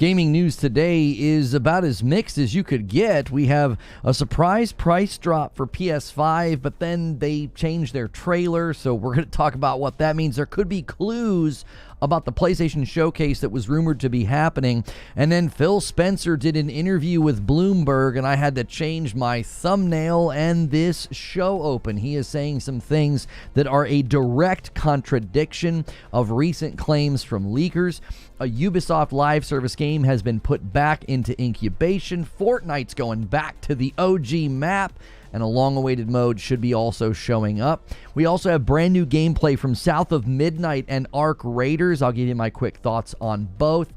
Gaming news today is about as mixed as you could get. We have a surprise price drop for PS5, but then they changed their trailer, so we're going to talk about what that means. There could be clues about the PlayStation Showcase that was rumored to be happening. And then Phil Spencer did an interview with Bloomberg, and I had to change my thumbnail and this show open. He is saying some things that are a direct contradiction of recent claims from leakers. A Ubisoft live service game has been put back into incubation. Fortnite's going back to the OG map, and a long-awaited mode should be also showing up. We also have brand new gameplay from South of Midnight and Arc Raiders. I'll give you my quick thoughts on both.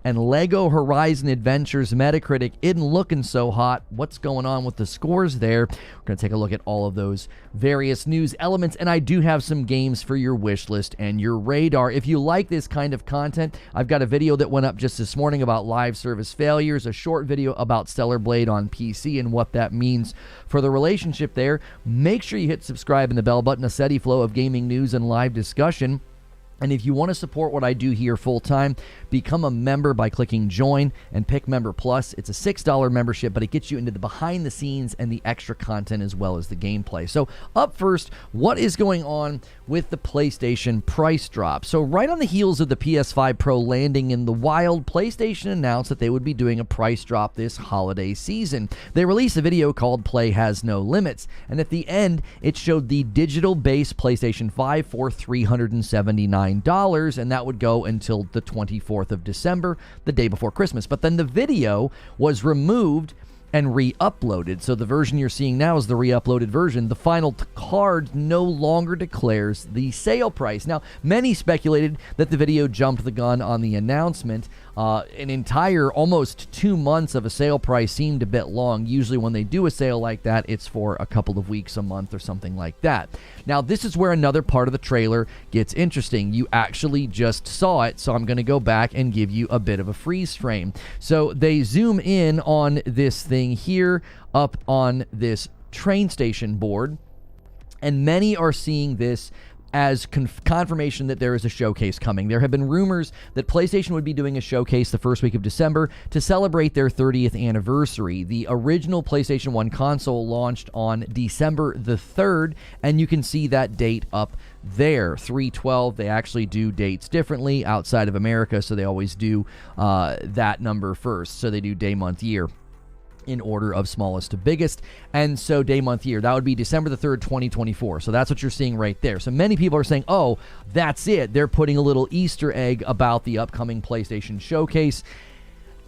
And Lego Horizon Adventures Metacritic isn't looking so hot. What's going on with the scores there? We're going to take a look at all of those various news elements, and I do have some games for your wish list and your radar. If you like this kind of content, I've got a video that went up just this morning about live service failures, a short video about Stellar Blade on PC and what that means for the relationship there. Make sure you hit subscribe and the bell button, a steady flow of gaming news and live discussion. And if you want to support what I do here full-time, become a member by clicking Join and pick Member Plus. It's a $6 membership, but it gets you into the behind-the-scenes and the extra content as well as the gameplay. So up first, what is going on with the PlayStation price drop? So right on the heels of the PS5 Pro landing in the wild, PlayStation announced that they would be doing a price drop this holiday season. They released a video called Play Has No Limits, and at the end, it showed the digital-based PlayStation 5 for $379. And that would go until the 24th of December, the day before Christmas. But then the video was removed and re-uploaded. So the version you're seeing now is the re-uploaded version. The final card no longer declares the sale price. Now, many speculated that the video jumped the gun on the announcement. An entire almost 2 months of a sale price seemed a bit long. Usually when they do a sale like that, it's for a couple of weeks, a month, or something like that. Now, this is where another part of the trailer gets interesting. You actually just saw it, so I'm going to go back and give you a bit of a freeze frame. So they zoom in on this thing here up on this train station board, and many are seeing this as confirmation that there is a showcase coming. There have been rumors that PlayStation would be doing a showcase the first week of December to celebrate their 30th anniversary. The original PlayStation 1 console launched on December the 3rd, and you can see that date up there, 3/12. They actually do dates differently outside of America, so they always do that number first. So they do day, month, year in order of smallest to biggest, and so day, month, year. That would be December the 3rd, 2024. So that's what you're seeing right there. So many people are saying, oh, that's it. They're putting a little Easter egg about the upcoming PlayStation Showcase.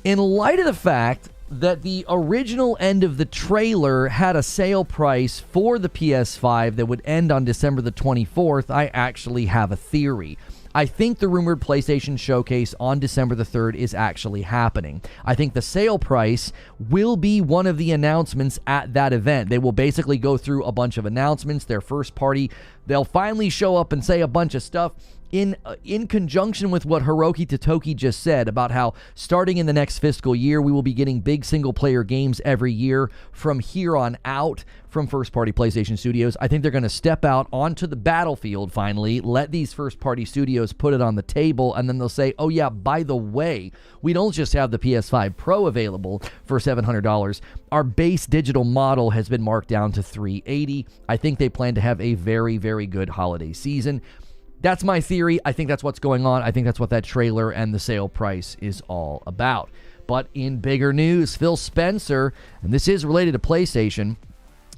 In light of the fact that the original end of the trailer had a sale price for the PS5 that would end on December the 24th, I actually have a theory. I think the rumored PlayStation Showcase on December the 3rd is actually happening. I think the sale price will be one of the announcements at that event. They will basically go through a bunch of announcements, their first party. They'll finally show up and say a bunch of stuff in conjunction with what Hiroki Totoki just said about how starting in the next fiscal year, we will be getting big single-player games every year from here on out from first-party PlayStation studios. I think they're going to step out onto the battlefield finally, let these first-party studios put it on the table, and then they'll say, oh yeah, by the way, we don't just have the PS5 Pro available for $700. Our base digital model has been marked down to $380. I think they plan to have a very, very good holiday season. That's my theory. I think that's what's going on. I think that's what that trailer and the sale price is all about. But in bigger news, Phil Spencer, and this is related to PlayStation,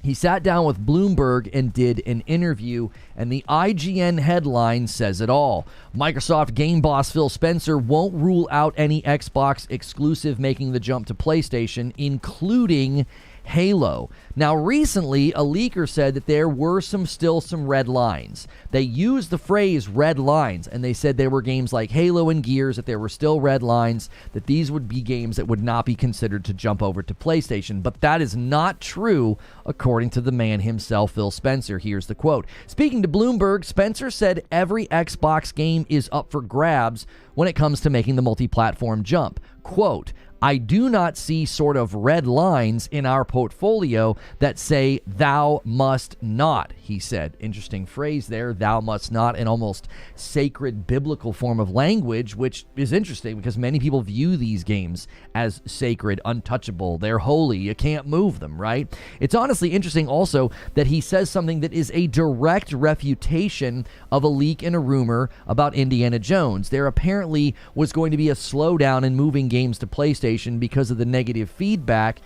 he sat down with Bloomberg and did an interview, and the IGN headline says it all. Microsoft game boss Phil Spencer won't rule out any Xbox exclusive making the jump to PlayStation, including Halo. Now, recently, a leaker said that there were still some red lines. They used the phrase red lines, and they said there were games like Halo and Gears, that there were still red lines, that these would be games that would not be considered to jump over to PlayStation. But that is not true, according to the man himself, Phil Spencer. Here's the quote. Speaking to Bloomberg, Spencer said every Xbox game is up for grabs when it comes to making the multi-platform jump. Quote, I do not see sort of red lines in our portfolio that say thou must not, he said. Interesting phrase there, thou must not, an almost sacred biblical form of language, which is interesting because many people view these games as sacred, untouchable. They're holy. You can't move them, right? It's honestly interesting also that he says something that is a direct refutation of a leak and a rumor about Indiana Jones. There apparently was going to be a slowdown in moving games to PlayStation because of the negative feedback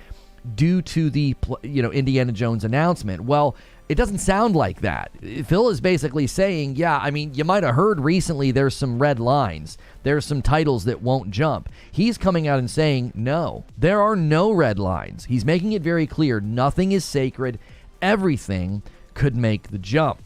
due to the Indiana Jones announcement. Well, it doesn't sound like that. Phil is basically saying, yeah, I mean, you might have heard recently there's some red lines. There's some titles that won't jump. He's coming out and saying, no, there are no red lines. He's making it very clear. Nothing is sacred. Everything could make the jump.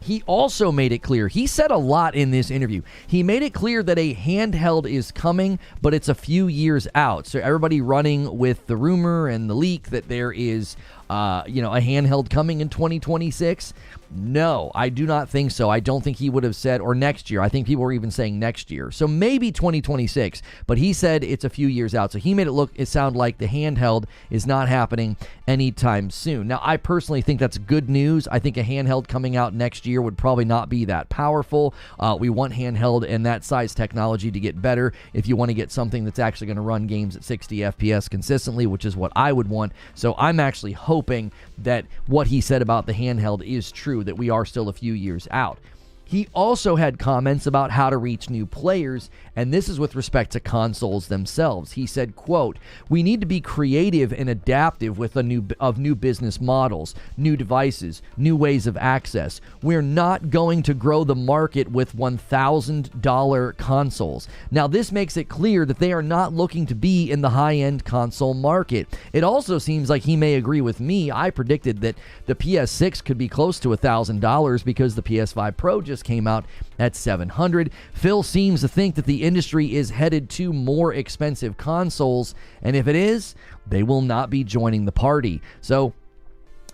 He also made it clear, he said a lot in this interview. He made it clear that a handheld is coming, but it's a few years out. So everybody running with the rumor and the leak that there is a handheld coming in 2026. No, I do not think so. I don't think he would have said, or next year. I think people were even saying next year. So maybe 2026, but he said it's a few years out. So he made it sound like the handheld is not happening anytime soon. Now, I personally think that's good news. I think a handheld coming out next year would probably not be that powerful. We want handheld and that size technology to get better if you want to get something that's actually going to run games at 60 FPS consistently, which is what I would want. So I'm actually hoping that what he said about the handheld is true, that we are still a few years out. He also had comments about how to reach new players, and this is with respect to consoles themselves. He said, quote, "We need to be creative and adaptive with new business models, new devices, new ways of access. We're not going to grow the market with $1,000 consoles." Now, this makes it clear that they are not looking to be in the high-end console market. It also seems like he may agree with me. I predicted that the PS6 could be close to $1,000 because the PS5 Pro just came out at $700. Phil seems to think that the industry is headed to more expensive consoles, and if it is, they will not be joining the party. So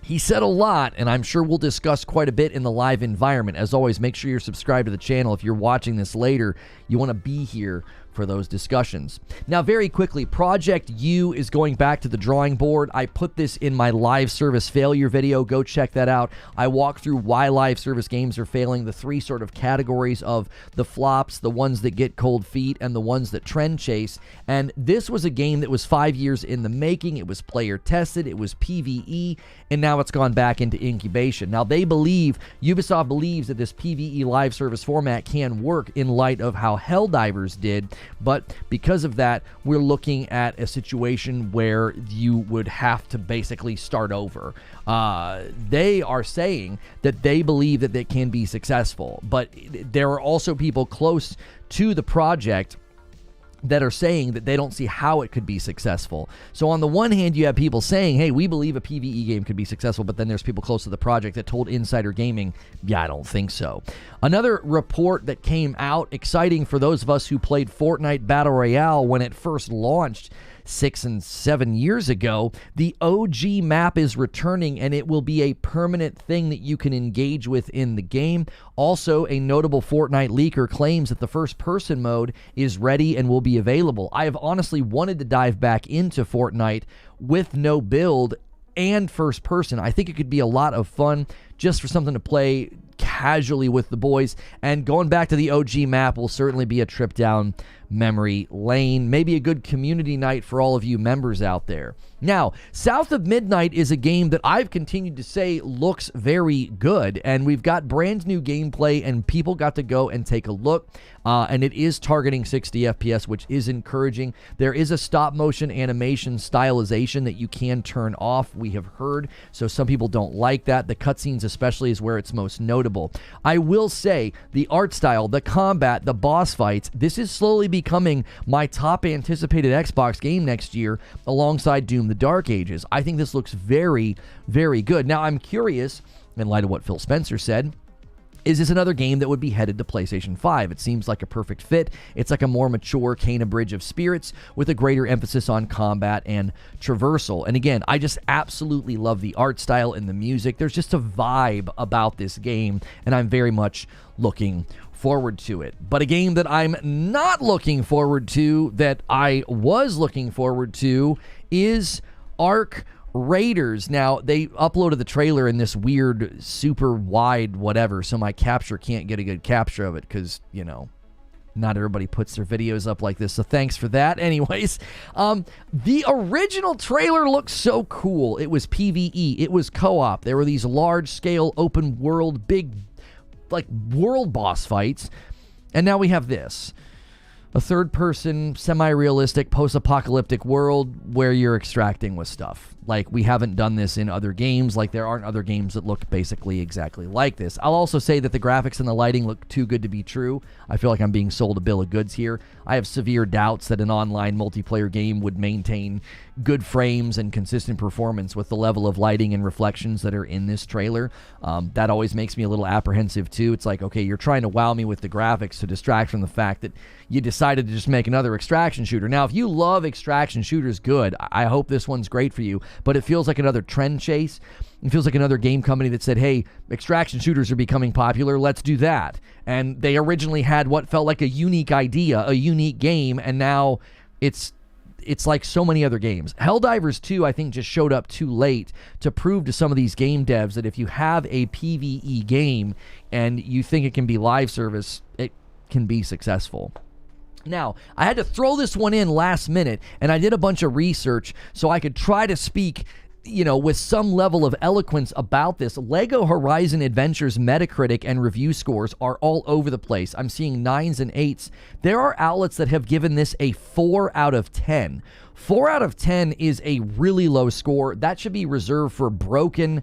he said a lot, and I'm sure we'll discuss quite a bit in the live environment. As always, make sure you're subscribed to the channel. If you're watching this later, you want to be here for those discussions. Now, very quickly, Project U is going back to the drawing board. I put this in my live service failure video. Go check that out. I walk through why live service games are failing, the three sort of categories of the flops, the ones that get cold feet, and the ones that trend chase. And this was a game that was 5 years in the making. It was player tested. It was PvE, and now it's gone back into incubation. Now, Ubisoft believes that this PvE live service format can work in light of how Helldivers did. But because of that, we're looking at a situation where you would have to basically start over. They are saying that they believe that they can be successful, but there are also people close to the project that are saying that they don't see how it could be successful. So on the one hand, you have people saying, hey, we believe a PvE game could be successful, but then there's people close to the project that told Insider Gaming, yeah, I don't think so. Another report that came out, exciting for those of us who played Fortnite Battle Royale when it first launched 6 and 7 years ago, the OG map is returning, and it will be a permanent thing that you can engage with in the game. Also, a notable Fortnite leaker claims that the first-person mode is ready and will be available. I have honestly wanted to dive back into Fortnite with no build and first person. I think it could be a lot of fun just for something to play casually with the boys, and going back to the OG map will certainly be a trip down memory lane. Maybe a good community night for all of you members out there. Now, South of Midnight is a game that I've continued to say looks very good, and we've got brand new gameplay, and people got to go and take a look, and it is targeting 60 FPS, which is encouraging. There is a stop-motion animation stylization that you can turn off, we have heard, so some people don't like that. The cutscenes especially is where it's most notable. I will say, the art style, the combat, the boss fights, this is slowly becoming my top anticipated Xbox game next year, alongside Doom the Dark Ages. I think this looks very, very good. Now, I'm curious, in light of what Phil Spencer said, is this another game that would be headed to PlayStation 5? It seems like a perfect fit. It's like a more mature Kena Bridge of Spirits with a greater emphasis on combat and traversal. And again, I just absolutely love the art style and the music. There's just a vibe about this game, and I'm very much looking forward to it. But a game that I'm not looking forward to, that I was looking forward to, is Ark Raiders. Now, they uploaded the trailer in this weird, super wide whatever, so my capture can't get a good capture of it because, you know, not everybody puts their videos up like this, so thanks for that. Anyways, the original trailer looked so cool. It was PvE. It was co-op. There were these large-scale, open-world, big, like, world boss fights. And now we have this. A third-person, semi-realistic, post-apocalyptic world where you're extracting with stuff. Like, we haven't done this in other games. Like, there aren't other games that look basically exactly like this. I'll also say that the graphics and the lighting look too good to be true. I feel like I'm being sold a bill of goods here. I have severe doubts that an online multiplayer game would maintain good frames and consistent performance with the level of lighting and reflections that are in this trailer. That always makes me a little apprehensive, too. It's like, okay, you're trying to wow me with the graphics to distract from the fact that you decided to just make another extraction shooter. Now, if you love extraction shooters, good. I hope this one's great for you, but it feels like another trend chase. It feels like another game company that said, hey, extraction shooters are becoming popular, let's do that. And they originally had what felt like a unique idea, a unique game, and now it's like so many other games. Helldivers 2, I think, just showed up too late to prove to some of these game devs that if you have a PvE game and you think it can be live service, it can be successful. Now, I had to throw this one in last minute, and I did a bunch of research so I could try to speak, you know, with some level of eloquence about this. Lego Horizon Adventures Metacritic and review scores are all over the place. I'm seeing 9s and 8s. There are outlets that have given this a 4 out of 10. 4 out of 10 is a really low score. That should be reserved for broken,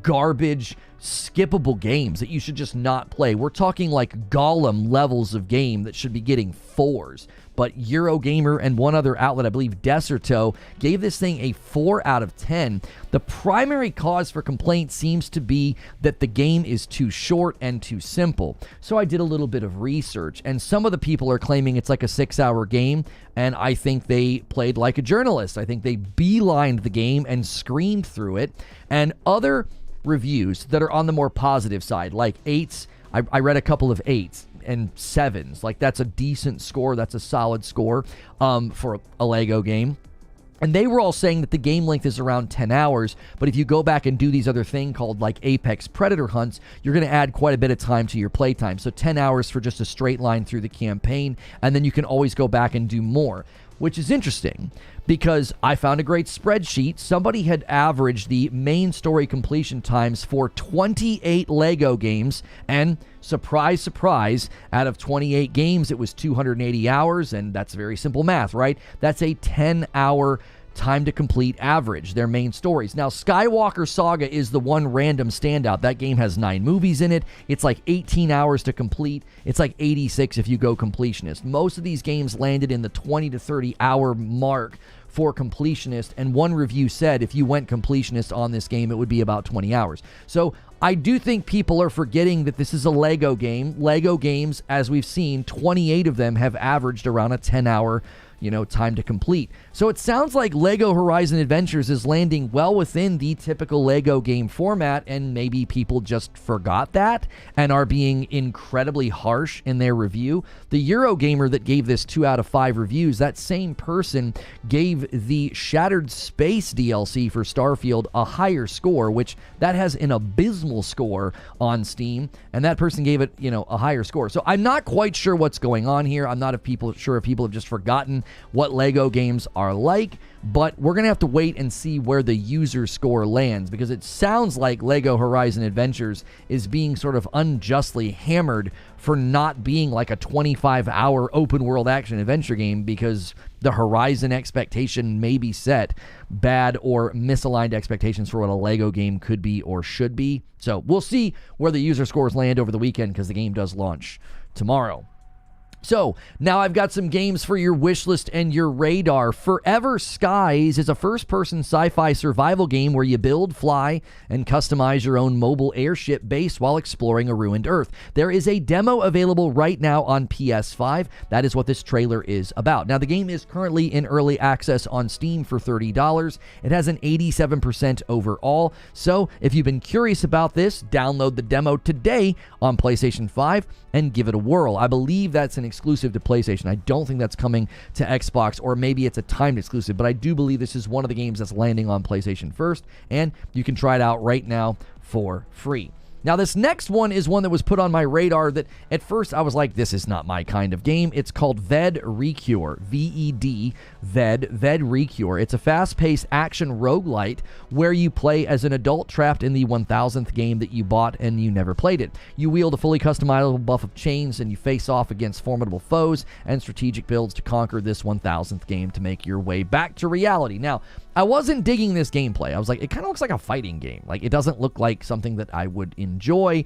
garbage, skippable games that you should just not play. We're talking like Gollum levels of game that should be getting 4s. But Eurogamer and one other outlet, I believe Deserto, gave this thing a 4 out of 10. The primary cause for complaint seems to be that the game is too short and too simple. So I did a little bit of research, and some of the people are claiming it's like a 6-hour game, and I think they played like a journalist. I think they beelined the game and screamed through it. And other reviews that are on the more positive side, like 8s, I read a couple of 8s. And 7s. Like, that's a decent score. That's a solid score for a Lego game. And they were all saying that the game length is around 10 hours, but if you go back and do these other thing called like Apex Predator hunts, you're going to add quite a bit of time to your playtime. So 10 hours for just a straight line through the campaign, and then you can always go back and do more, which is interesting because I found a great spreadsheet. Somebody had averaged the main story completion times for 28 Lego games, and surprise, surprise, out of 28 games, it was 280 hours, and that's very simple math, right? That's a 10-hour time to complete average, their main stories. Now, Skywalker Saga is the one random standout. That game has 9 movies in it. It's like 18 hours to complete. It's like 86 if you go completionist. Most of these games landed in the 20 to 30 hour mark for completionist, and one review said if you went completionist on this game, it would be about 20 hours. So I do think people are forgetting that this is a Lego game. Lego games, as we've seen, 28 of them have averaged around a 10-hour time to complete. So it sounds like Lego Horizon Adventures is landing well within the typical Lego game format, and maybe people just forgot that and are being incredibly harsh in their review. The Eurogamer that gave this 2 out of 5 reviews, that same person gave the Shattered Space DLC for Starfield a higher score, which that has an abysmal score on Steam, and that person gave it, a higher score. So I'm not quite sure what's going on here. I'm not sure if people have just forgotten what Lego games are like, but we're going to have to wait and see where the user score lands, because it sounds like Lego Horizon Adventures is being sort of unjustly hammered for not being like a 25-hour open-world action-adventure game, because the Horizon expectation may be set bad or misaligned expectations for what a Lego game could be or should be. So we'll see where the user scores land over the weekend, because the game does launch tomorrow. So, now I've got some games for your wish list and your radar. Forever Skies is a first-person sci-fi survival game where you build, fly, and customize your own mobile airship base while exploring a ruined Earth. There is a demo available right now on PS5. That is what this trailer is about. Now, the game is currently in early access on Steam for $30. It has an 87% overall. So, if you've been curious about this, download the demo today on PlayStation 5 and give it a whirl. I believe that's an exclusive to PlayStation. I don't think that's coming to Xbox, or maybe it's a timed exclusive, but I do believe this is one of the games that's landing on PlayStation first, and you can try it out right now for free. Now, this next one is one that was put on my radar that at first I was like, this is not my kind of game. It's called Ved Recure, V-E-D, Ved Recure. It's a fast-paced action roguelite where you play as an adult trapped in the 1000th game that you bought and you never played it. You wield a fully customizable buff of chains and you face off against formidable foes and strategic builds to conquer this 1000th game to make your way back to reality. Now, I wasn't digging this gameplay. I was like, it kind of looks like a fighting game. Like, it doesn't look like something that I would enjoy.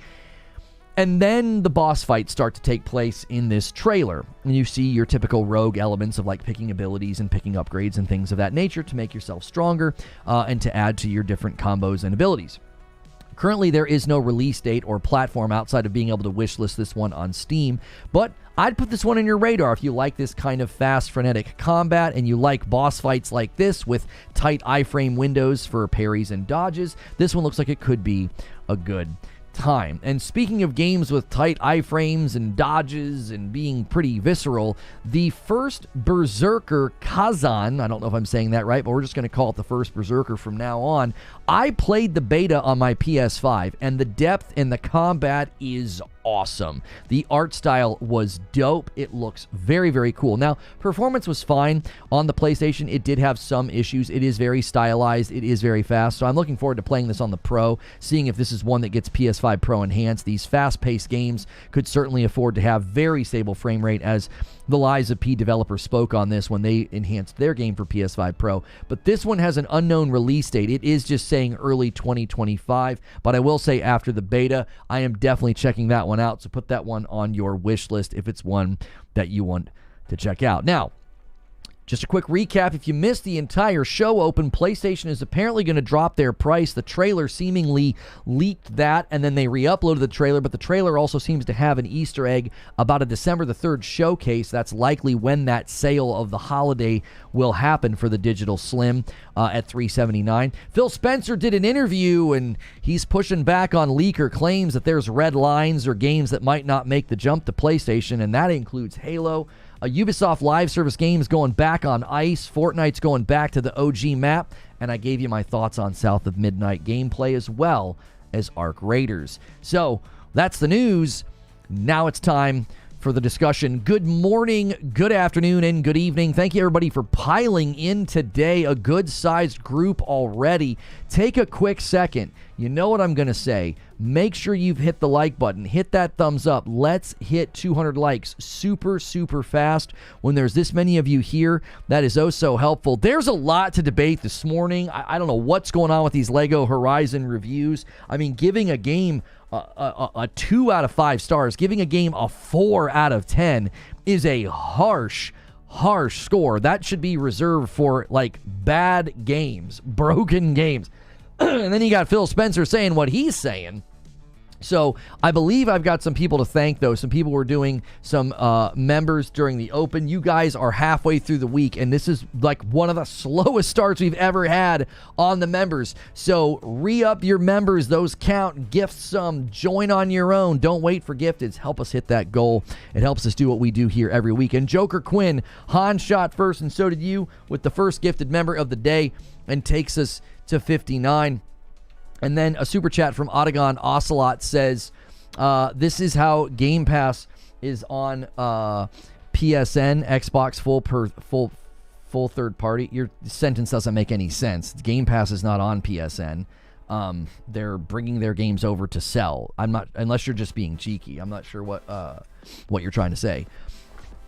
And then the boss fights start to take place in this trailer. And you see your typical rogue elements of like picking abilities and picking upgrades and things of that nature to make yourself stronger and to add to your different combos and abilities. Currently, there is no release date or platform outside of being able to wishlist this one on Steam, but I'd put this one on your radar if you like this kind of fast, frenetic combat and you like boss fights like this with tight iframe windows for parries and dodges. This one looks like it could be a good time. And speaking of games with tight iframes and dodges and being pretty visceral, the first Berserker Kazan, I don't know if I'm saying that right, but we're just going to call it the first Berserker from now on. I played the beta on my PS5, and the depth in the combat is awesome. The art style was dope. It looks very, very cool. Now, performance was fine on the PlayStation. It did have some issues. It is very stylized. It is very fast. So I'm looking forward to playing this on the Pro, seeing if this is one that gets PS5 Pro enhanced. These fast-paced games could certainly afford to have very stable frame rate, as the Lies of P developer spoke on this when they enhanced their game for PS5 Pro. But this one has an unknown release date. It is just saying early 2025, but I will say after the beta, I am definitely checking that one out, so put that one on your wish list if it's one that you want to check out. Now, just a quick recap. If you missed the entire show open, PlayStation is apparently going to drop their price. The trailer seemingly leaked that, and then they re-uploaded the trailer, but the trailer also seems to have an Easter egg about a December the 3rd showcase. That's likely when that sale of the holiday will happen for the Digital Slim at $379. Phil Spencer did an interview, and he's pushing back on leaker claims that there's red lines or games that might not make the jump to PlayStation, and that includes Halo, Ubisoft live service games going back on ice, Fortnite's going back to the OG map, and I gave you my thoughts on South of Midnight gameplay as well as Arc Raiders. So, that's the news. Now it's time for the discussion. Good morning, good afternoon, and good evening. Thank you, everybody, for piling in today. A good-sized group already. Take a quick second. You know what I'm going to say. Make sure you've hit the like button. Hit that thumbs up. Let's hit 200 likes super, super fast. When there's this many of you here, that is oh so helpful. There's a lot to debate this morning. I don't know what's going on with these LEGO Horizon reviews. I mean, giving a game a 2 out of 5 stars, giving a game a 4 out of 10 is a harsh score. That should be reserved for, like, bad games, broken games. And then you got Phil Spencer saying what he's saying. So I believe I've got some people to thank, though. Some people were doing some members during the open. You guys are halfway through the week, and this is like one of the slowest starts we've ever had on the members. So re-up your members. Those count. Gift some. Join on your own. Don't wait for gifteds. Help us hit that goal. It helps us do what we do here every week. And Joker Quinn, Han shot first, and so did you, with the first gifted member of the day, and takes us to 59. And then a super chat from Otagon Ocelot says, this is how Game Pass is on PSN, Xbox full third party. Your sentence doesn't make any sense. Game Pass is not on PSN. They're bringing their games over to sell. I'm not, unless you're just being cheeky. I'm not sure what you're trying to say.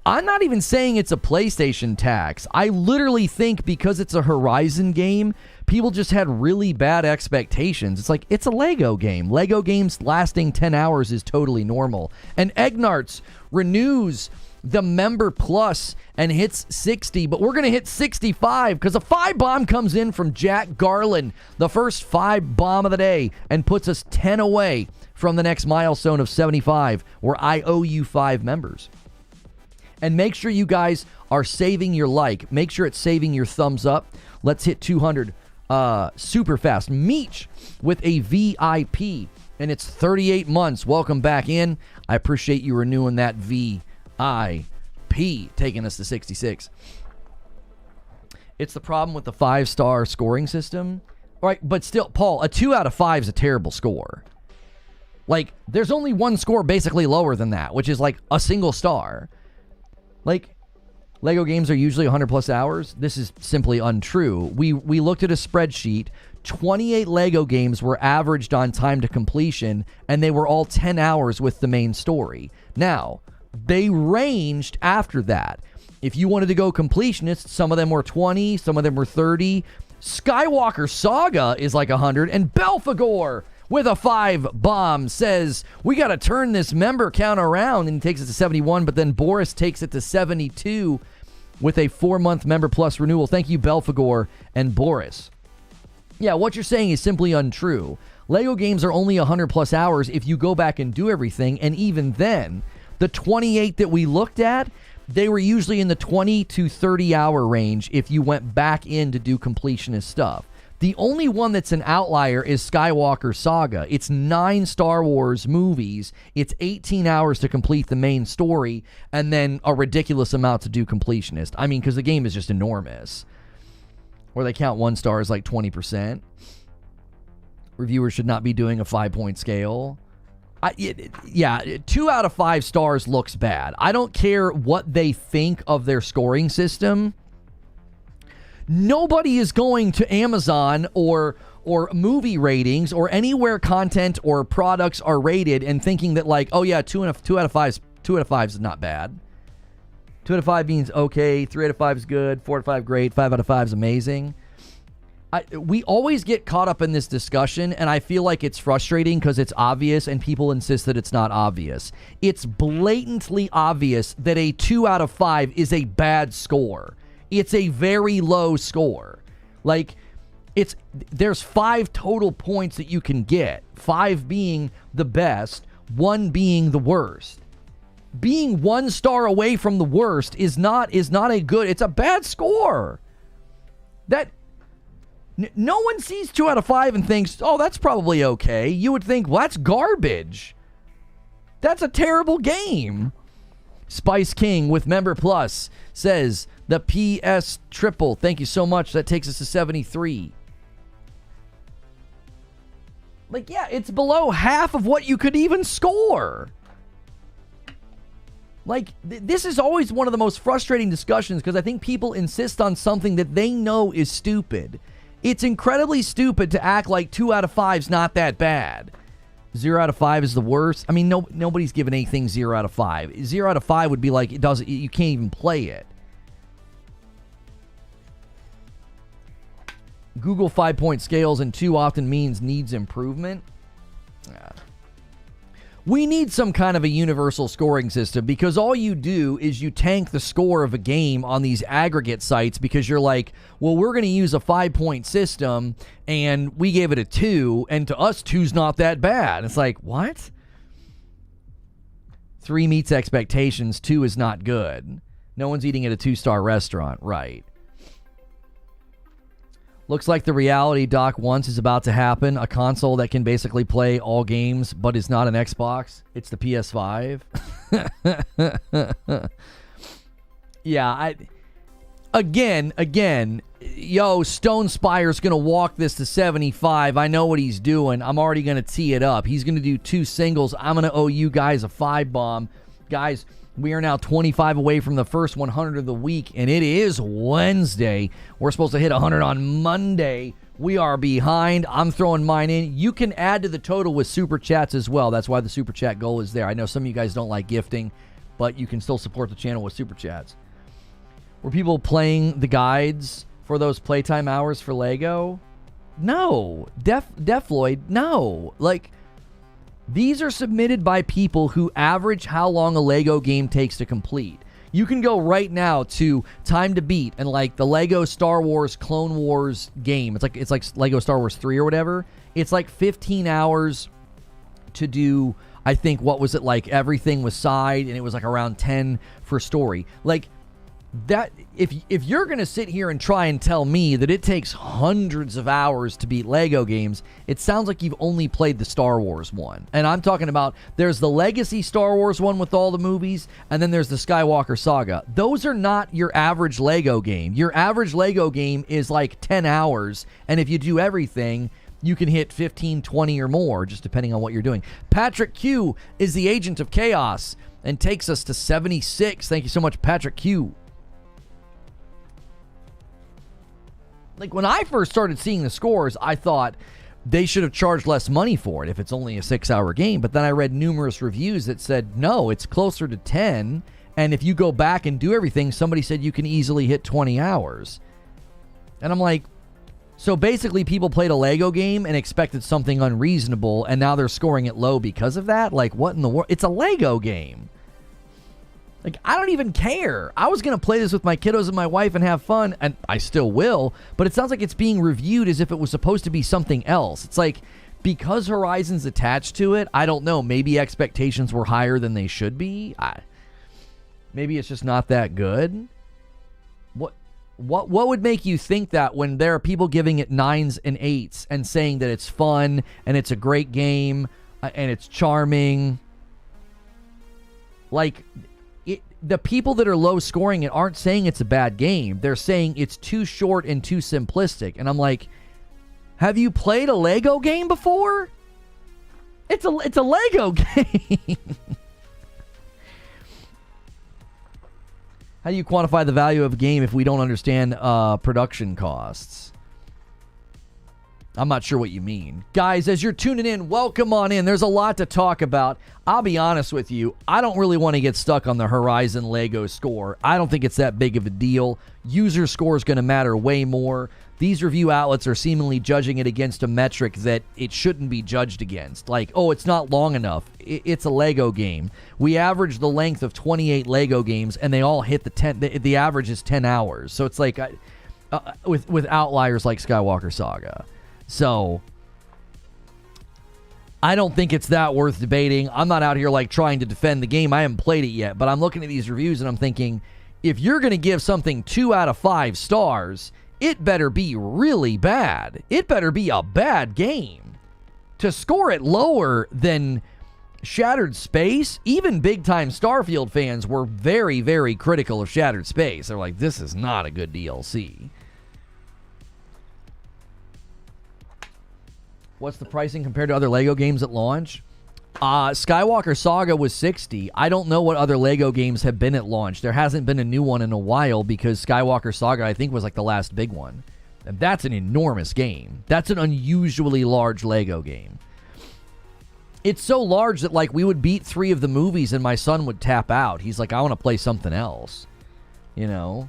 I'm not even saying it's a PlayStation tax. I literally think because it's a Horizon game, people just had really bad expectations. It's like, it's a Lego game. Lego games lasting 10 hours is totally normal. And Egnarts renews the Member Plus and hits 60, but we're going to hit 65 because a 5 bomb comes in from Jack Garland, the first 5 bomb of the day, and puts us 10 away from the next milestone of 75, where I owe you 5 members. And make sure you guys are saving your like. Make sure it's saving your thumbs up. Let's hit 200 super fast. Meech with a VIP, and it's 38 months. Welcome back in. I appreciate you renewing that VIP, taking us to 66. It's the problem with the 5-star scoring system. All right, but still, Paul, a 2 out of 5 is a terrible score. Like, there's only one score basically lower than that, which is like a single star. Like, Lego games are usually 100 plus hours. This is simply untrue. We looked at a spreadsheet. 28 Lego games were averaged on time to completion, and they were all 10 hours with the main story. Now, they ranged after that. If you wanted to go completionist, some of them were 20, some of them were 30. Skywalker Saga is like 100, and Belphegor with a 5 bomb says, we got to turn this member count around, and he takes it to 71, but then Boris takes it to 72 with a 4-month member plus renewal. Thank you, Belphegor and Boris. Yeah, what you're saying is simply untrue. Lego games are only 100 plus hours if you go back and do everything, and even then, the 28 that we looked at, they were usually in the 20 to 30 hour range if you went back in to do completionist stuff. The only one that's an outlier is Skywalker Saga. It's 9 Star Wars movies. It's 18 hours to complete the main story, and then a ridiculous amount to do completionist. I mean, because the game is just enormous. Or they count 1 star as like 20%. Reviewers should not be doing a 5-point scale. 2 out of 5 stars looks bad. I don't care what they think of their scoring system. Nobody is going to Amazon or movie ratings or anywhere content or products are rated and thinking that, like, oh yeah, 2 out of 5 is not bad. 2 out of 5 means okay, 3 out of 5 is good, 4 out of 5 great, 5 out of 5 is amazing. We always get caught up in this discussion, and I feel like it's frustrating because it's obvious and people insist that it's not obvious. It's blatantly obvious that a 2 out of 5 is a bad score. It's a very low score. Like, there's 5 total points that you can get. 5 being the best, 1 being the worst. Being 1 star away from the worst is not a good, it's a bad score. No one sees 2 out of 5 and thinks, oh, that's probably okay. You would think, well, that's garbage. That's a terrible game. Spice King with Member Plus says, the PS triple. Thank you so much. That takes us to 73. Like, yeah, it's below half of what you could even score. Like, this is always one of the most frustrating discussions because I think people insist on something that they know is stupid. It's incredibly stupid to act like 2 out of 5's not that bad. 0 out of 5 is the worst. I mean, nobody's giving anything 0 out of 5. 0 out of 5 would be like, you can't even play it. Google 5-point scales and 2 often means needs improvement. We need some kind of a universal scoring system because all you do is you tank the score of a game on these aggregate sites because you're like, well, we're going to use a 5-point system and we gave it a 2, and to us 2's not that bad. It's like, what? 3 meets expectations, 2 is not good. No one's eating at a 2-star restaurant, right? Looks like the reality doc once is about to happen. A console that can basically play all games, but is not an Xbox. It's the PS5. Yeah, Again, Stone Spire's going to walk this to 75. I know what he's doing. I'm already going to tee it up. He's going to do 2 singles. I'm going to owe you guys a 5 bomb. Guys, we are now 25 away from the first 100 of the week, and it is Wednesday. We're supposed to hit 100 on Monday. We are behind. I'm throwing mine in. You can add to the total with Super Chats as well. That's why the Super Chat goal is there. I know some of you guys don't like gifting, but you can still support the channel with Super Chats. Were people playing the guides for those playtime hours for Lego? No. Defloyd, no. Like, these are submitted by people who average how long a Lego game takes to complete. You can go right now to Time to Beat and like the Lego Star Wars Clone Wars game. It's like Lego Star Wars 3 or whatever. It's like 15 hours to do, I think, what was it like? Everything was side, and it was like around 10 for story. Like that, if you're going to sit here and try and tell me that it takes hundreds of hours to beat Lego games, it sounds like you've only played the Star Wars one. And I'm talking about, there's the Legacy Star Wars one with all the movies, and then there's the Skywalker Saga. Those are not your average Lego game. Your average Lego game is like 10 hours, and if you do everything, you can hit 15, 20 or more, just depending on what you're doing. Patrick Q is the agent of chaos and takes us to 76. Thank you so much, Patrick Q. Like, when I first started seeing the scores, I thought they should have charged less money for it if it's only a 6-hour game. But then I read numerous reviews that said, no, it's closer to 10. And if you go back and do everything, somebody said you can easily hit 20 hours. And I'm like, so basically people played a Lego game and expected something unreasonable, and now they're scoring it low because of that? Like, what in the world? It's a Lego game. Like, I don't even care. I was going to play this with my kiddos and my wife and have fun, and I still will, but it sounds like it's being reviewed as if it was supposed to be something else. It's like, because Horizon's attached to it, I don't know, maybe expectations were higher than they should be. Maybe it's just not that good. What would make you think that when there are people giving it 9s and 8s and saying that it's fun and it's a great game and it's charming? Like, the people that are low scoring it aren't saying it's a bad game. They're saying it's too short and too simplistic. And I'm like, have you played a Lego game before? It's a Lego game. How do you quantify the value of a game if we don't understand production costs? I'm not sure what you mean. Guys, as you're tuning in, welcome on in. There's a lot to talk about. I'll be honest with you. I don't really want to get stuck on the Horizon Lego score. I don't think it's that big of a deal. User score is going to matter way more. These review outlets are seemingly judging it against a metric that it shouldn't be judged against. Like, oh, it's not long enough. It's a Lego game. We average the length of 28 Lego games, and they all hit the 10. The average is 10 hours. So it's like with outliers like Skywalker Saga. So I don't think it's that worth debating. I'm not out here like trying to defend the game. I haven't played it yet, but I'm looking at these reviews and I'm thinking, if you're going to give something 2 out of 5 stars, it better be really bad. It better be a bad game. To score it lower than Shattered Space, even big-time Starfield fans were very, very critical of Shattered Space. They're like, this is not a good DLC. What's the pricing compared to other Lego games at launch? Skywalker Saga was $60. I don't know what other Lego games have been at launch. There hasn't been a new one in a while because Skywalker Saga, I think, was like the last big one. And that's an enormous game. That's an unusually large Lego game. It's so large that, like, we would beat 3 of the movies and my son would tap out. He's like, I want to play something else. You know?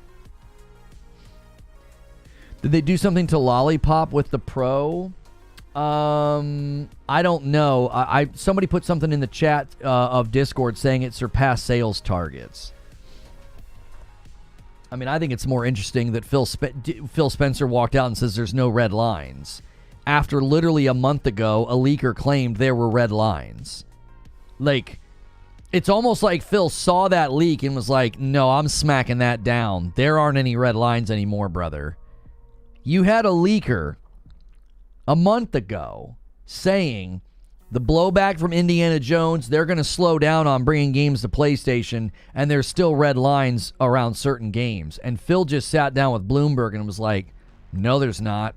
Did they do something to Lollipop with the Pro? I don't know. Somebody put something in the chat of Discord saying it surpassed sales targets. I mean, I think it's more interesting that Phil Spencer walked out and says there's no red lines. After literally a month ago, a leaker claimed there were red lines. Like, it's almost like Phil saw that leak and was like, no, I'm smacking that down. There aren't any red lines anymore, brother. You had a leaker a month ago saying the blowback from Indiana Jones, they're going to slow down on bringing games to PlayStation, and there's still red lines around certain games. And Phil just sat down with Bloomberg and was like, no, there's not.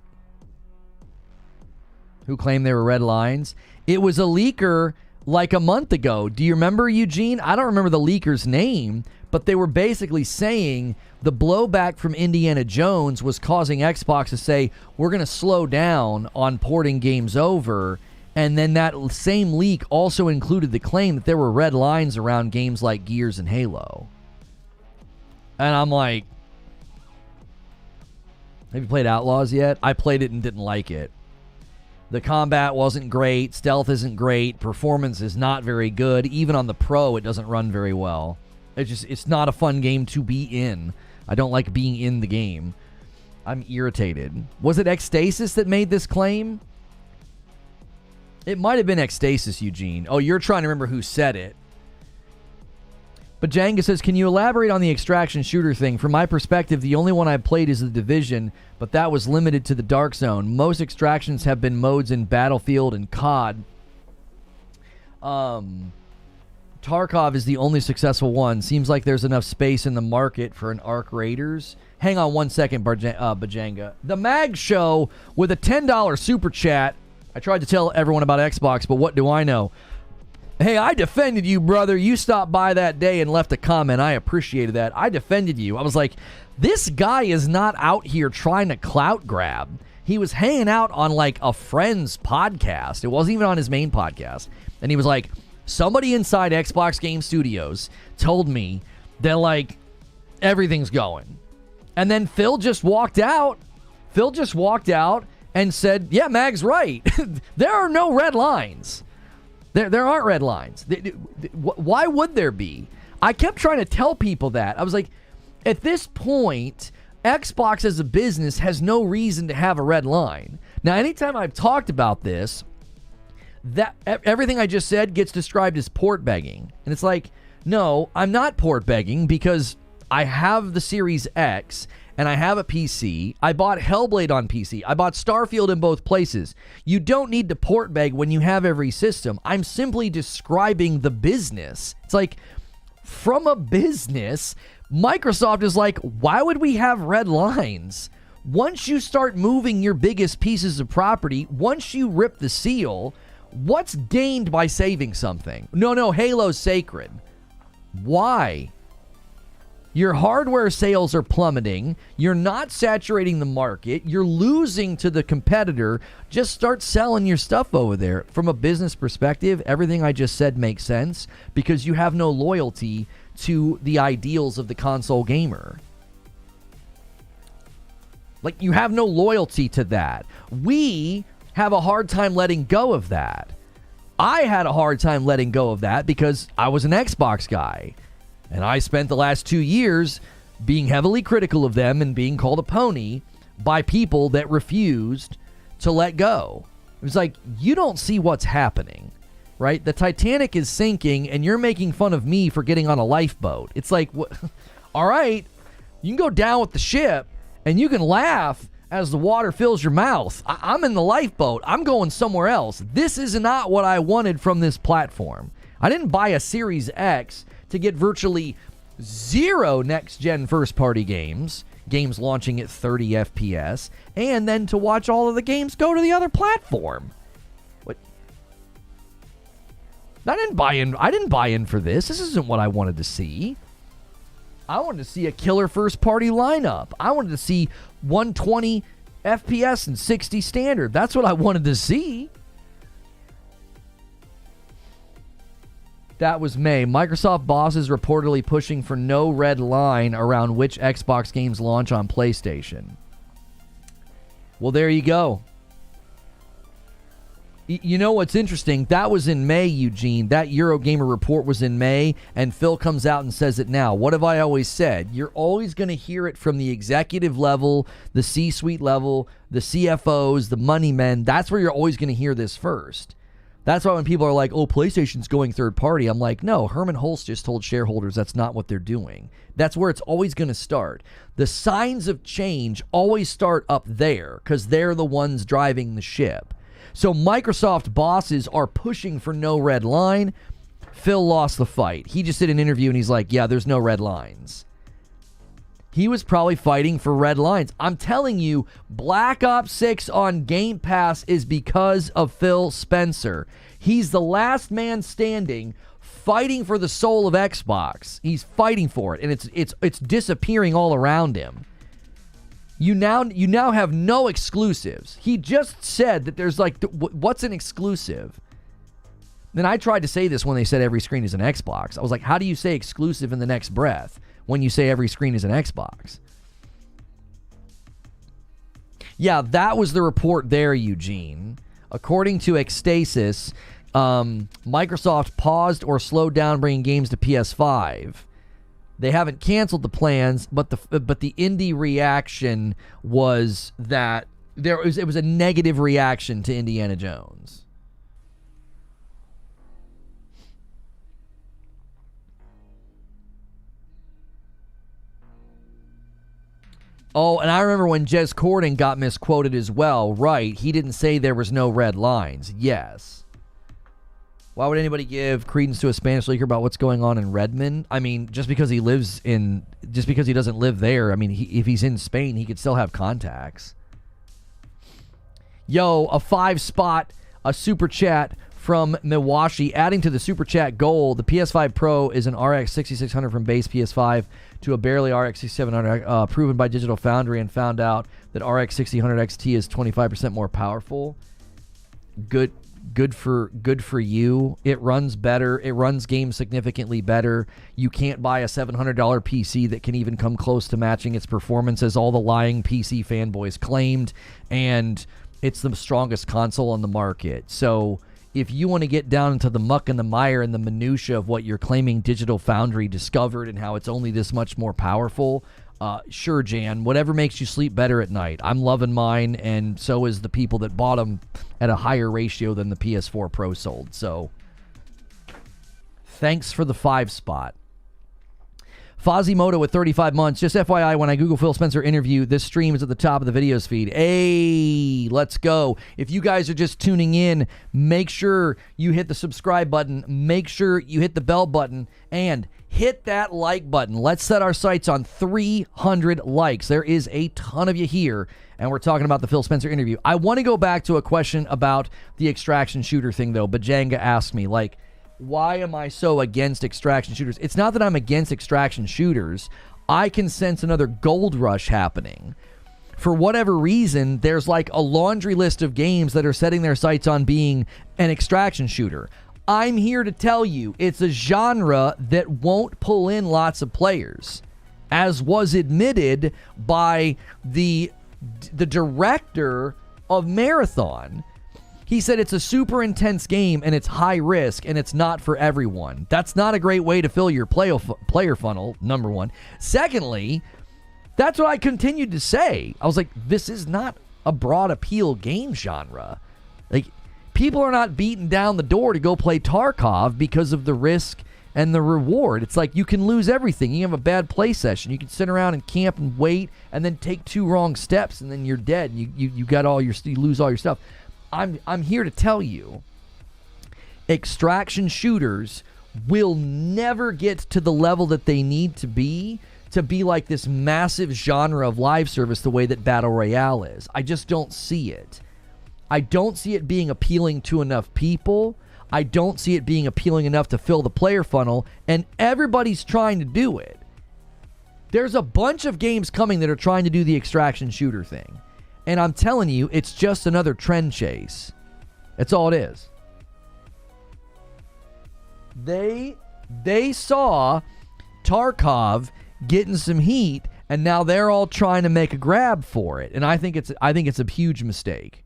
Who claimed there were red lines? It was a leaker like a month ago. Do you remember, Eugene? I don't remember the leaker's name, but they were basically saying the blowback from Indiana Jones was causing Xbox to say, we're going to slow down on porting games over. And then that same leak also included the claim that there were red lines around games like Gears and Halo. And I'm like, have you played Outlaws yet? I played it and didn't like it. The combat wasn't great. Stealth isn't great. Performance is not very good. Even on the Pro, it doesn't run very well. It's not a fun game to be in. I don't like being in the game. I'm irritated. Was it Xstasis that made this claim? It might have been Xstasis, Eugene. Oh, you're trying to remember who said it. But Jenga says, can you elaborate on the extraction shooter thing? From my perspective, the only one I've played is The Division, but that was limited to the Dark Zone. Most extractions have been modes in Battlefield and COD. Tarkov is the only successful one. Seems like there's enough space in the market for an Arc Raiders. Hang on one second, Bajanga. The Mag Show with a $10 super chat. I tried to tell everyone about Xbox, but what do I know? Hey, I defended you, brother. You stopped by that day and left a comment. I appreciated that. I defended you. I was like, this guy is not out here trying to clout grab. He was hanging out on like a friend's podcast. It wasn't even on his main podcast. And he was like, somebody inside Xbox Game Studios told me that like everything's going. And then Phil just walked out. Phil just walked out and said, yeah, Mag's right. There are no red lines. There aren't red lines. Why would there be? I kept trying to tell people that. I was like, at this point, Xbox as a business has no reason to have a red line. Now, anytime I've talked about this, that everything I just said gets described as port begging. And it's like, no, I'm not port begging because I have the Series X and I have a PC. I bought Hellblade on PC. I bought Starfield in both places. You don't need to port beg when you have every system. I'm simply describing the business. It's like, from a business, Microsoft is like, why would we have red lines? Once you start moving your biggest pieces of property, once you rip the seal, what's gained by saving something? No, Halo's sacred. Why? Your hardware sales are plummeting. You're not saturating the market. You're losing to the competitor. Just start selling your stuff over there. From a business perspective, everything I just said makes sense because you have no loyalty to the ideals of the console gamer. Like, you have no loyalty to that. We have a hard time letting go of that. I had a hard time letting go of that because I was an Xbox guy. And I spent the last 2 years being heavily critical of them and being called a pony by people that refused to let go. It was like, you don't see what's happening, right? The Titanic is sinking and you're making fun of me for getting on a lifeboat. It's like, all right, you can go down with the ship and you can laugh as the water fills your mouth. I'm in the lifeboat. I'm going somewhere else. This is not what I wanted from this platform. I didn't buy a Series X to get virtually zero next-gen first-party games launching at 30 FPS, and then to watch all of the games go to the other platform. What? I didn't buy in for this. This isn't what I wanted to see. I wanted to see a killer first-party lineup. I wanted to see 120 FPS and 60 standard. That's what I wanted to see. That was May. Microsoft bosses reportedly pushing for no red line around which Xbox games launch on PlayStation. Well, there you go. You know what's interesting? That was in May, Eugene. That Eurogamer report was in May, and Phil comes out and says it now. What have I always said? You're always going to hear it from the executive level, the C-suite level, the CFOs, the money men. That's where you're always going to hear this first. That's why when people are like, oh, PlayStation's going third party, I'm like, no, Herman Holtz just told shareholders that's not what they're doing. That's where it's always going to start. The signs of change always start up there because they're the ones driving the ship. So Microsoft bosses are pushing for no red line. Phil lost the fight. He just did an interview and he's like, yeah, there's no red lines. He was probably fighting for red lines. I'm telling you, Black Ops 6 on Game Pass is because of Phil Spencer. He's the last man standing, fighting for the soul of Xbox. He's fighting for it, and it's disappearing all around him. You now have no exclusives. He just said that there's like, what's an exclusive? Then I tried to say this when they said every screen is an Xbox. I was like, how do you say exclusive in the next breath when you say every screen is an Xbox? Yeah, that was the report there, Eugene. According to Xstasis, Microsoft paused or slowed down bringing games to PS5. They haven't canceled the plans, but the indie reaction was that it was a negative reaction to Indiana Jones. Oh, and I remember when Jez Corden got misquoted as well. Right, he didn't say there was no red lines. Yes. Why would anybody give credence to a Spanish leaker about what's going on in Redmond? I mean, just because he doesn't live there, I mean, if he's in Spain, he could still have contacts. Yo, a 5-spot, a super chat from Miwashi. Adding to the super chat goal, the PS5 Pro is an RX 6600 from base PS5 to a barely RX 6700, proven by Digital Foundry, and found out that RX 6000 XT is 25% more powerful. Good for you. It runs better. It runs games significantly better. You can't buy a $700 PC that can even come close to matching its performance, as all the lying PC fanboys claimed, and it's the strongest console on the market. So if you want to get down into the muck and the mire and the minutia of what you're claiming Digital Foundry discovered and how it's only this much more powerful, sure, Jan, whatever makes you sleep better at night. I'm loving mine, and so is the people that bought them at a higher ratio than the PS4 Pro sold. So thanks for the 5-spot. Fazimoto with 35 months. Just FYI, when I Google Phil Spencer interview, this stream is at the top of the videos feed. Hey, let's go. If you guys are just tuning in, make sure you hit the subscribe button. Make sure you hit the bell button and hit that like button. Let's set our sights on 300 likes. There is a ton of you here, and we're talking about the Phil Spencer interview. I want to go back to a question about the extraction shooter thing, though. Bajanga asked me, like, why am I so against extraction shooters? It's not that I'm against extraction shooters. I can sense another gold rush happening. For whatever reason, there's like a laundry list of games that are setting their sights on being an extraction shooter. I'm here to tell you, it's a genre that won't pull in lots of players, as was admitted by the director of Marathon. He said it's a super intense game and it's high risk and it's not for everyone. That's not a great way to fill your player funnel, number one. Secondly, that's what I continued to say. I was like, this is not a broad appeal game genre. Like, people are not beating down the door to go play Tarkov because of the risk and the reward. It's like you can lose everything. You have a bad play session. You can sit around and camp and wait and then take 2 wrong steps and then you're dead. You got all your, you lose all your stuff. I'm here to tell you, extraction shooters will never get to the level that they need to be like this massive genre of live service the way that Battle Royale is. I just don't see it. I don't see it being appealing to enough people. I don't see it being appealing enough to fill the player funnel, and everybody's trying to do it. There's a bunch of games coming that are trying to do the extraction shooter thing. And I'm telling you, it's just another trend chase. That's all it is. They saw Tarkov getting some heat, and now they're all trying to make a grab for it. And I think it's a huge mistake.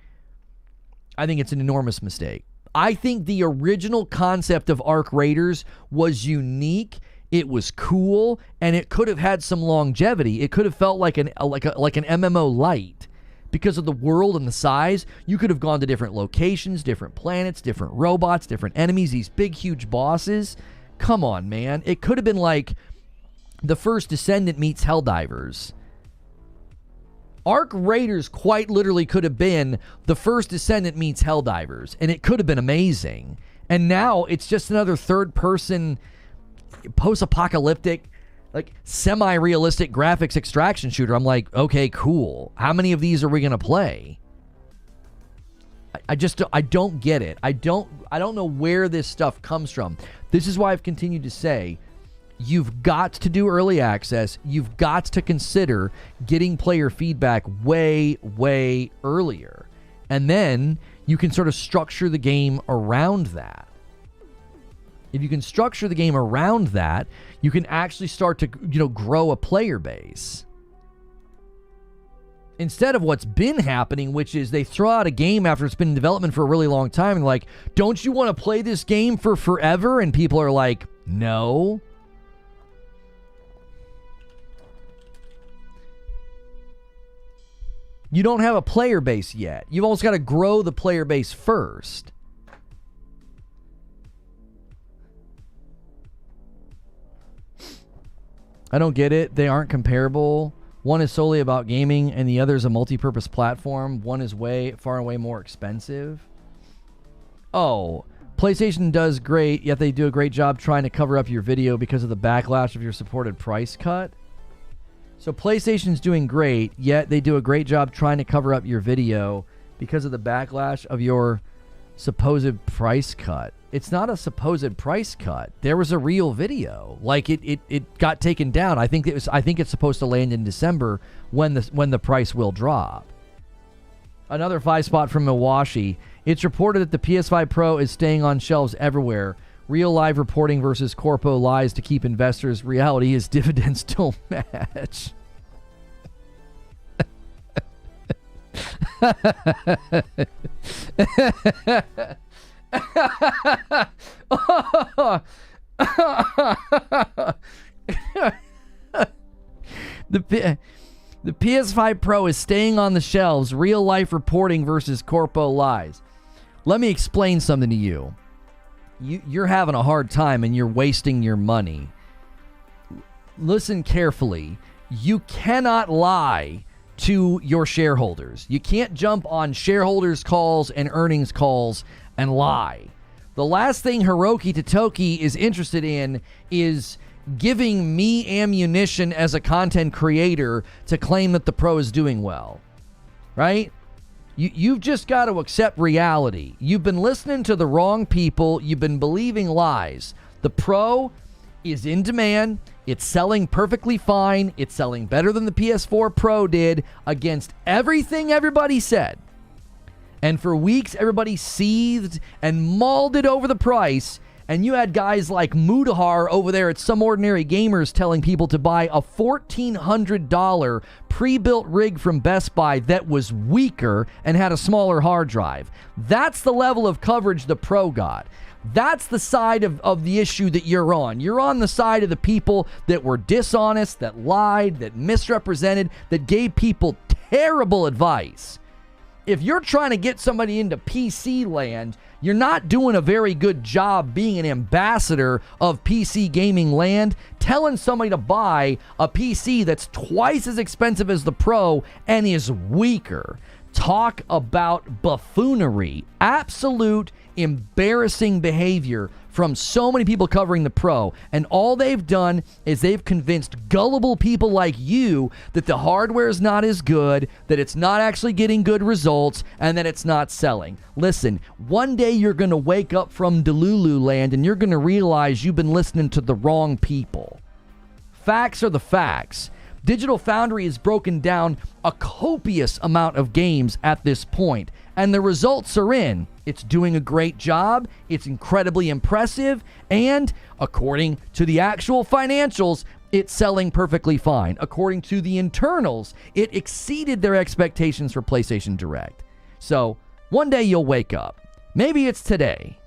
I think it's an enormous mistake. I think the original concept of Arc Raiders was unique. It was cool, and it could have had some longevity. It could have felt like an MMO light. Because of the world and the size, you could have gone to different locations, different planets, different robots, different enemies, these big, huge bosses. Come on, man. It could have been like the first Descendant meets Helldivers. Arc Raiders quite literally could have been the first Descendant meets Helldivers, and it could have been amazing. And now it's just another third-person, post-apocalyptic, like semi-realistic graphics extraction shooter. I'm like, okay, cool. How many of these are we gonna play? I don't get it. I don't know where this stuff comes from. This is why I've continued to say, you've got to do early access. You've got to consider getting player feedback way, way earlier, and then you can sort of structure the game around that. If you can structure the game around that, you can actually start to, grow a player base. Instead of what's been happening, which is they throw out a game after it's been in development for a really long time and like, don't you want to play this game for forever? And people are like, no. You don't have a player base yet. You've almost got to grow the player base first. I don't get it. They aren't comparable. One is solely about gaming, and the other is a multi-purpose platform. One is far and away more expensive. Oh, PlayStation does great, yet they do a great job trying to cover up your video because of the backlash of your supported price cut. So PlayStation's doing great, yet they do a great job trying to cover up your video because of the backlash of your supposed price cut. It's not a supposed price cut. There was a real video. Like it got taken down. I think it's supposed to land in December when the price will drop. Another 5-spot from Milwaukee. It's reported that the PS5 Pro is staying on shelves everywhere. Real live reporting versus corpo lies to keep investors. Reality is dividends don't match. The PS5 Pro is staying on the shelves. Real life reporting versus corpo lies. Let me explain something to you. You're having a hard time and you're wasting your money. Listen carefully. You cannot lie to your shareholders. You can't jump on shareholders' calls and earnings calls and lie. The last thing Hiroki Totoki is interested in is giving me ammunition as a content creator to claim that the Pro is doing well. Right? You've just got to accept reality. You've been listening to the wrong people. You've been believing lies. The Pro is in demand. It's selling perfectly fine. It's selling better than the PS4 Pro did against everything everybody said. And for weeks, everybody seethed and mauled it over the price. And you had guys like Mudahar over there at Some Ordinary Gamers telling people to buy a $1,400 pre-built rig from Best Buy that was weaker and had a smaller hard drive. That's the level of coverage the Pro got. That's the side of the issue that you're on. You're on the side of the people that were dishonest, that lied, that misrepresented, that gave people terrible advice. If you're trying to get somebody into PC land, you're not doing a very good job being an ambassador of PC gaming land, telling somebody to buy a PC that's twice as expensive as the Pro and is weaker. Talk about buffoonery. Absolute embarrassing behavior from so many people covering the Pro. And all they've done is they've convinced gullible people like you that the hardware is not as good, that it's not actually getting good results, and that it's not selling. Listen, one day you're going to wake up from Delulu land and you're going to realize you've been listening to the wrong people. Facts are the facts. Digital Foundry has broken down a copious amount of games at this point, and the results are in. It's doing a great job, it's incredibly impressive, and according to the actual financials, it's selling perfectly fine. According to the internals, it exceeded their expectations for PlayStation Direct. So, one day you'll wake up. Maybe it's today.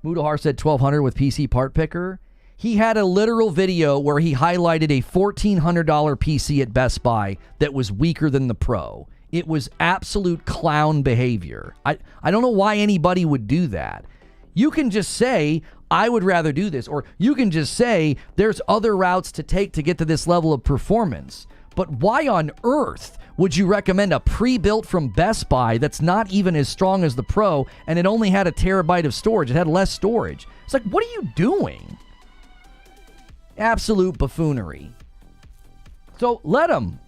Mudahar said 1,200 with PC Part Picker. He had a literal video where he highlighted a $1,400 PC at Best Buy that was weaker than the Pro. It was absolute clown behavior. I don't know why anybody would do that. You can just say, I would rather do this. Or you can just say, there's other routes to take to get to this level of performance. But why on earth would you recommend a pre-built from Best Buy that's not even as strong as the Pro, and it only had a terabyte of storage? It had less storage. It's like, what are you doing? Absolute buffoonery. So let them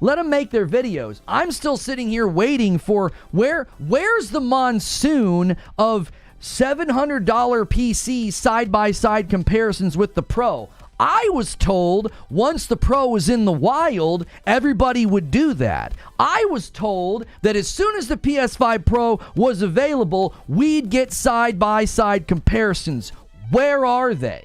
make their videos. I'm still sitting here waiting for where's the monsoon of $700 PC side-by-side comparisons with the Pro? I was told once the Pro was in the wild, everybody would do that. I was told that as soon as the PS5 Pro was available, we'd get side-by-side comparisons. Where are they?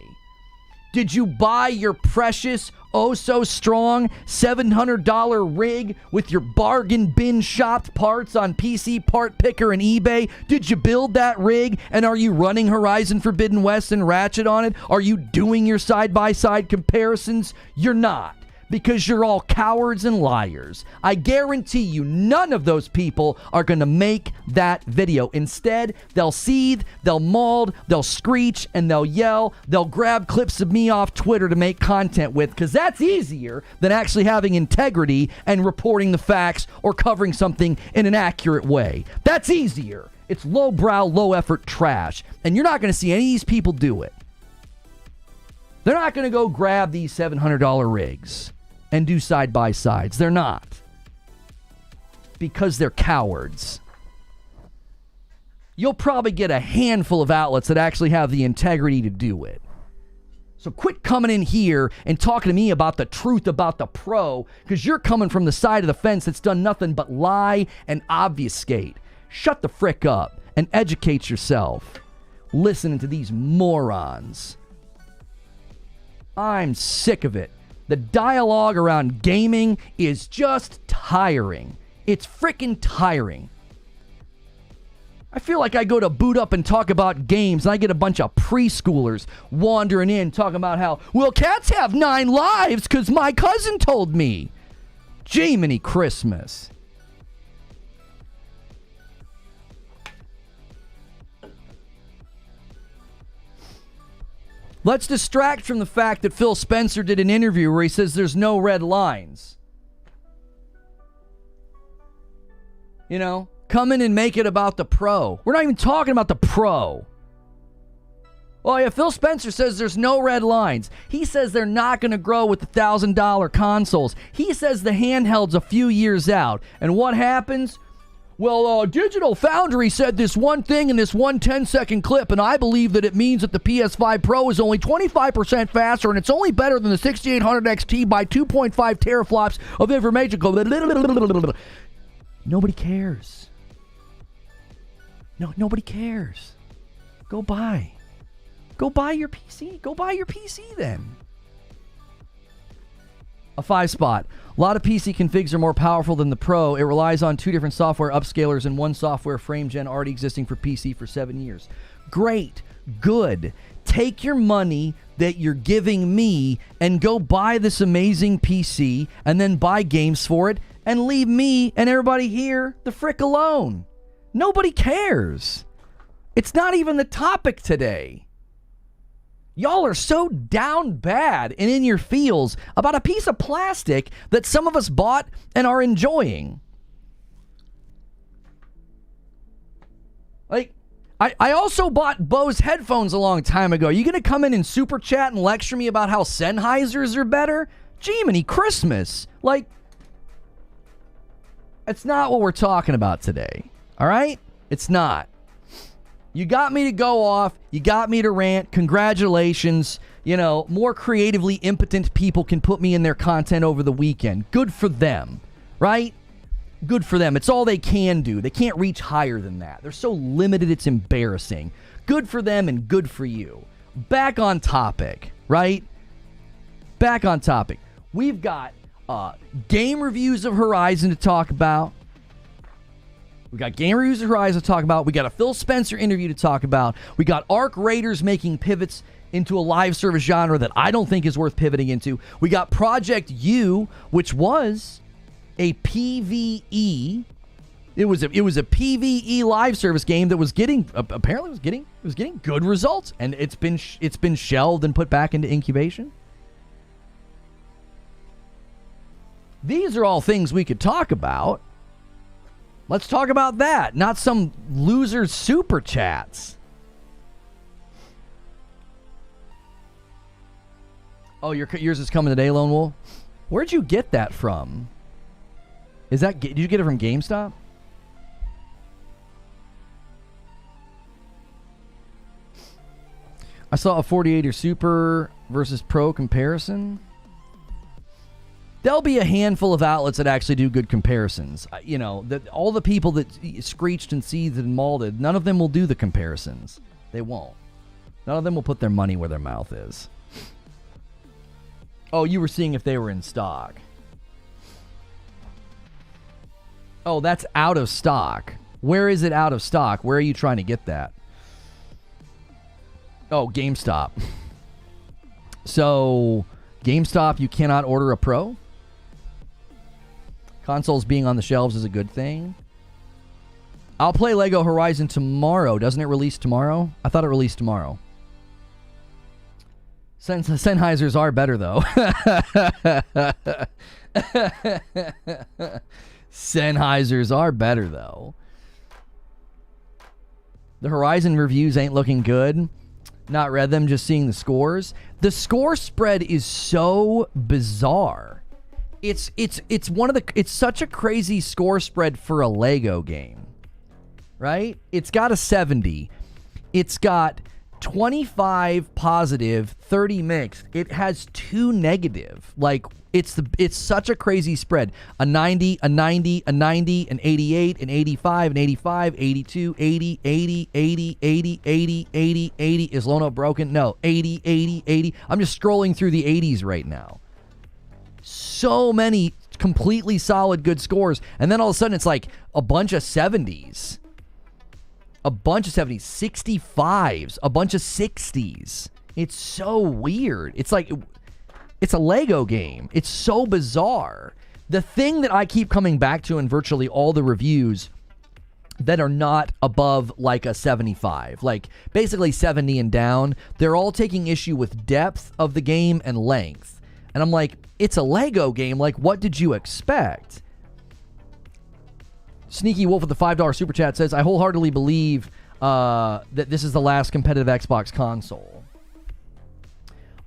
Did you buy your precious, oh-so-strong $700 rig with your bargain bin shopped parts on PC Part Picker and eBay? Did you build that rig, and are you running Horizon Forbidden West and Ratchet on it? Are you doing your side-by-side comparisons? You're not. because you're all cowards and liars. I guarantee you none of those people are going to make that video. Instead, they'll seethe, they'll maul, they'll screech, and they'll yell. They'll grab clips of me off Twitter to make content with, because that's easier than actually having integrity and reporting the facts or covering something in an accurate way. That's easier. It's lowbrow, low-effort trash, and you're not going to see any of these people do it. They're not going to go grab these $700 rigs and do side-by-sides. They're not. Because they're cowards. You'll probably get a handful of outlets that actually have the integrity to do it. So quit coming in here and talking to me about the truth about the Pro, because you're coming from the side of the fence that's done nothing but lie and obfuscate. Shut the frick up and educate yourself. Listening to these morons. I'm sick of it. The dialogue around gaming is just tiring. It's freaking tiring. I feel like I go to boot up and talk about games, and I get a bunch of preschoolers wandering in talking about how, well, cats have 9 lives because my cousin told me. Jiminy Christmas. Let's distract from the fact that Phil Spencer did an interview where he says there's no red lines. You know, come in and make it about the Pro. We're not even talking about the Pro. Oh yeah, Phil Spencer says there's no red lines. He says they're not going to grow with the $1,000 consoles. He says the handheld's a few years out. And what happens? Well, Digital Foundry said this one thing in this one 10-second clip, and I believe that it means that the PS5 Pro is only 25% faster, and it's only better than the 6800 XT by 2.5 teraflops of information. Nobody cares. No, nobody cares. Go buy your PC. Go buy your PC then. A 5 spot. A lot of PC configs are more powerful than the Pro. It relies on 2 different software upscalers and 1 software frame gen already existing for PC for 7 years. Great. Good. Take your money that you're giving me and go buy this amazing PC and then buy games for it and leave me and everybody here the frick alone. Nobody cares. It's not even the topic today. Y'all are so down bad and in your feels about a piece of plastic that some of us bought and are enjoying. Like, I also bought Bose headphones a long time ago. You gonna come in and super chat and lecture me about how Sennheisers are better? Jiminy Christmas. Like, it's not what we're talking about today. All right? It's not. You got me to go off. You got me to rant. Congratulations. You know, more creatively impotent people can put me in their content over the weekend. Good for them, right? Good for them. It's all they can do. They can't reach higher than that. They're so limited, it's embarrassing. Good for them and good for you. Back on topic, right? Back on topic. We've got game reviews of Horizon to talk about. We got game reviews of Horizon to talk about. We got a Phil Spencer interview to talk about. We got Arc Raiders making pivots into a live service genre that I don't think is worth pivoting into. We got Project U, which was a PvE. It was a PvE live service game that was getting good results, and it's been shelved and put back into incubation. These are all things we could talk about. Let's talk about that, not some loser super chats. Oh, yours is coming today, Lone Wolf? Where'd you get that from? Did you get it from GameStop? I saw a 48er Super versus Pro comparison. There'll be a handful of outlets that actually do good comparisons. You know, all the people that screeched and seethed and mauled, none of them will do the comparisons. They won't. None of them will put their money where their mouth is. Oh, you were seeing if they were in stock. Oh, that's out of stock. Where is it out of stock? Where are you trying to get that? Oh, GameStop. So, GameStop, you cannot order a Pro? Consoles being on the shelves is a good thing. I'll play Lego Horizon tomorrow. Doesn't it release tomorrow? I thought it released tomorrow. Sennheisers are better, though. Sennheisers are better, though. The Horizon reviews ain't looking good. Not read them, just seeing the scores. The score spread is so bizarre. It's such a crazy score spread for a Lego game. Right? It's got a 70. It's got 25 positive, 30 mixed. It has 2 negative. Like, it's such a crazy spread. A 90, a 90, a 90, an 88, an 85, an 85, 82, 80, 80, 80, 80, 80, 80, 80. Is Lono broken? No. 80, 80, 80. I'm just scrolling through the 80s right now. So many completely solid good scores. And then all of a sudden it's like a bunch of 70s. A bunch of 70s, 65s, a bunch of 60s. It's so weird. It's like, it's a Lego game. It's so bizarre. The thing that I keep coming back to in virtually all the reviews that are not above like a 75, like basically 70 and down, they're all taking issue with depth of the game and length. And I'm like, it's a Lego game. Like, what did you expect? Sneaky Wolf with the $5 super chat says, I wholeheartedly believe that this is the last competitive Xbox console.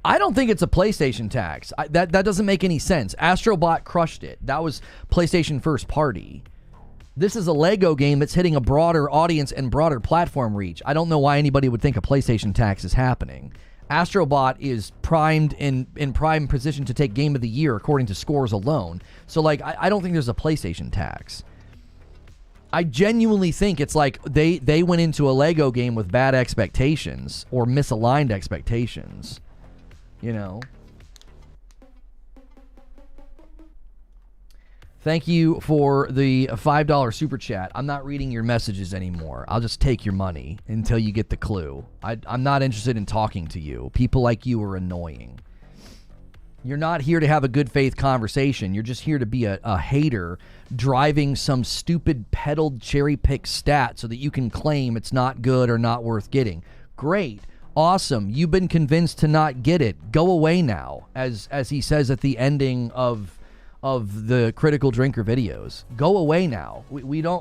I don't think it's a PlayStation tax. That doesn't make any sense. Astrobot crushed it. That was PlayStation first party. This is a Lego game that's hitting a broader audience and broader platform reach. I don't know why anybody would think a PlayStation tax is happening. Astrobot is primed in prime position to take Game of the Year according to scores alone. So, like, I don't think there's a PlayStation tax. I genuinely think it's like they went into a Lego game with bad expectations or misaligned expectations. You know. Thank you for the $5 super chat. I'm not reading your messages anymore. I'll just take your money until you get the clue. I'm not interested in talking to you. People like you are annoying. You're not here to have a good faith conversation. You're just here to be a hater driving some stupid peddled cherry pick stat so that you can claim it's not good or not worth getting. Great. Awesome. You've been convinced to not get it. Go away now, as he says at the ending of the Critical Drinker videos. Go away now.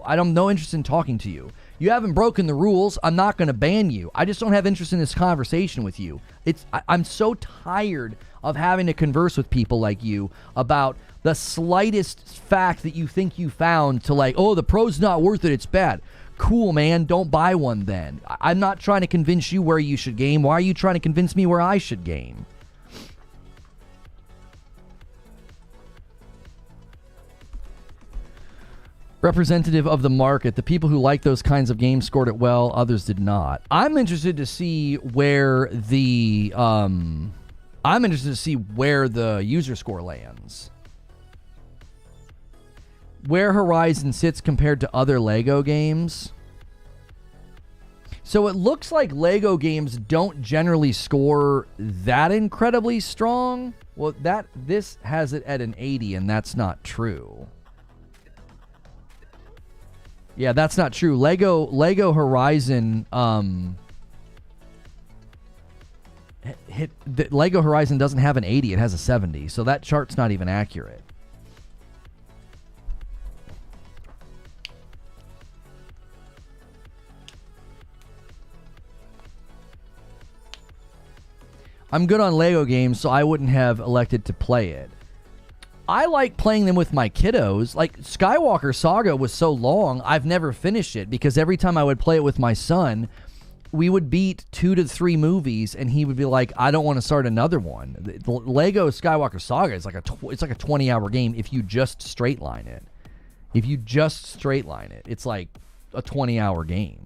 I'm no interest in talking to you. You haven't broken the rules. I'm not going to ban you. I just don't have interest in this conversation with you. I'm so tired of having to converse with people like you about the slightest fact that you think you found to like, oh, the Pro's not worth it. It's bad. Cool, man. Don't buy one then. I'm not trying to convince you where you should game. Why are you trying to convince me where I should game? Representative of the market, the people who like those kinds of games scored it well, others did not. I'm interested to see where the user score lands. Where Horizon sits compared to other Lego games. So it looks like Lego games don't generally score that incredibly strong. Well, this has it at an 80, and that's not true. Yeah, that's not true. Lego Horizon Lego Horizon doesn't have an 80, it has a 70. So that chart's not even accurate. I'm good on Lego games, so I wouldn't have elected to play it. I like playing them with my kiddos. Like, Skywalker Saga was so long, I've never finished it, because every time I would play it with my son, we would beat 2 to 3 movies, and he would be like, I don't want to start another one. The Lego Skywalker Saga is like it's like a 20-hour game if you just straight line it. If you just straight line it, it's like a 20-hour game.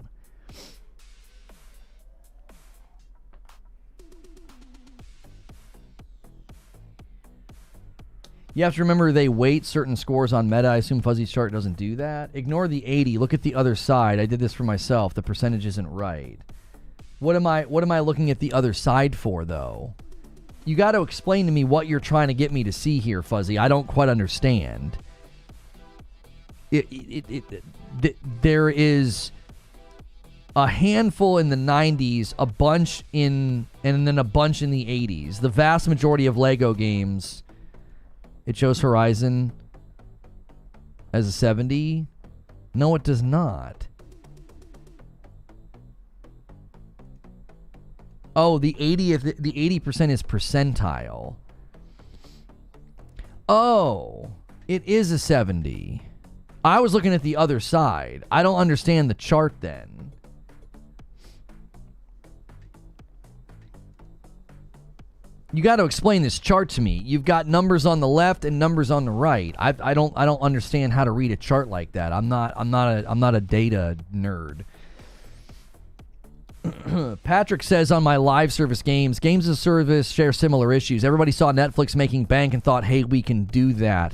You have to remember they weight certain scores on meta. I assume Fuzzy's chart doesn't do that. Ignore the 80. Look at the other side. I did this for myself. The percentage isn't right. What am I looking at the other side for, though? You got to explain to me what you're trying to get me to see here, Fuzzy. I don't quite understand. there is a handful in the 90s, a bunch and then a bunch in the 80s. The vast majority of Lego games, it shows Horizon as a 70. No, it does not. Oh, the 80% is percentile. Oh, it is a 70. I was looking at the other side. I don't understand the chart then. You got to explain this chart to me. You've got numbers on the left and numbers on the right. I don't understand how to read a chart like that. I'm not a data nerd. Patrick says on my live service games as a service share similar issues. Everybody saw Netflix making bank and thought, hey, we can do that.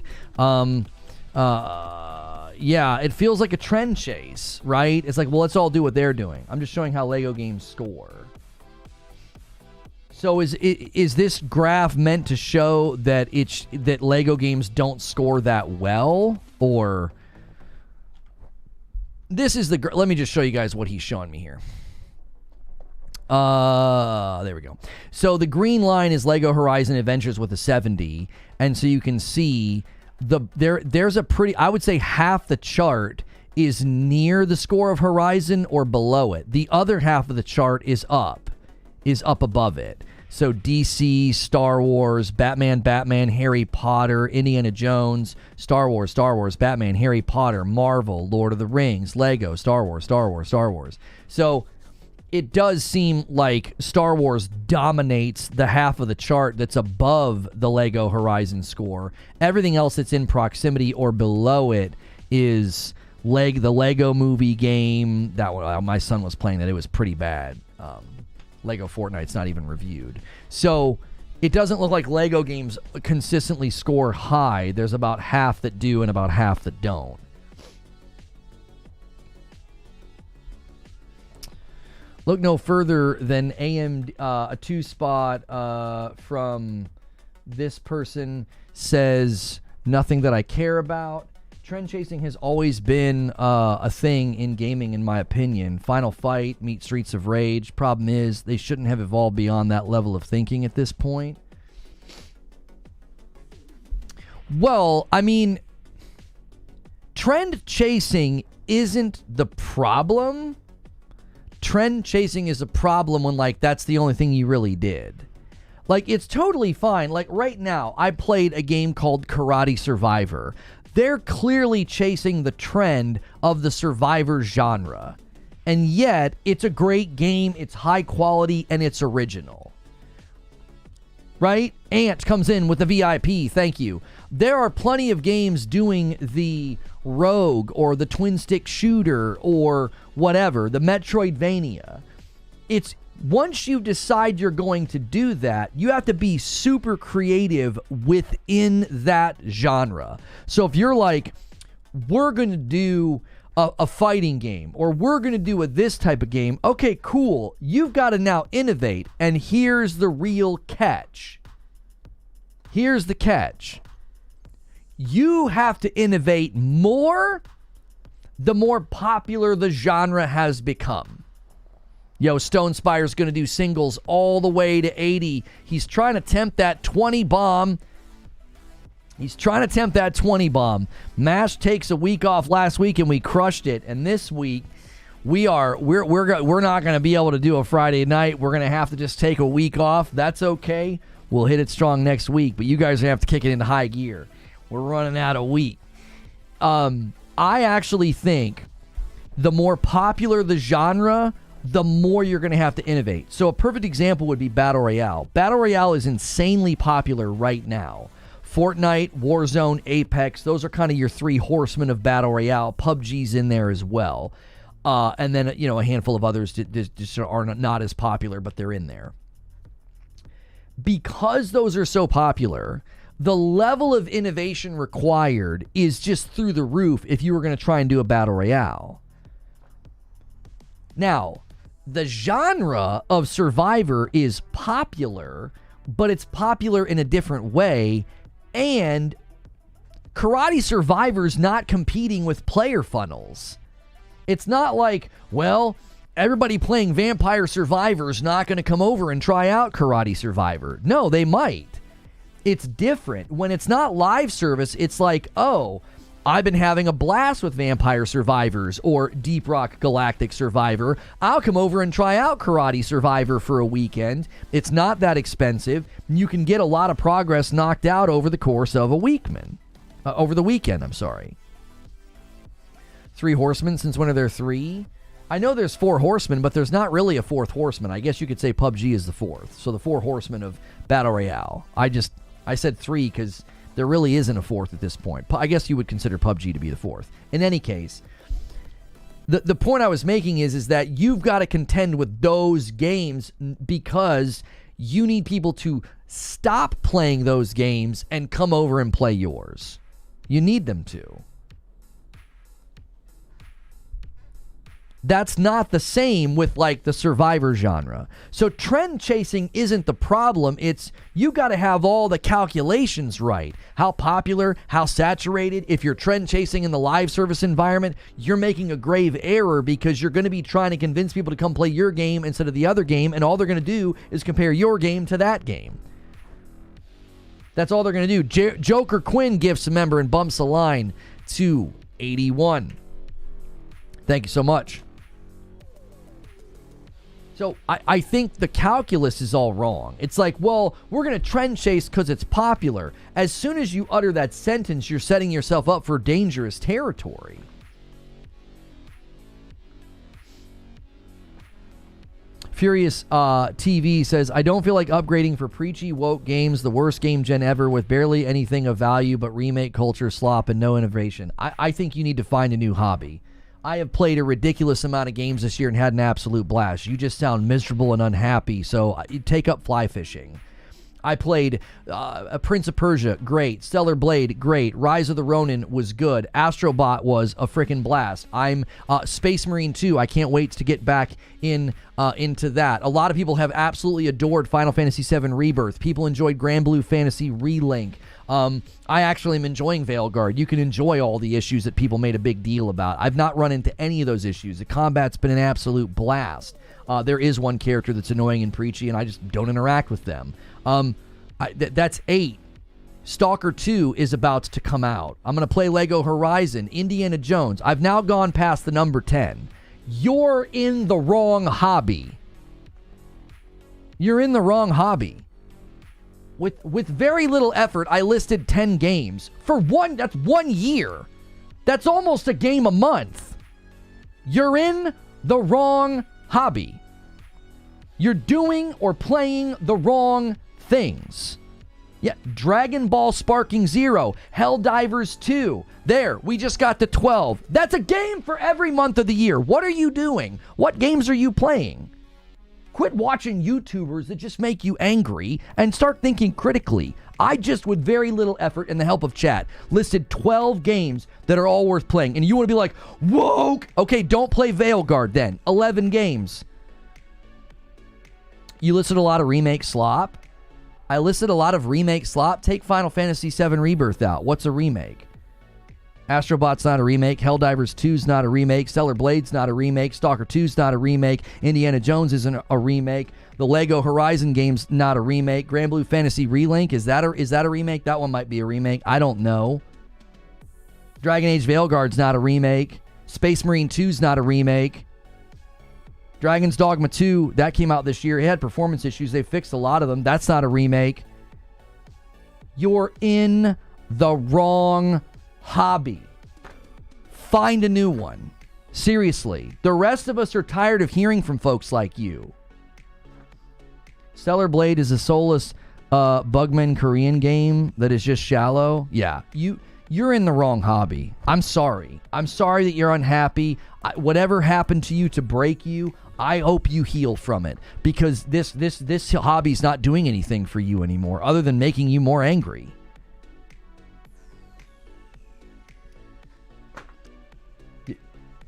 Yeah, it feels like a trend chase, right? It's like, well, let's all do what they're doing. I'm just showing how Lego games score. So is this graph meant to show that that Lego games don't score that well, or this is the? Let me just show you guys what he's showing me here. There we go. So the green line is Lego Horizon Adventures with a 70, and so you can see there's a pretty, I would say half the chart is near the score of Horizon or below it. The other half of the chart is up above it. So DC, Star Wars, Batman, Harry Potter, Indiana Jones, Star Wars, Batman, Harry Potter, Marvel, Lord of the Rings, Lego, Star Wars. So it does seem like Star Wars dominates the half of the chart that's above the Lego Horizon score. Everything else that's in proximity or below it is the Lego Movie game. That one, my son was playing that. It was pretty bad. Lego Fortnite's not even reviewed. So it doesn't look like Lego games consistently score high. There's about half that do and about half that don't. Look no further than AM, a 2-spot from this person says, nothing that I care about. Trend chasing has always been a thing in gaming, in my opinion. Final Fight meets Streets of Rage. Problem is, they shouldn't have evolved beyond that level of thinking at this point. Well, I mean, trend chasing isn't the problem. Trend chasing is a problem when, like, that's the only thing you really did. Like, it's totally fine. Like, right now, I played a game called Karate Survivor. They're clearly chasing the trend of the Survivor genre. And yet, it's a great game, it's high quality, and it's original. Right? Ant comes in with the VIP, thank you. There are plenty of games doing the Rogue or the twin stick shooter or whatever, the Metroidvania. It's once you decide you're going to do that, you have to be super creative within that genre. So if you're like, we're going to do a fighting game, or we're going to do this type of game, okay, cool. You've got to now innovate. And here's the real catch. Here's the catch. You have to innovate more the more popular the genre has become. Yo, Stone Spire's going to do singles all the way to 80. He's trying to tempt that 20 bomb. Mash takes a week off last week and we crushed it. And this week we're not going to be able to do a Friday night. We're going to have to just take a week off. That's okay. We'll hit it strong next week, but you guys are going to have to kick it into high gear. We're running out of week. I actually think the more popular the genre, the more you're going to have to innovate. So a perfect example would be Battle Royale. Battle Royale is insanely popular right now. Fortnite, Warzone, Apex, those are kind of your three horsemen of Battle Royale. PUBG's in there as well. And then, a handful of others just are not as popular, but they're in there. Because those are so popular, the level of innovation required is just through the roof if you were going to try and do a Battle Royale. Now, the genre of Survivor is popular, but it's popular in a different way, and Karate Survivor's not competing with player funnels. It's not like, well, everybody playing Vampire Survivor's not going to come over and try out Karate Survivor. No, they might. It's different. When it's not live service, it's like, oh, I've been having a blast with Vampire Survivors or Deep Rock Galactic Survivor. I'll come over and try out Karate Survivor for a weekend. It's not that expensive. You can get a lot of progress knocked out over the course of a weekend. Over the weekend, I'm sorry. 3 horsemen, since when are there 3? I know there's 4 horsemen, but there's not really a 4th horseman. I guess you could say PUBG is the 4th. So the 4 horsemen of Battle Royale. I said 3 because there really isn't a 4th at this point. I guess you would consider PUBG to be the 4th. In any case, the point I was making is that you've got to contend with those games because you need people to stop playing those games and come over and play yours. You need them to. That's not the same with like the Survivor genre. So trend chasing isn't the problem. It's you got to have all the calculations right. How popular, how saturated. If you're trend chasing in the live service environment, you're making a grave error because you're going to be trying to convince people to come play your game instead of the other game, and all they're going to do is compare your game to that game. That's all they're going to do. Joker Quinn gifts a member and bumps a line to 81. Thank you so much. So I think the calculus is all wrong. It's like, well, we're going to trend chase because it's popular. As soon as you utter that sentence, you're setting yourself up for dangerous territory. Furious TV says, I don't feel like upgrading for preachy, woke games, the worst game gen ever with barely anything of value but remake culture, slop, and no innovation. I think you need to find a new hobby. I have played a ridiculous amount of games this year and had an absolute blast. You just sound miserable and unhappy, so you take up fly fishing. I played Prince of Persia, great. Stellar Blade, great. Rise of the Ronin was good. Astrobot was a freaking blast. I'm Space Marine 2. I can't wait to get back into that. A lot of people have absolutely adored Final Fantasy VII Rebirth. People enjoyed Grand Blue Fantasy Relink. I actually am enjoying Veilguard. You can enjoy all the issues that people made a big deal about. I've not run into any of those issues. The combat's been an absolute blast. There is one character that's annoying and preachy, and I just don't interact with them. That's 8. Stalker 2 is about to come out. I'm going to play Lego Horizon, Indiana Jones. I've now gone past the number 10. You're in the wrong hobby. You're in the wrong hobby. With very little effort, I listed 10 games. That's 1 year. That's almost a game a month. You're in the wrong hobby. You're doing or playing the wrong things. Yeah, Dragon Ball Sparking Zero, Helldivers 2. There, we just got to 12. That's a game for every month of the year. What are you doing? What games are you playing? Quit watching YouTubers that just make you angry and start thinking critically. I just, with very little effort and the help of chat, listed 12 games that are all worth playing. And you want to be like, woke? Okay, don't play Veilguard then. 11 games. You listed a lot of remake slop. I listed a lot of remake slop. Take Final Fantasy VII Rebirth out. What's a remake? Astrobot's not a remake. Helldivers 2's not a remake. Stellar Blade's not a remake. Stalker 2's not a remake. Indiana Jones isn't a remake. The Lego Horizon game's not a remake. Grand Blue Fantasy Relink, is that a remake? That one might be a remake. I don't know. Dragon Age Veilguard's not a remake. Space Marine 2's not a remake. Dragon's Dogma 2, that came out this year. It had performance issues. They fixed a lot of them. That's not a remake. You're in the wrong hobby. Find a new one. Seriously. The rest of us are tired of hearing from folks like you. Stellar Blade is a soulless Bugman Korean game that is just shallow. Yeah, you're in the wrong hobby. I'm sorry. I'm sorry that you're unhappy. Whatever happened to you to break you, I hope you heal from it, because this hobby's not doing anything for you anymore other than making you more angry.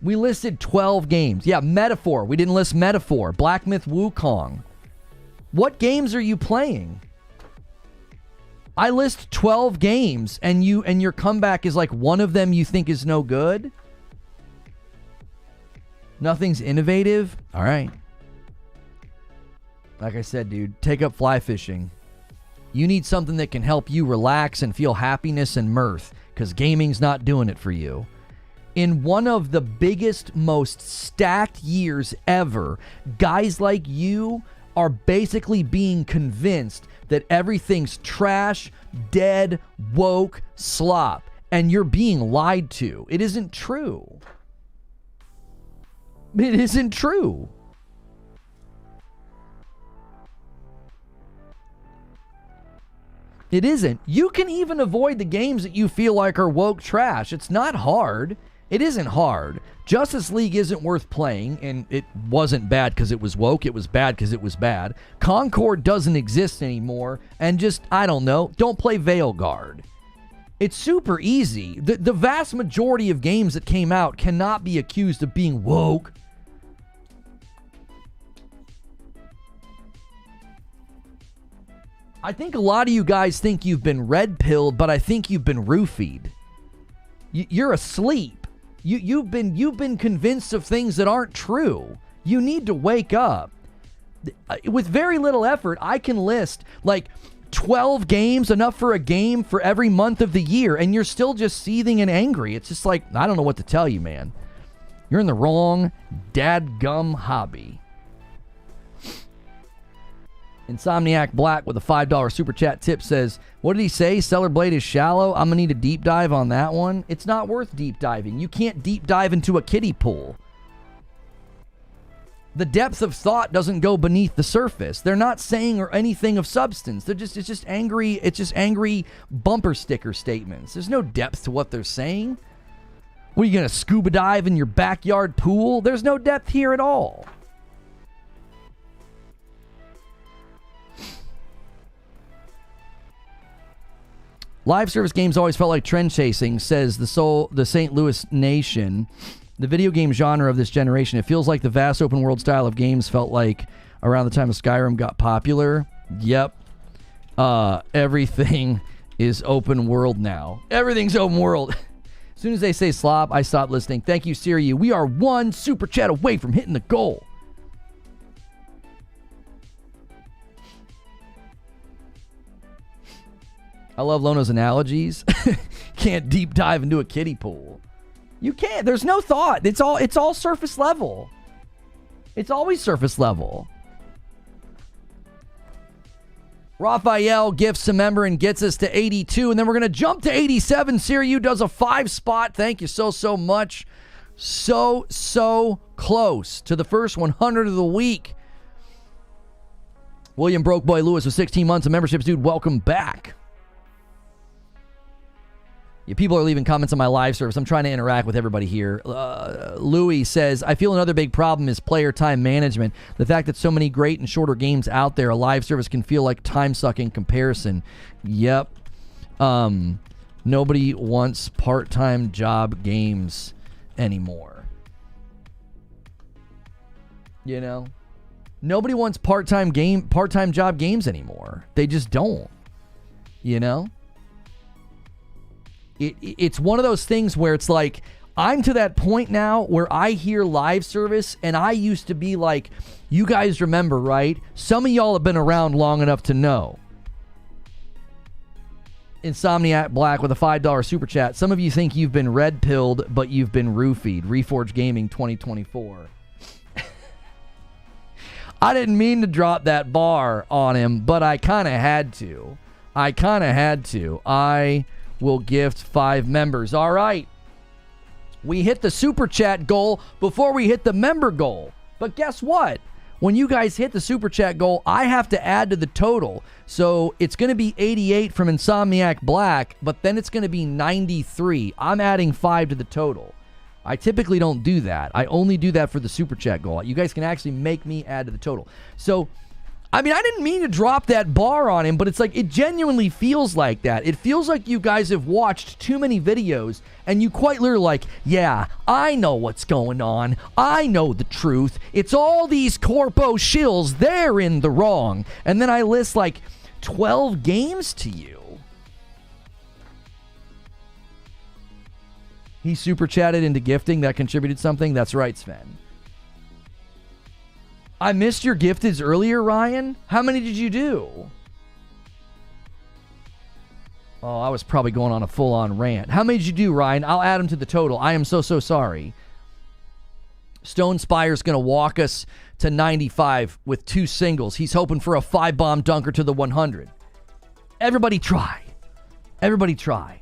We listed 12 games. Yeah, Metaphor. We didn't list Metaphor. Black Myth Wukong. What games are you playing? I list 12 games and your comeback is like one of them you think is no good? Nothing's innovative? All right. Like I said, dude, take up fly fishing. You need something that can help you relax and feel happiness and mirth, because gaming's not doing it for you. In one of the biggest, most stacked years ever, guys like you are basically being convinced that everything's trash, dead, woke, slop, and you're being lied to. It isn't true. It isn't true. It isn't. You can even avoid the games that you feel like are woke trash. It's not hard. It isn't hard. Justice League isn't worth playing, and it wasn't bad because it was woke. It was bad because it was bad. Concord doesn't exist anymore, and just, I don't know, don't play Veilguard. It's super easy. The vast majority of games that came out cannot be accused of being woke. I think a lot of you guys think you've been red-pilled, but I think you've been roofied. You're asleep. You've been convinced of things that aren't true. You need to wake up. With very little effort, I can list like 12 games, enough for a game for every month of the year, and you're still just seething and angry. It's just like, I don't know what to tell you, man. You're in the wrong dadgum hobby. Insomniac Black with a $5 super chat tip says, what did he say? Stellar Blade is shallow? I'm going to need a deep dive on that one. It's not worth deep diving. You can't deep dive into a kiddie pool. The depth of thought doesn't go beneath the surface. They're not saying or anything of substance. It's just angry bumper sticker statements. There's no depth to what they're saying. What, are you going to scuba dive in your backyard pool? There's no depth here at all. Live service games always felt like trend chasing, says the St. Louis Nation. The video game genre of this generation, it feels like the vast open world style of games felt like around the time of Skyrim got popular. Yep. Everything is open world now. Everything's open world. As soon as they say slop, I stop listening. Thank you, Siri. We are one super chat away from hitting the goal. I love Lono's analogies. Can't deep dive into a kiddie pool. You can't. There's no thought. It's all surface level. It's always surface level. Raphael gifts a member and gets us to 82, and then we're going to jump to 87. Siriu does a 5 spot. Thank you so much. So close to the first 100 of the week. William Brokeboy Lewis with 16 months of memberships. Dude, welcome back. Yeah, people are leaving comments on my live service. I'm trying to interact with everybody here. Louis says, I feel another big problem is player time management. The fact that so many great and shorter games out there, a live service can feel like time-sucking comparison. Yep. Nobody wants part-time job games anymore. You know? Nobody wants part-time job games anymore. They just don't. You know? It's one of those things where it's like, I'm to that point now where I hear live service, and I used to be like, you guys remember, right? Some of y'all have been around long enough to know. Insomniac Black with a $5 super chat. Some of you think you've been red-pilled, but you've been roofied. Reforge Gaming 2024. I didn't mean to drop that bar on him, but I kind of had to. I will gift 5 members. All right. We hit the super chat goal before we hit the member goal. But guess what? When you guys hit the super chat goal, I have to add to the total. So it's going to be 88 from Insomniac Black, but then it's going to be 93. I'm adding 5 to the total. I typically don't do that. I only do that for the super chat goal. You guys can actually make me add to the total. So, I mean, I didn't mean to drop that bar on him, but it's like, it genuinely feels like that. It feels like you guys have watched too many videos, and you quite literally like, yeah, I know what's going on. I know the truth. It's all these corpo shills. They're in the wrong. And then I list like 12 games to you. He super chatted into gifting. That contributed something. That's right, Sven. I missed your gifteds earlier, Ryan. How many did you do? Oh, I was probably going on a full-on rant. How many did you do, Ryan? I'll add them to the total. I am so sorry. Stone Spire's going to walk us to 95 with 2 singles. He's hoping for a 5-bomb dunker to the 100. Everybody try. Everybody try.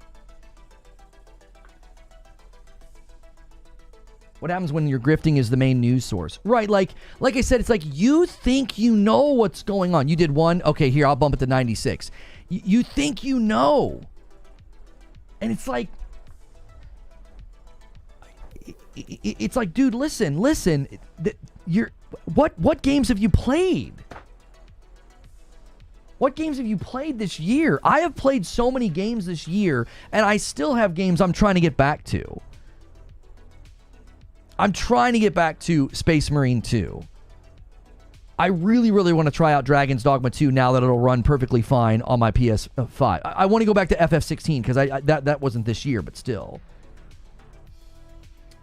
What happens when your grifting is the main news source? Right, like I said, it's like you think you know what's going on. You did 1. Okay, here, I'll bump it to 96. You think you know. And it's like, it's like, dude, listen. What games have you played? What games have you played this year? I have played so many games this year, and I still have games I'm trying to get back to. I'm trying to get back to Space Marine 2. I really, really want to try out Dragon's Dogma 2 now that it'll run perfectly fine on my PS5. I want to go back to FF16 because that wasn't this year, but still.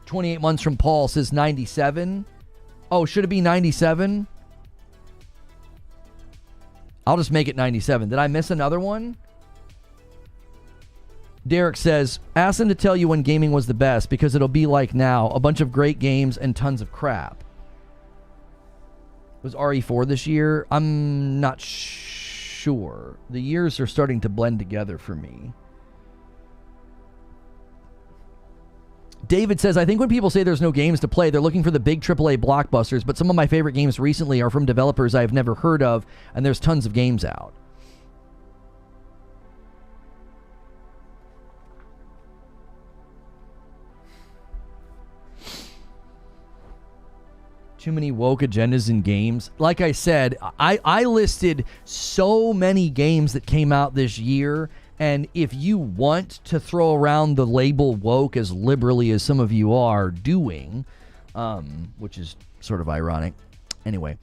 28 months from Paul says 97. Oh, should it be 97? I'll just make it 97. Did I miss another one? Derek says, ask him to tell you when gaming was the best because it'll be like now. A bunch of great games and tons of crap. Was RE4 this year? I'm not sure. The years are starting to blend together for me. David says, I think when people say there's no games to play, they're looking for the big AAA blockbusters, but some of my favorite games recently are from developers I've never heard of, and there's tons of games out. Too many woke agendas in games. Like I said, I listed so many games that came out this year, and if you want to throw around the label woke as liberally as some of you are doing, which is sort of ironic. Anyway,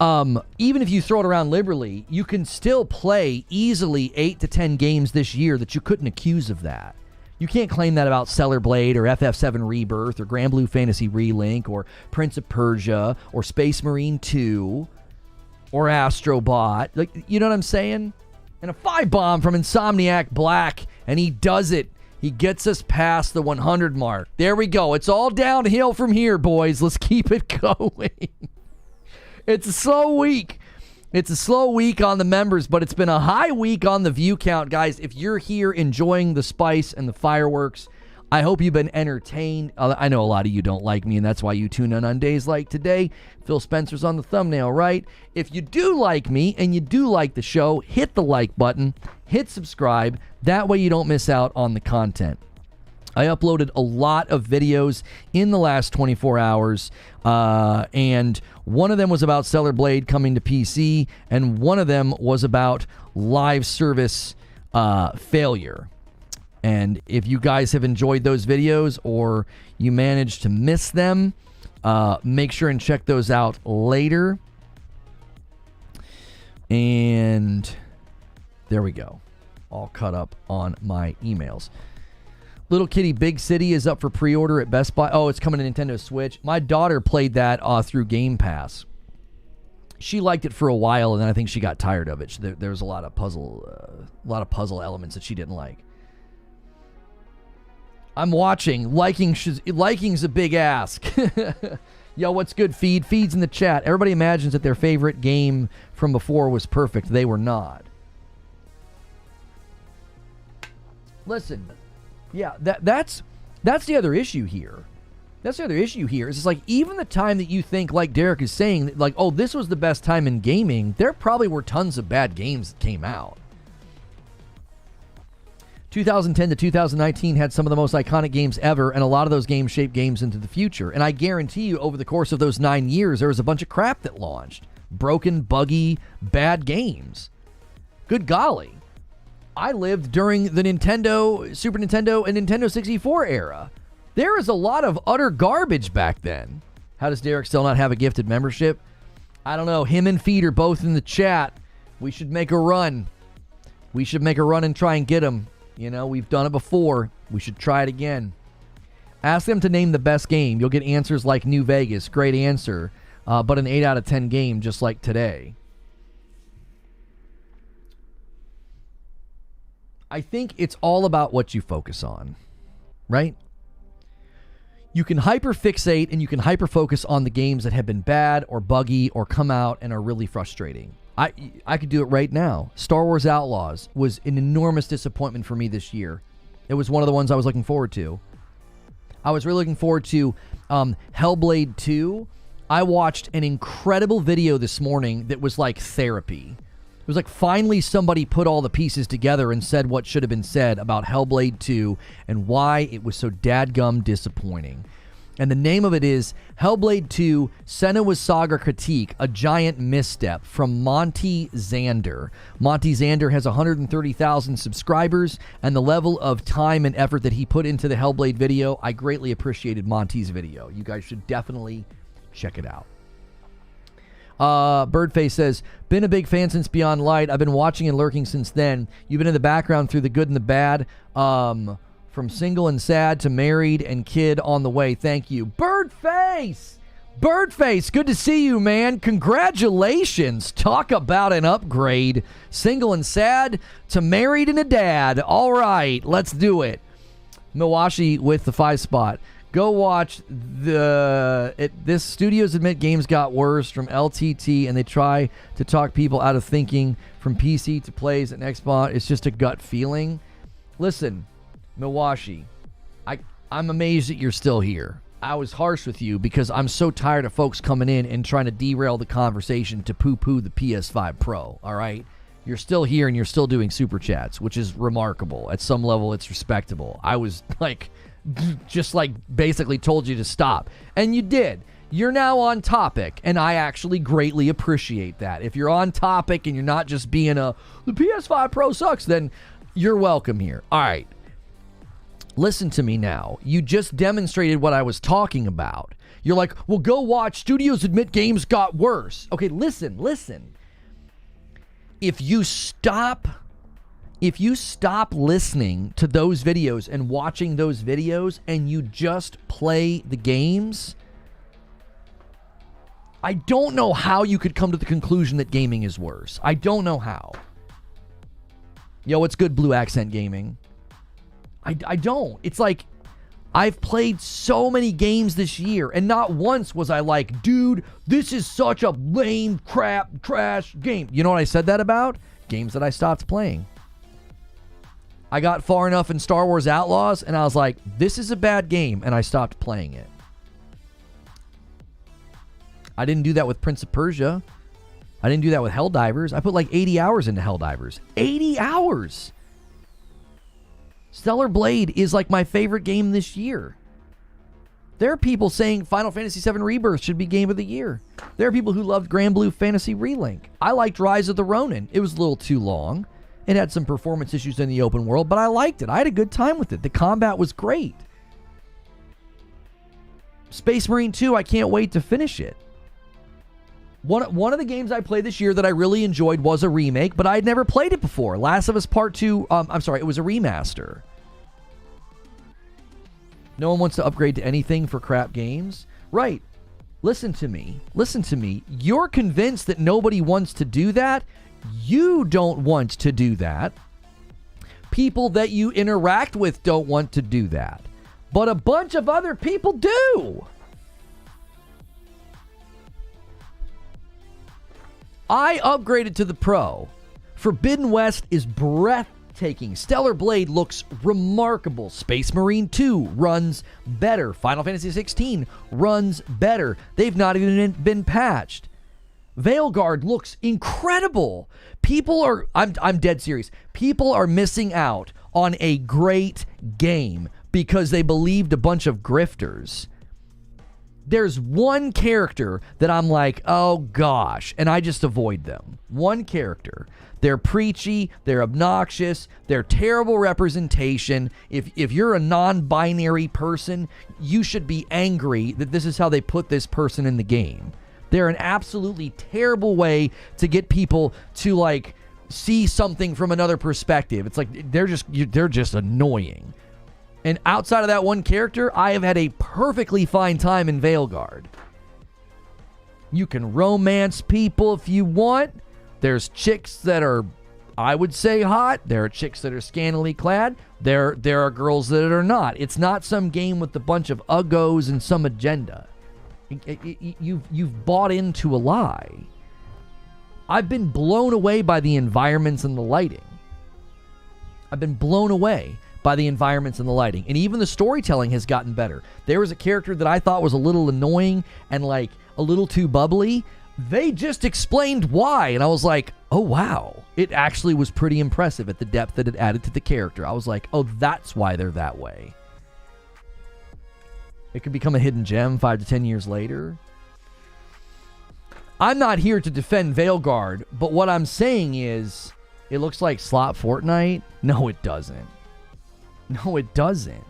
even if you throw it around liberally, you can still play easily 8 to 10 games this year that you couldn't accuse of that. You can't claim that about Stellar Blade or FF7 Rebirth or Grand Blue Fantasy Relink or Prince of Persia or Space Marine 2 or Astrobot. Like, you know what I'm saying? And a 5-bomb from Insomniac Black, and he does it. He gets us past the 100 mark. There we go. It's all downhill from here, boys. Let's keep it going. It's a slow week. It's a slow week on the members, but it's been a high week on the view count. Guys, if you're here enjoying the spice and the fireworks, I hope you've been entertained. I know a lot of you don't like me, and that's why you tune in on days like today. Phil Spencer's on the thumbnail, right? If you do like me and you do like the show, hit the like button, hit subscribe. That way you don't miss out on the content. I uploaded a lot of videos in the last 24 hours, and one of them was about Stellar Blade coming to PC, and one of them was about live service failure. And if you guys have enjoyed those videos or you managed to miss them, make sure and check those out later. And there we go. All caught up on my emails. Little Kitty Big City is up for pre-order at Best Buy. Oh, it's coming to Nintendo Switch. My daughter played that through Game Pass. She liked it for a while, and then I think she got tired of it. There was a lot of puzzle elements that she didn't like. I'm watching. Liking's a big ask. Yo, what's good, Feed? Feed's in the chat. Everybody imagines that their favorite game from before was perfect. They were not. Listen. Yeah, that's the other issue here. That's the other issue here. Is it's like even the time that you think, like Derek is saying, that like, oh, this was the best time in gaming, there probably were tons of bad games that came out. 2010 to 2019 had some of the most iconic games ever, and a lot of those games shaped games into the future. And I guarantee you, over the course of those 9 years, there was a bunch of crap that launched. Broken, buggy, bad games. Good golly. I lived during the Nintendo, Super Nintendo, and Nintendo 64 era. There is a lot of utter garbage back then. How does Derek still not have a gifted membership? I don't know. Him and Feed are both in the chat. We should make a run. We should make a run and try and get him. You know, we've done it before. We should try it again. Ask them to name the best game. You'll get answers like New Vegas. Great answer. But an 8 out of 10 game just like today. I think it's all about what you focus on, right? You can hyperfixate and you can hyperfocus on the games that have been bad or buggy or come out and are really frustrating. I could do it right now. Star Wars Outlaws was an enormous disappointment for me this year. It was one of the ones I was looking forward to. I was really looking forward to Hellblade 2. I watched an incredible video this morning that was like therapy. It was like finally somebody put all the pieces together and said what should have been said about Hellblade 2 and why it was so dadgum disappointing. And the name of it is Hellblade 2 Senua's Saga Critique, a Giant Misstep from Monty Zander. Monty Zander has 130,000 subscribers, and the level of time and effort that he put into the Hellblade video, I greatly appreciated Monty's video. You guys should definitely check it out. Birdface says, been a big fan since Beyond Light. I've been watching and lurking since then. You've been in the background through the good and the bad. From single and sad to married and kid on the way. Thank you. Birdface! Birdface, good to see you, man. Congratulations. Talk about an upgrade. Single and sad to married and a dad. All right, let's do it. Milwaukee with the 5 spot. Go watch this Studios Admit Games Got Worse from LTT, and they try to talk people out of thinking from PC to plays and Xbox. It's just a gut feeling. Listen, Milwaukee, I'm amazed that you're still here. I was harsh with you because I'm so tired of folks coming in and trying to derail the conversation to poo-poo the PS5 Pro, all right? You're still here and you're still doing super chats, which is remarkable. At some level, it's respectable. I was like... just like basically told you to stop. And you did. You're now on topic, and I actually greatly appreciate that. If you're on topic and you're not just being the PS5 Pro sucks, then you're welcome here. All right. Listen to me now. You just demonstrated what I was talking about. You're like, well, go watch Studios Admit Games Got Worse. Okay, listen. If you stop listening to those videos and watching those videos and you just play the games, I don't know how you could come to the conclusion that gaming is worse. I don't know how. Yo, what's good, Blue Accent Gaming? I don't. It's like, I've played so many games this year, and not once was I like, dude, this is such a lame, crap, trash game. You know what I said that about? Games that I stopped playing. I got far enough in Star Wars Outlaws, and I was like, this is a bad game, and I stopped playing it. I didn't do that with Prince of Persia. I didn't do that with Helldivers. I put like 80 hours into Helldivers. 80 hours! Stellar Blade is like my favorite game this year. There are people saying Final Fantasy VII Rebirth should be Game of the Year. There are people who loved Grand Blue Fantasy Relink. I liked Rise of the Ronin. It was a little too long. It had some performance issues in the open world, but I liked it. I had a good time with it. The combat was great. Space Marine 2, I can't wait to finish it. One of the games I played this year that I really enjoyed was a remake, but I'd never played it before. Last of Us Part 2, it was a remaster. No one wants to upgrade to anything for crap games? Right. Listen to me. You're convinced that nobody wants to do that? You don't want to do that. People that you interact with don't want to do that. But a bunch of other people do. I upgraded to the Pro. Forbidden West is breathtaking. Stellar Blade looks remarkable. Space Marine 2 runs better. Final Fantasy 16 runs better. They've not even been patched. Veilguard looks incredible. I'm dead serious. People are missing out on a great game because they believed a bunch of grifters. There's one character that I'm like, oh gosh, and I just avoid them. One character. They're preachy, they're obnoxious, they're terrible representation. If you're a non-binary person, you should be angry that this is how they put this person in the game. They're an absolutely terrible way to get people to like see something from another perspective. It's like they're just annoying. And outside of that one character, I have had a perfectly fine time in Veilguard. You can romance people if you want. There's chicks that are, I would say, hot. There are chicks that are scantily clad. There are girls that are not. It's not some game with a bunch of uggos and some agenda. You've bought into a lie. I've been blown away by the environments and the lighting. I've been blown away by the environments and the lighting. And even the storytelling has gotten better. There was a character that I thought was a little annoying and like a little too bubbly. They just explained why. And I was like, oh, wow. It actually was pretty impressive at the depth that it added to the character. I was like, oh, that's why they're that way. It could become a hidden gem 5 to 10 years later. I'm not here to defend Veilguard, but what I'm saying is, it looks like slot Fortnite. No, it doesn't. No, it doesn't.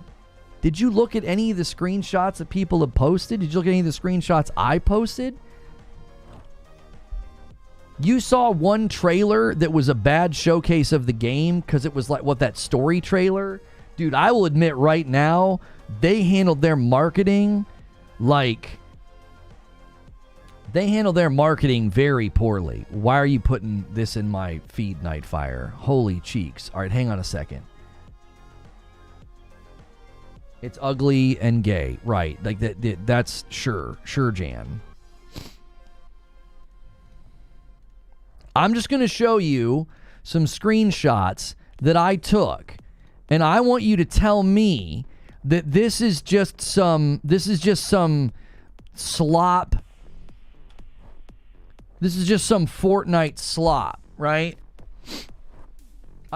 Did you look at any of the screenshots that people have posted? Did you look at any of the screenshots I posted? You saw one trailer that was a bad showcase of the game because it was like, what, that story trailer? Dude, I will admit right now, they handled their marketing like... They handle their marketing very poorly. Why are you putting this in my feed, Nightfire? Holy cheeks. All right, hang on a second. It's ugly and gay. Right. Like that's sure, Jan. I'm just going to show you some screenshots that I took, and I want you to tell me that this is just some slop. This is just some Fortnite slop, right?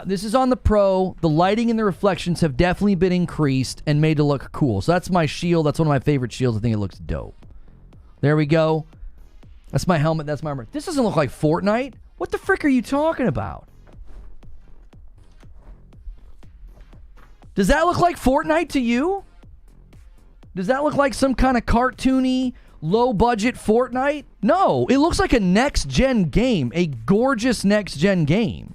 This is on the Pro. The lighting and the reflections have definitely been increased and made to look cool. So that's my shield. That's one of my favorite shields. I think it looks dope. There we go. That's my helmet. That's my armor. This doesn't look like Fortnite. What the frick are you talking about? Does that look like Fortnite to you? Does that look like some kind of cartoony, low-budget Fortnite? No, it looks like a next-gen game, a gorgeous next-gen game.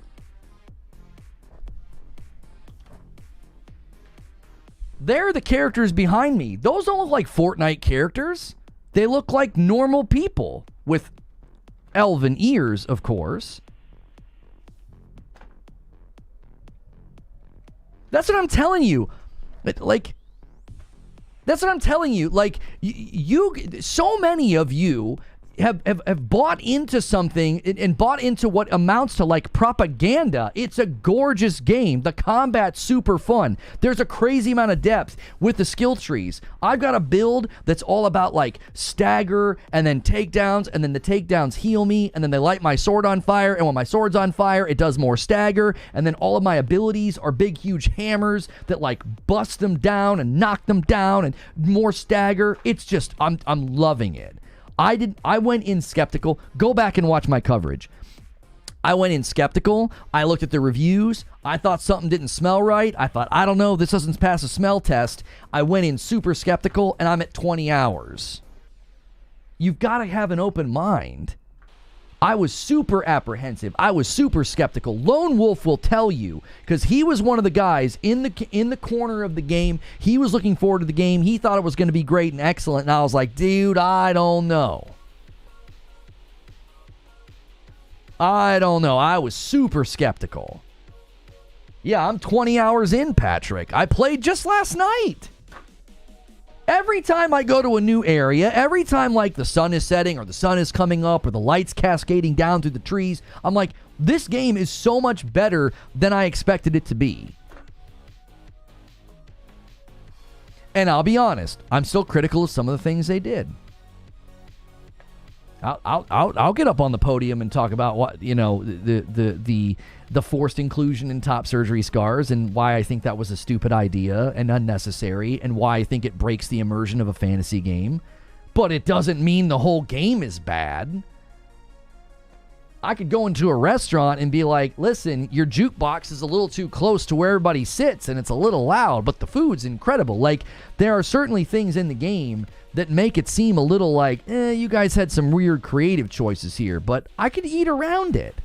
They're the characters behind me. Those don't look like Fortnite characters. They look like normal people with elven ears, of course. That's what I'm telling you. Like... That's what I'm telling you. Like, you so many of you have bought into something and bought into what amounts to like propaganda. It's a gorgeous game. The combat's super fun. There's a crazy amount of depth with the skill trees. I've got a build that's all about like stagger and then takedowns, and then the takedowns heal me, and then they light my sword on fire, and when my sword's on fire, it does more stagger, and then all of my abilities are big, huge hammers that like bust them down and knock them down and more stagger. It's just, I'm loving it. I went in skeptical. Go back and watch my coverage. I went in skeptical. I looked at the reviews. I thought something didn't smell right. I thought, I don't know, this doesn't pass a smell test. I went in super skeptical, and I'm at 20 hours. You've got to have an open mind. I was super apprehensive. I was super skeptical. Lone Wolf will tell you, because he was one of the guys in the corner of the game. He was looking forward to the game. He thought it was going to be great and excellent, and I was like, dude, I don't know. I don't know. I was super skeptical. Yeah, I'm 20 hours in, Patrick. I played just last night. Every time I go to a new area, every time like the sun is setting or the sun is coming up or the lights cascading down through the trees, I'm like, this game is so much better than I expected it to be. And I'll be honest, I'm still critical of some of the things they did. I'll get up on the podium and talk about what, you know, the forced inclusion in top surgery scars and why I think that was a stupid idea and unnecessary and why I think it breaks the immersion of a fantasy game. But it doesn't mean the whole game is bad. I could go into a restaurant and be like, listen, your jukebox is a little too close to where everybody sits and it's a little loud, but the food's incredible. Like, there are certainly things in the game that make it seem a little like, you guys had some weird creative choices here, but I could eat around it.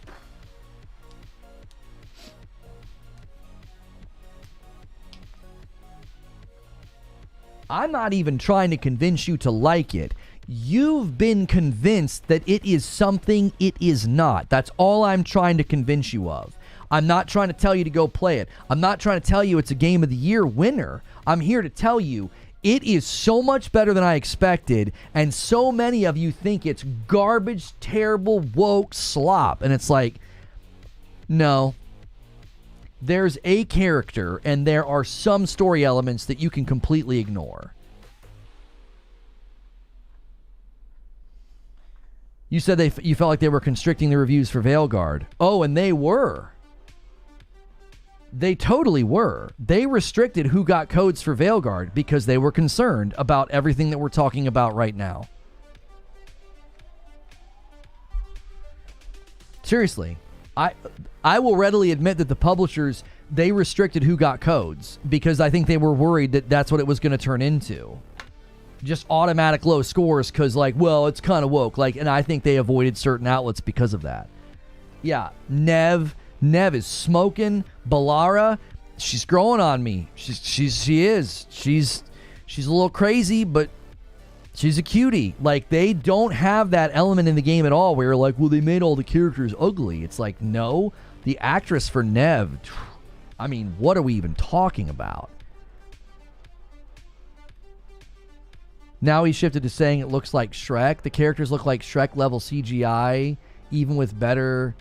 I'm not even trying to convince you to like it. You've been convinced that it is something it is not. That's all I'm trying to convince you of. I'm not trying to tell you to go play it. I'm not trying to tell you it's a Game of the Year winner. I'm here to tell you it is so much better than I expected, and so many of you think it's garbage, terrible, woke slop. And it's like, no. There's a character, and there are some story elements that you can completely ignore. You said you felt like they were constricting the reviews for Veilguard. Oh, and they were. They totally were. They restricted who got codes for Veilguard because they were concerned about everything that we're talking about right now. Seriously. I will readily admit that the publishers, they restricted who got codes because I think they were worried that that's what it was going to turn into. Just automatic low scores because, like, well, it's kind of woke. Like, and I think they avoided certain outlets because of that. Yeah, Nev is smoking. Balara, she's growing on me. She is. She's a little crazy, but she's a cutie. Like, they don't have that element in the game at all where you're like, well, they made all the characters ugly. It's like, no, the actress for Nev, I mean, what are we even talking about? Now he shifted to saying it looks like Shrek. The characters look like Shrek level CGI, even with bigger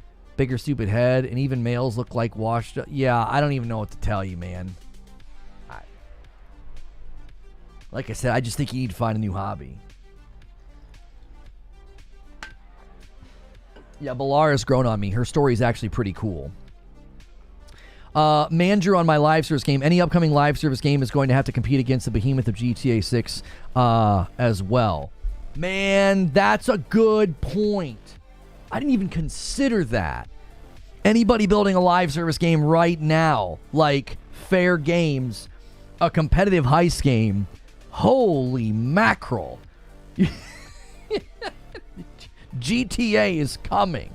stupid head, and even males look like washed up. Yeah, I don't even know what to tell you, man. Like I said, I just think you need to find a new hobby. Yeah, Balara's grown on me. Her story is actually pretty cool. Mandrew on my live service game. Any upcoming live service game is going to have to compete against the behemoth of GTA 6 as well. Man, that's a good point. I didn't even consider that. Anybody building a live service game right now, like Fair Games, a competitive heist game, holy mackerel. GTA is coming.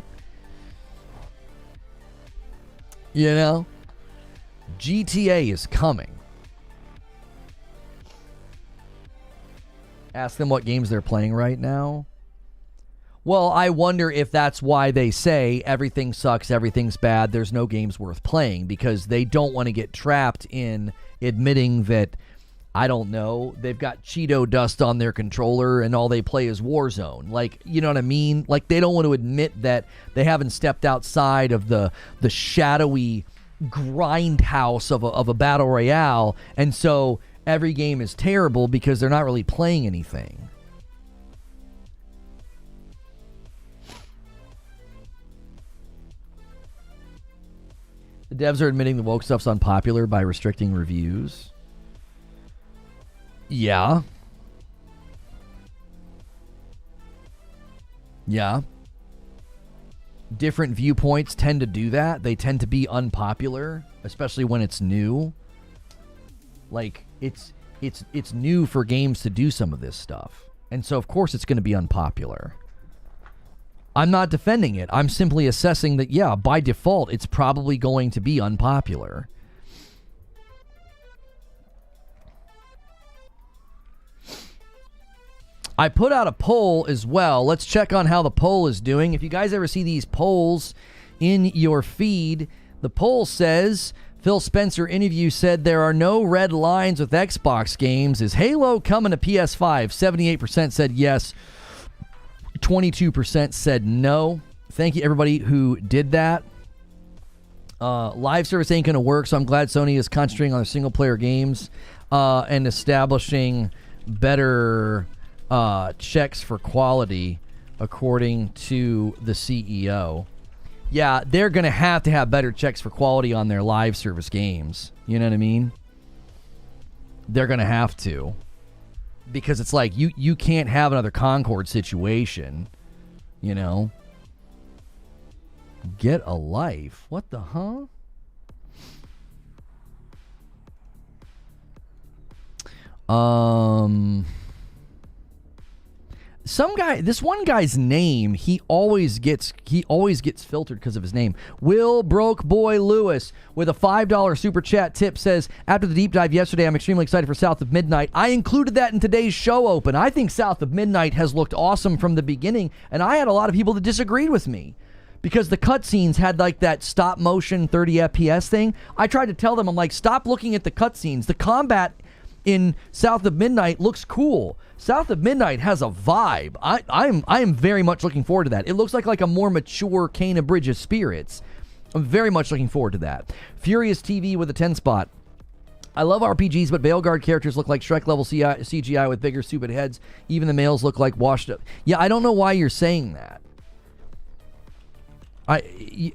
You know? GTA is coming. Ask them what games they're playing right now. Well, I wonder if that's why they say everything sucks, everything's bad, there's no games worth playing, because they don't want to get trapped in admitting that, I don't know, they've got Cheeto dust on their controller and all they play is Warzone. Like, you know what I mean? Like, they don't want to admit that they haven't stepped outside of the shadowy grindhouse of a battle royale, and so every game is terrible because they're not really playing anything. The devs are admitting the woke stuff's unpopular by restricting reviews. Yeah. Yeah. Different viewpoints tend to do that. They tend to be unpopular, especially when it's new. Like, it's new for games to do some of this stuff. And so, of course, it's going to be unpopular. I'm not defending it. I'm simply assessing that, yeah, by default, it's probably going to be unpopular. I put out a poll as well. Let's check on how the poll is doing. If you guys ever see these polls in your feed, the poll says, Phil Spencer interview said there are no red lines with Xbox games. Is Halo coming to PS5? 78% said yes. 22% said no. Thank you, everybody who did that. Live service ain't going to work, so I'm glad Sony is concentrating on their single-player games and establishing better checks for quality, according to the CEO. Yeah, they're going to have better checks for quality on their live service games. You know what I mean? They're going to have to. Because it's like, you can't have another Concord situation, you know? Get a life. What the huh? this one guy's name, he always gets filtered because of his name. Will Broke Boy Lewis with a $5 super chat tip says, after the deep dive yesterday, I'm extremely excited for South of Midnight. I included that in today's show open. I think South of Midnight has looked awesome from the beginning, and I had a lot of people that disagreed with me because the cutscenes had like that stop motion 30 FPS thing. I tried to tell them, I'm like, stop looking at the cutscenes. The combat in South of Midnight looks cool. South of Midnight has a vibe. I am very much looking forward to that. It looks like a more mature Kane of Bridge of Spirits. I'm very much looking forward to that. Furious TV with a 10 spot. I love RPGs, but Veilguard characters look like Shrek level CGI with bigger stupid heads. Even the males look like washed up. Yeah, I don't know why you're saying that.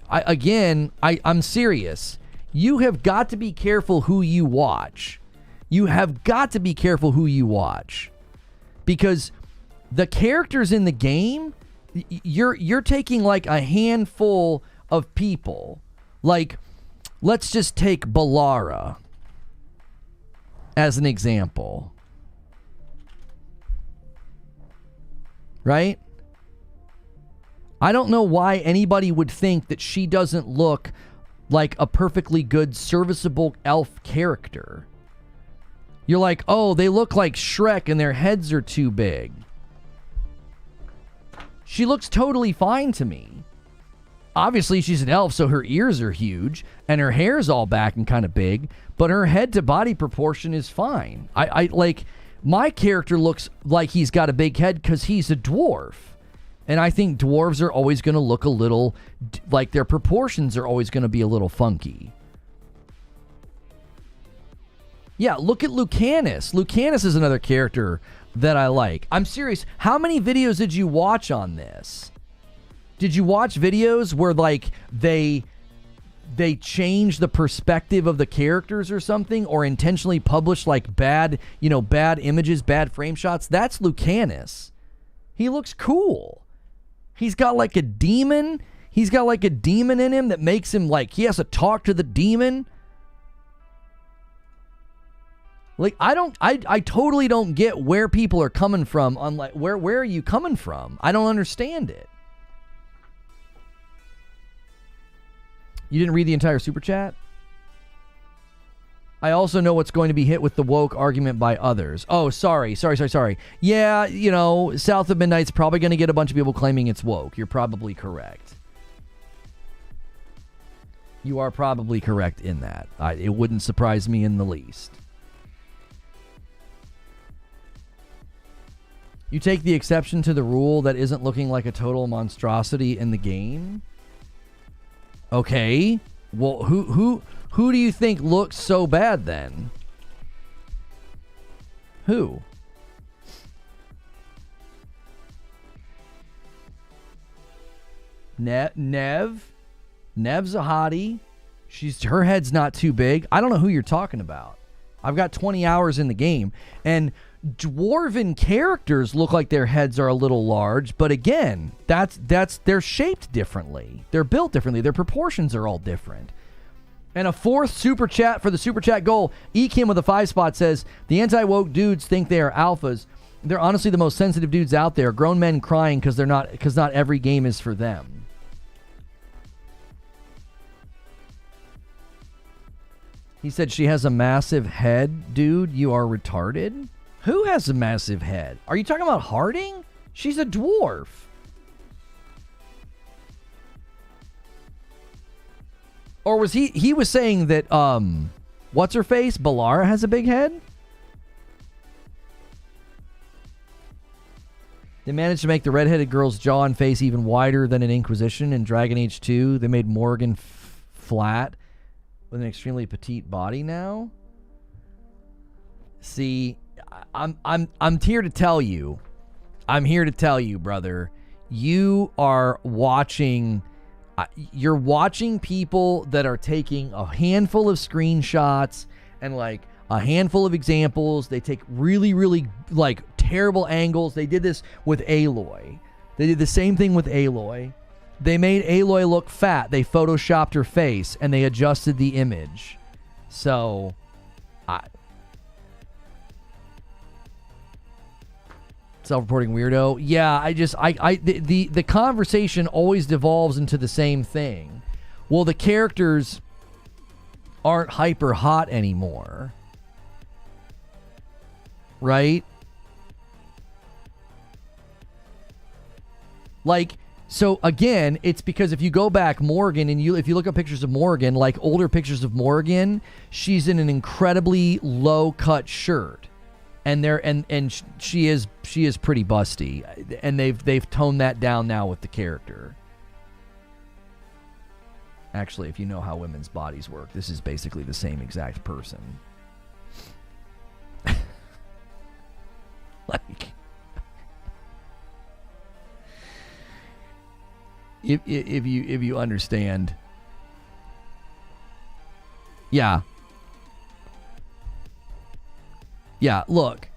I'm serious. You have got to be careful who you watch. You have got to be careful who you watch. Because the characters in the game, you're taking like a handful of people. Like, let's just take Ballara as an example. Right? I don't know why anybody would think that she doesn't look like a perfectly good, serviceable elf character. You're like, oh, they look like Shrek and their heads are too big. She looks totally fine to me. Obviously, she's an elf, so her ears are huge, and her hair's all back and kind of big, but her head-to-body proportion is fine. I like, my character looks like he's got a big head because he's a dwarf. And I think dwarves are always going to look a little, like their proportions are always going to be a little funky. Yeah, look at Lucanus. Lucanus is another character that I like. I'm serious. How many videos did you watch on this? Did you watch videos where like they change the perspective of the characters or something, or intentionally publish like bad images, bad frame shots? That's Lucanus. He looks cool. He's got like a demon. He's got like a demon in him that makes him like he has to talk to the demon. Like, I totally don't get where people are coming from on, like, where are you coming from? I don't understand it. You didn't read the entire super chat? I also know what's going to be hit with the woke argument by others. Oh, sorry. Yeah, South of Midnight's probably going to get a bunch of people claiming it's woke. You're probably correct. You are probably correct in that. It wouldn't surprise me in the least. You take the exception to the rule that isn't looking like a total monstrosity in the game? Okay. Well, who do you think looks so bad then? Who? Nev? Nev's a hottie. Her head's not too big. I don't know who you're talking about. I've got 20 hours in the game, and dwarven characters look like their heads are a little large, but again, that's they're shaped differently. They're built differently. Their proportions are all different. And a fourth super chat for the super chat goal. Ekim with a 5 spot says, the anti-woke dudes think they are alphas. They're honestly the most sensitive dudes out there. Grown men crying because not every game is for them. He said she has a massive head. Dude, you are retarded? Who has a massive head? Are you talking about Harding? She's a dwarf. Or was he was saying that, what's her face? Ballara has a big head? They managed to make the redheaded girl's jaw and face even wider than in Inquisition. In Dragon Age 2, they made Morgan flat with an extremely petite body now. See, I'm here to tell you. I'm here to tell you, brother. You are watching. You're watching people that are taking a handful of screenshots and like a handful of examples. They take really, really like terrible angles. They did this with Aloy. They did the same thing with Aloy. They made Aloy look fat. They photoshopped her face and they adjusted the image. So, Self-reporting weirdo. Yeah, the conversation always devolves into the same thing. Well, the characters aren't hyper hot anymore. Right? Like, so again, it's because if you go back, Morgan, and if you look up pictures of Morgan, like older pictures of Morgan, she's in an incredibly low cut shirt. And she is pretty busty. And they've toned that down now with the character. Actually, if you know how women's bodies work, this is basically the same exact person. Like, if you understand, yeah. Look,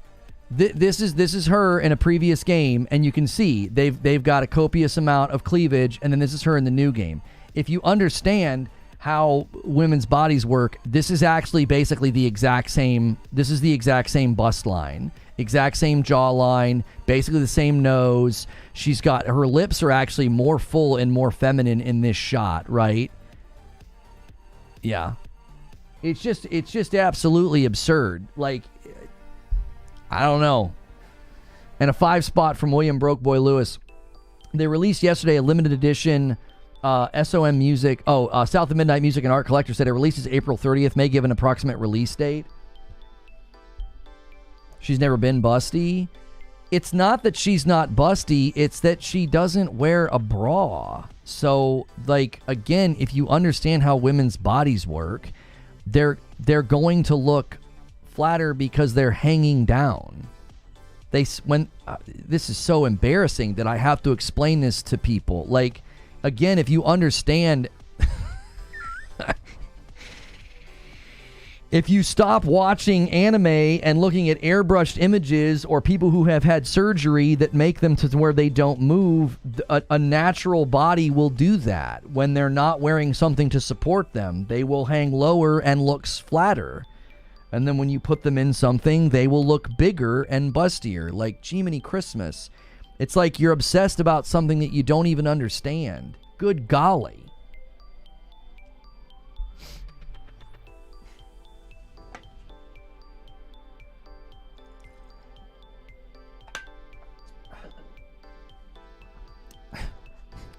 this is her in a previous game, and you can see they've got a copious amount of cleavage, and then this is her in the new game. If you understand how women's bodies work, this is actually basically the exact same. This is the exact same bust line, exact same jawline, basically the same nose. She's got, her lips are actually more full and more feminine in this shot, right? Yeah. It's just absolutely absurd. Like, I don't know. And a 5 spot from William Brokeboy Lewis. They released yesterday a limited edition SOM Music. South of Midnight Music and Art Collector said it releases April 30th. May give an approximate release date. She's never been busty. It's not that she's not busty. It's that she doesn't wear a bra. So, like, again, if you understand how women's bodies work, they're going to look flatter because they're hanging down. This is so embarrassing that I have to explain this to people. Like, again, if you understand, if you stop watching anime and looking at airbrushed images or people who have had surgery that make them to where they don't move, a natural body will do that. When they're not wearing something to support them, they will hang lower and looks flatter. And then when you put them in something, they will look bigger and bustier, like Jiminy Christmas. It's like you're obsessed about something that you don't even understand. Good golly.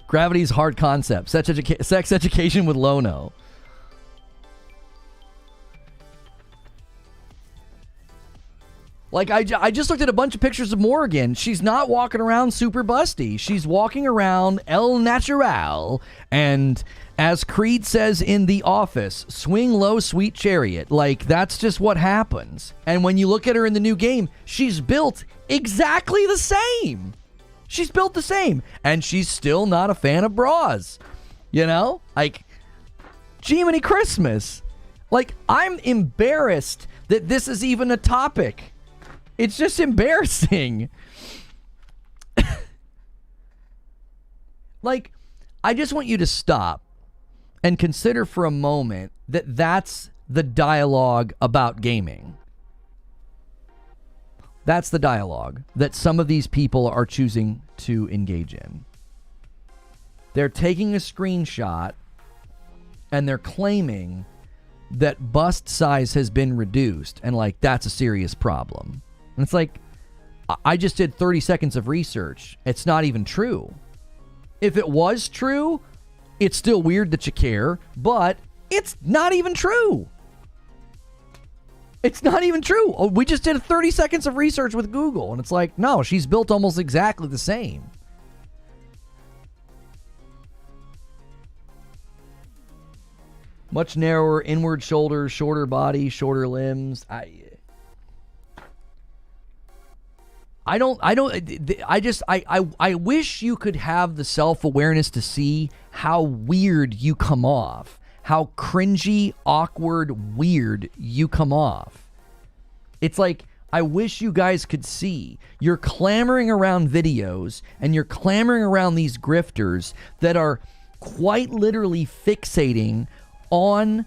Gravity's hard concept. Sex education with Lono. Like, I just looked at a bunch of pictures of Morgan. She's not walking around super busty. She's walking around El Natural. And as Creed says in The Office, swing low, sweet chariot. Like, that's just what happens. And when you look at her in the new game, she's built exactly the same. She's built the same. And she's still not a fan of bras. You know? Like, Jiminy Christmas. Like, I'm embarrassed that this is even a topic. It's just embarrassing. Like, I just want you to stop and consider for a moment that that's the dialogue about gaming. That's the dialogue that some of these people are choosing to engage in. They're taking a screenshot and they're claiming that bust size has been reduced, and like, that's a serious problem. And it's like, I just did 30 seconds of research. It's not even true. If it was true, it's still weird that you care, but it's not even true. It's not even true. Oh, we just did 30 seconds of research with Google, and it's like, no, she's built almost exactly the same. Much narrower inward shoulders, shorter body, shorter limbs. I wish you could have the self-awareness to see how weird you come off. How cringy, awkward, weird you come off. It's like, I wish you guys could see. You're clamoring around videos and you're clamoring around these grifters that are quite literally fixating on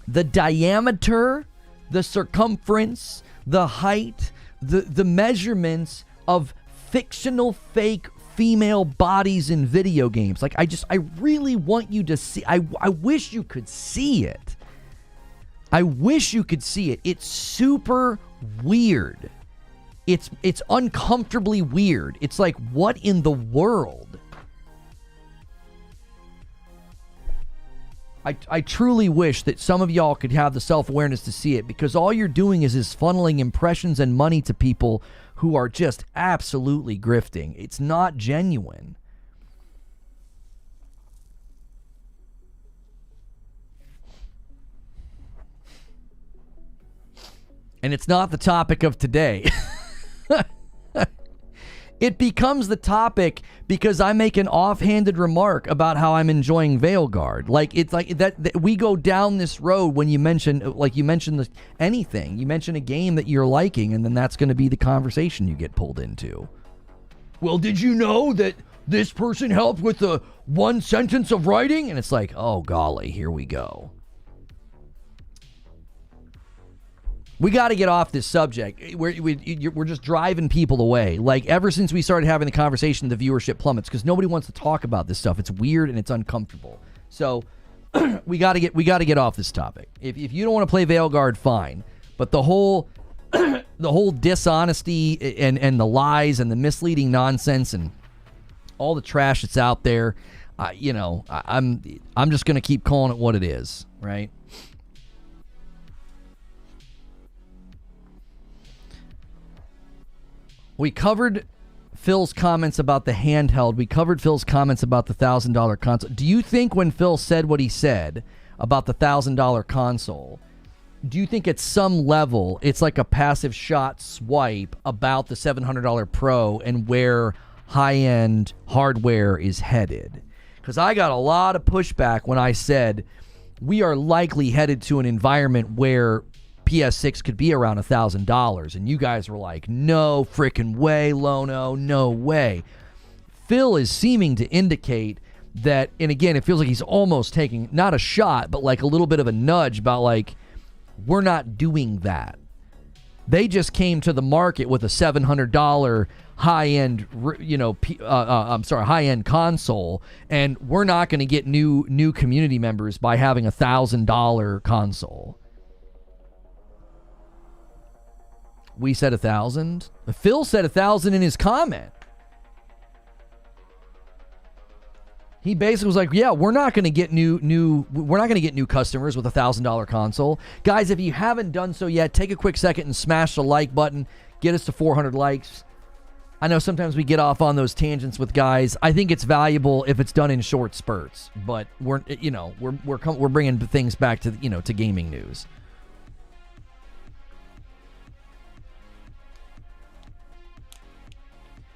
the diameter, the circumference, the height, the measurements of fictional fake female bodies in video games. Like, I really want you to see. I wish you could see it. I wish you could see it. It's super weird. It's uncomfortably weird. It's like, what in the world? I truly wish that some of y'all could have the self-awareness to see it, because all you're doing is funneling impressions and money to people who are just absolutely grifting. It's not genuine. And it's not the topic of today. It becomes the topic because I make an offhanded remark about how I'm enjoying Veilguard. Like, it's like that we go down this road when you mention anything. You mention a game that you're liking, and then that's going to be the conversation you get pulled into. Well, did you know that this person helped with the one sentence of writing? And it's like, oh, golly, here we go. We got to get off this subject. We're just driving people away. Like, ever since we started having the conversation, the viewership plummets because nobody wants to talk about this stuff. It's weird and it's uncomfortable. So we got to get off this topic. If you don't want to play Veilguard, fine. But the whole dishonesty and the lies and the misleading nonsense and all the trash that's out there, I'm just gonna keep calling it what it is, right? We covered Phil's comments about the handheld. We covered Phil's comments about the $1,000 console. Do you think when Phil said what he said about the $1,000 console, do you think at some level it's like a passive shot swipe about the $700 Pro and where high-end hardware is headed? Because I got a lot of pushback when I said we are likely headed to an environment where PS6 could be around $1,000, and you guys were like, no freaking way, Lono, no way. Phil is seeming to indicate that, and again, it feels like he's almost taking, not a shot, but like a little bit of a nudge about like, we're not doing that. They just came to the market with a $700 high-end, high-end console, and we're not going to get new community members by having a $1,000 console. We said 1,000. Phil said 1,000 in his comment. He basically was like, "Yeah, we're not going to get new customers with a $1,000 console." Guys, if you haven't done so yet, take a quick second and smash the like button. Get us to 400 likes. I know sometimes we get off on those tangents with guys. I think it's valuable if it's done in short spurts, but we're bringing things back to to gaming news.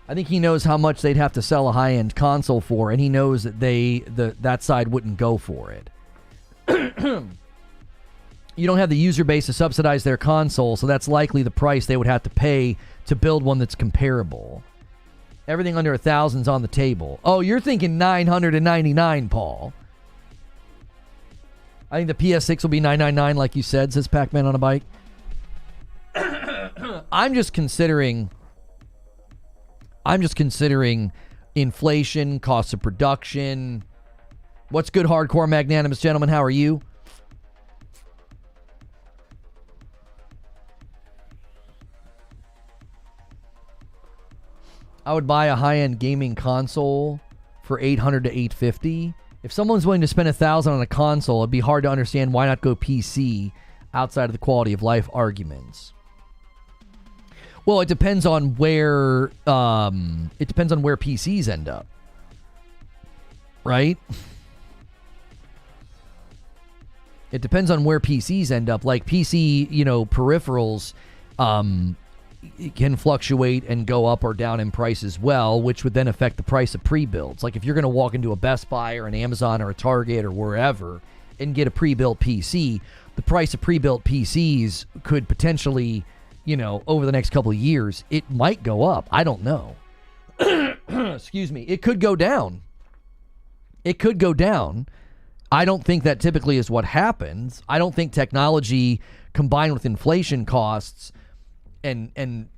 I think he knows how much they'd have to sell a high-end console for, and he knows that that side wouldn't go for it. You don't have the user base to subsidize their console, so that's likely the price they would have to pay to build one that's comparable. Everything under 1,000's on the table. Oh, you're thinking $999, Paul. I think the PS6 will be $999, like you said, says Pac-Man on a bike. I'm just considering inflation, costs of production. What's good, hardcore magnanimous gentlemen? How are you? I would buy a high-end gaming console for $800 to $850. If someone's willing to spend $1,000 on a console, it'd be hard to understand why not go PC outside of the quality of life arguments. Well, it depends on where PCs end up, right? It depends on where PCs end up. Like PC, peripherals can fluctuate and go up or down in price as well, which would then affect the price of pre-builds. Like if you're going to walk into a Best Buy or an Amazon or a Target or wherever and get a pre-built PC, the price of pre-built PCs could potentially, over the next couple of years, it might go up. I don't know. Excuse me. It could go down. I don't think that typically is what happens. I don't think technology combined with inflation costs and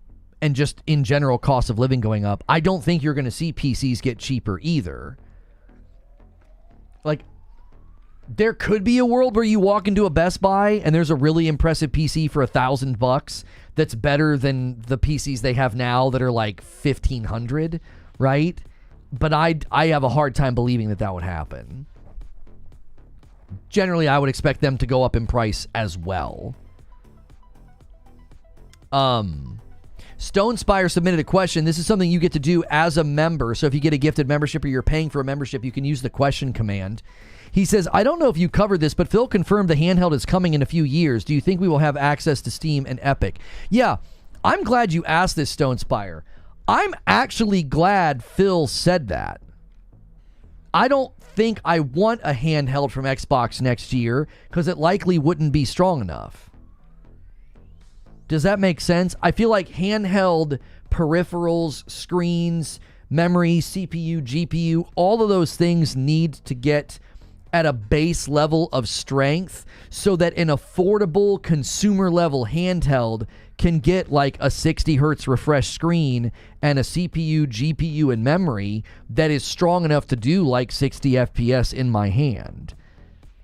and just in general cost of living going up, I don't think you're going to see PCs get cheaper either. Like, there could be a world where you walk into a Best Buy and there's a really impressive PC for $1,000 that's better than the PCs they have now that are like $1,500, right? But I have a hard time believing that would happen. Generally, I would expect them to go up in price as well. Stone Spire submitted a question. This is something you get to do as a member. So if you get a gifted membership or you're paying for a membership, you can use the question command. He says, I don't know if you covered this, but Phil confirmed the handheld is coming in a few years. Do you think we will have access to Steam and Epic? Yeah, I'm glad you asked this, Stone Spire. I'm actually glad Phil said that. I don't think I want a handheld from Xbox next year because it likely wouldn't be strong enough. Does that make sense? I feel like handheld peripherals, screens, memory, CPU, GPU, all of those things need to get at a base level of strength so that an affordable consumer level handheld can get like a 60 hertz refresh screen and a CPU, GPU, and memory that is strong enough to do like 60 FPS in my hand.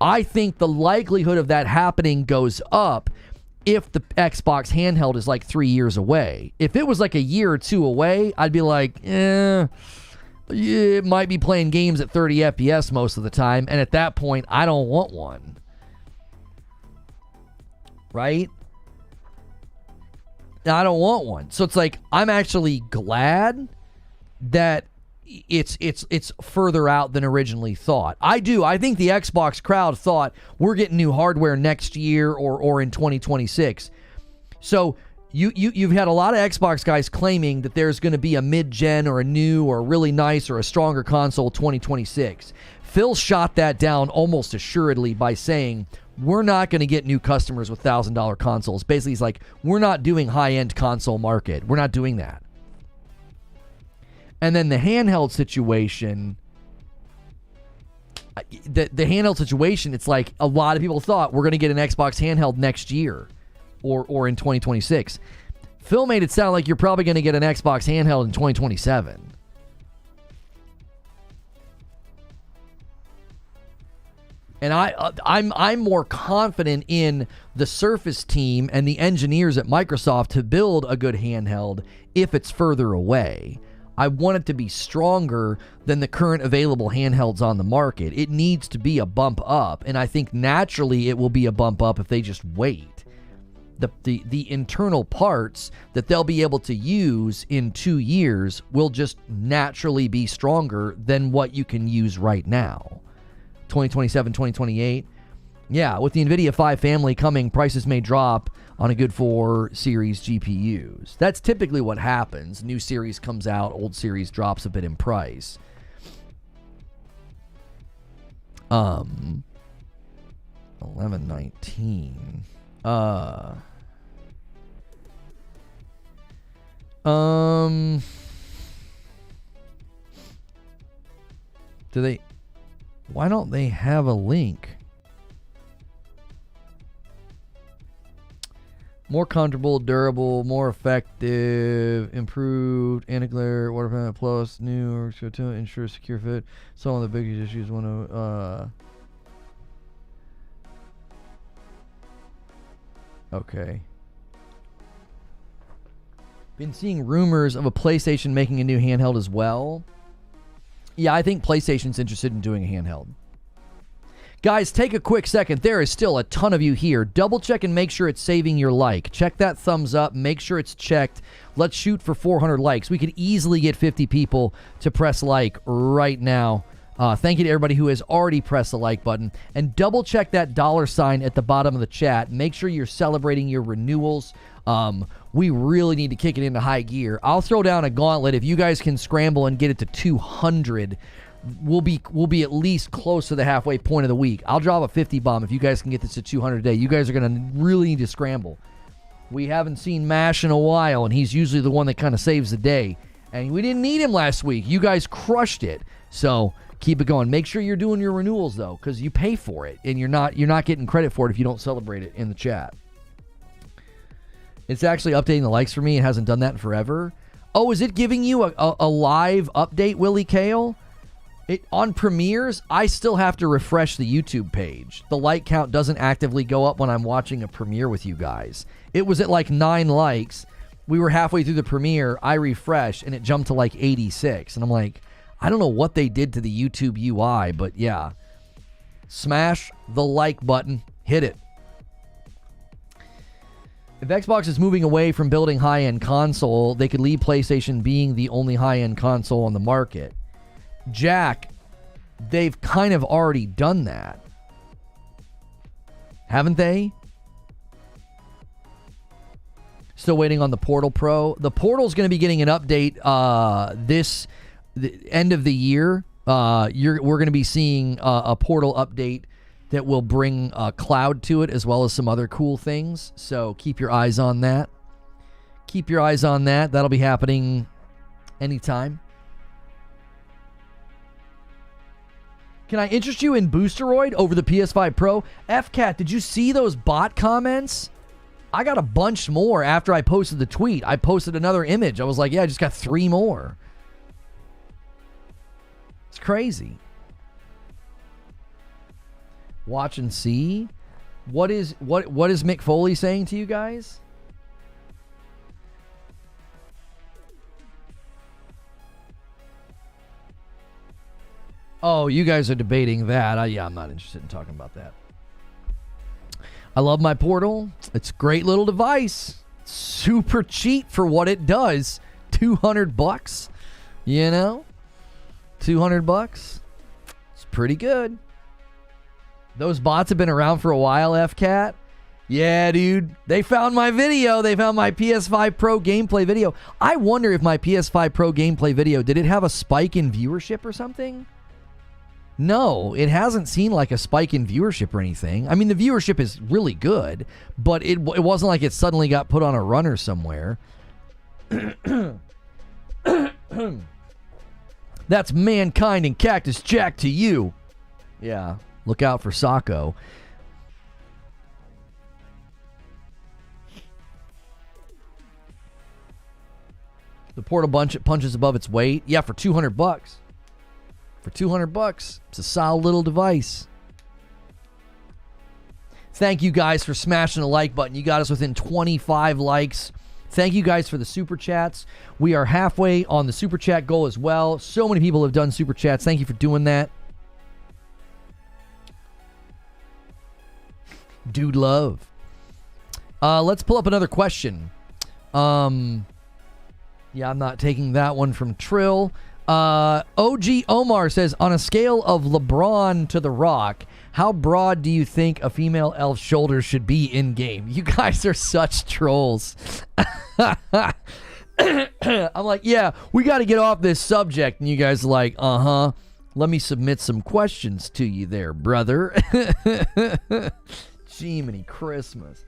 I think the likelihood of that happening goes up if the Xbox handheld is like 3 years away. If it was like a year or two away, I'd be like, it might be playing games at 30 FPS most of the time, and at that point, I don't want one. Right? I don't want one. So it's like, I'm actually glad that it's further out than originally thought. I think the Xbox crowd thought we're getting new hardware next year or in 2026. So you've had a lot of Xbox guys claiming that there's going to be a mid-gen or a new or a really nice or a stronger console 2026. Phil shot that down almost assuredly by saying, we're not going to get new customers with $1,000 consoles. Basically, he's like, we're not doing high-end console market. We're not doing that. And then the handheld situation, the handheld situation, it's like a lot of people thought we're going to get an Xbox handheld next year or in 2026. Phil made it sound like you're probably going to get an Xbox handheld in 2027. And I'm more confident in the Surface team and the engineers at Microsoft to build a good handheld if it's further away. I want it to be stronger than the current available handhelds on the market. It needs to be a bump up, and I think naturally it will be a bump up if they just wait. The internal parts that they'll be able to use in 2 years will just naturally be stronger than what you can use right now. 2027, 2028. Yeah, with the NVIDIA 5 family coming, prices may drop on a good 4 series GPUs. That's typically what happens. New series comes out, old series drops a bit in price. 1119. Why don't they have a link? More comfortable, durable, more effective, improved, anti-glare, waterproof plus, new, to ensure secure fit. Some of the biggest issues okay. Been seeing rumors of a PlayStation making a new handheld as well. Yeah, I think PlayStation's interested in doing a handheld. Guys, take a quick second. There is still a ton of you here. Double check and make sure it's saving your like. Check that thumbs up. Make sure it's checked. Let's shoot for 400 likes. We could easily get 50 people to press like right now. Thank you to everybody who has already pressed the like button. And double check that $ at the bottom of the chat. Make sure you're celebrating your renewals. We really need to kick it into high gear. I'll throw down a gauntlet. If you guys can scramble and get it to 200, we'll be at least close to the halfway point of the week. I'll drop a 50 bomb if you guys can get this to 200 a day. You guys are going to really need to scramble. We haven't seen Mash in a while, and he's usually the one that kind of saves the day. And we didn't need him last week. You guys crushed it. So keep it going. Make sure you're doing your renewals, though, because you pay for it, and you're not getting credit for it if you don't celebrate it in the chat. It's actually updating the likes for me. It hasn't done that in forever. Oh, is it giving you a live update, Willie Kale? On premieres, I still have to refresh the YouTube page. The like count doesn't actively go up when I'm watching a premiere with you guys. It was at like 9 likes. We were halfway through the premiere. I refreshed, and it jumped to like 86. And I'm like, I don't know what they did to the YouTube UI, but yeah. Smash the like button. Hit it. If Xbox is moving away from building high-end console, they could leave PlayStation being the only high-end console on the market. Jack, they've kind of already done that. Haven't they? Still waiting on the Portal Pro. The Portal's going to be getting an update the end of the year. We're going to be seeing a Portal update that will bring cloud to it, as well as some other cool things. So keep your eyes on that. Keep your eyes on that. That'll be happening anytime. Can I interest you in Boosteroid over the PS5 Pro? FCAT, did you see those bot comments? I got a bunch more after I posted the tweet. I posted another image. I was like, yeah, I just got 3 more. It's crazy. Watch and see. What is Mick Foley saying to you guys? Oh, you guys are debating that. Yeah, I'm not interested in talking about that. I love my Portal. It's a great little device. Super cheap for what it does. $200, you know? $200. It's pretty good. Those bots have been around for a while, FCAT. Yeah, dude. They found my video. They found my PS5 Pro gameplay video. I wonder if my PS5 Pro gameplay video, did it have a spike in viewership or something? No, it hasn't seen like a spike in viewership or anything. I mean, the viewership is really good, but it wasn't like it suddenly got put on a runner somewhere. That's Mankind and Cactus Jack to you. Yeah, look out for Sacco. The Portal punches above its weight. Yeah, for $200. For $200, it's a solid little device. Thank you guys for smashing the like button. You got us within 25 likes. Thank you guys for the super chats. We are halfway on the super chat goal as well. So many people have done super chats. Thank you for doing that. Dude love. Let's pull up another question. Yeah, I'm not taking that one from Trill. OG Omar says, on a scale of LeBron to The Rock, how broad do you think a female elf's shoulders should be in game? You guys are such trolls. I'm like, yeah, we got to get off this subject. And you guys are like, let me submit some questions to you there, brother. Jiminy Christmas.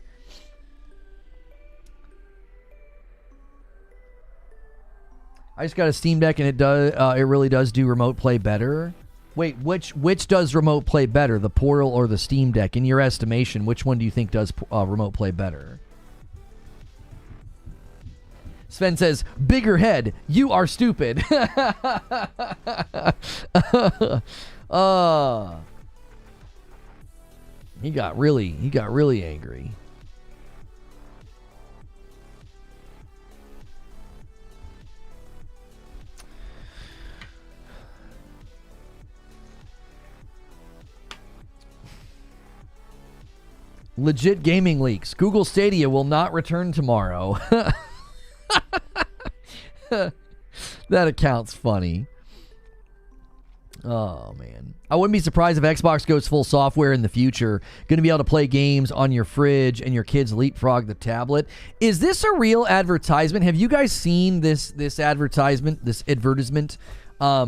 I just got a Steam Deck, and it really does do remote play better. Wait, which does remote play better, the Portal or the Steam Deck? In your estimation, which one do you think does remote play better? Sven says, bigger head, you are stupid. He got really angry. Legit gaming leaks. Google Stadia will not return tomorrow. That account's funny. Oh, man. I wouldn't be surprised if Xbox goes full software in the future. Going to be able to play games on your fridge and your kids leapfrog the tablet. Is this a real advertisement? Have you guys seen this advertisement, this advertisement? Let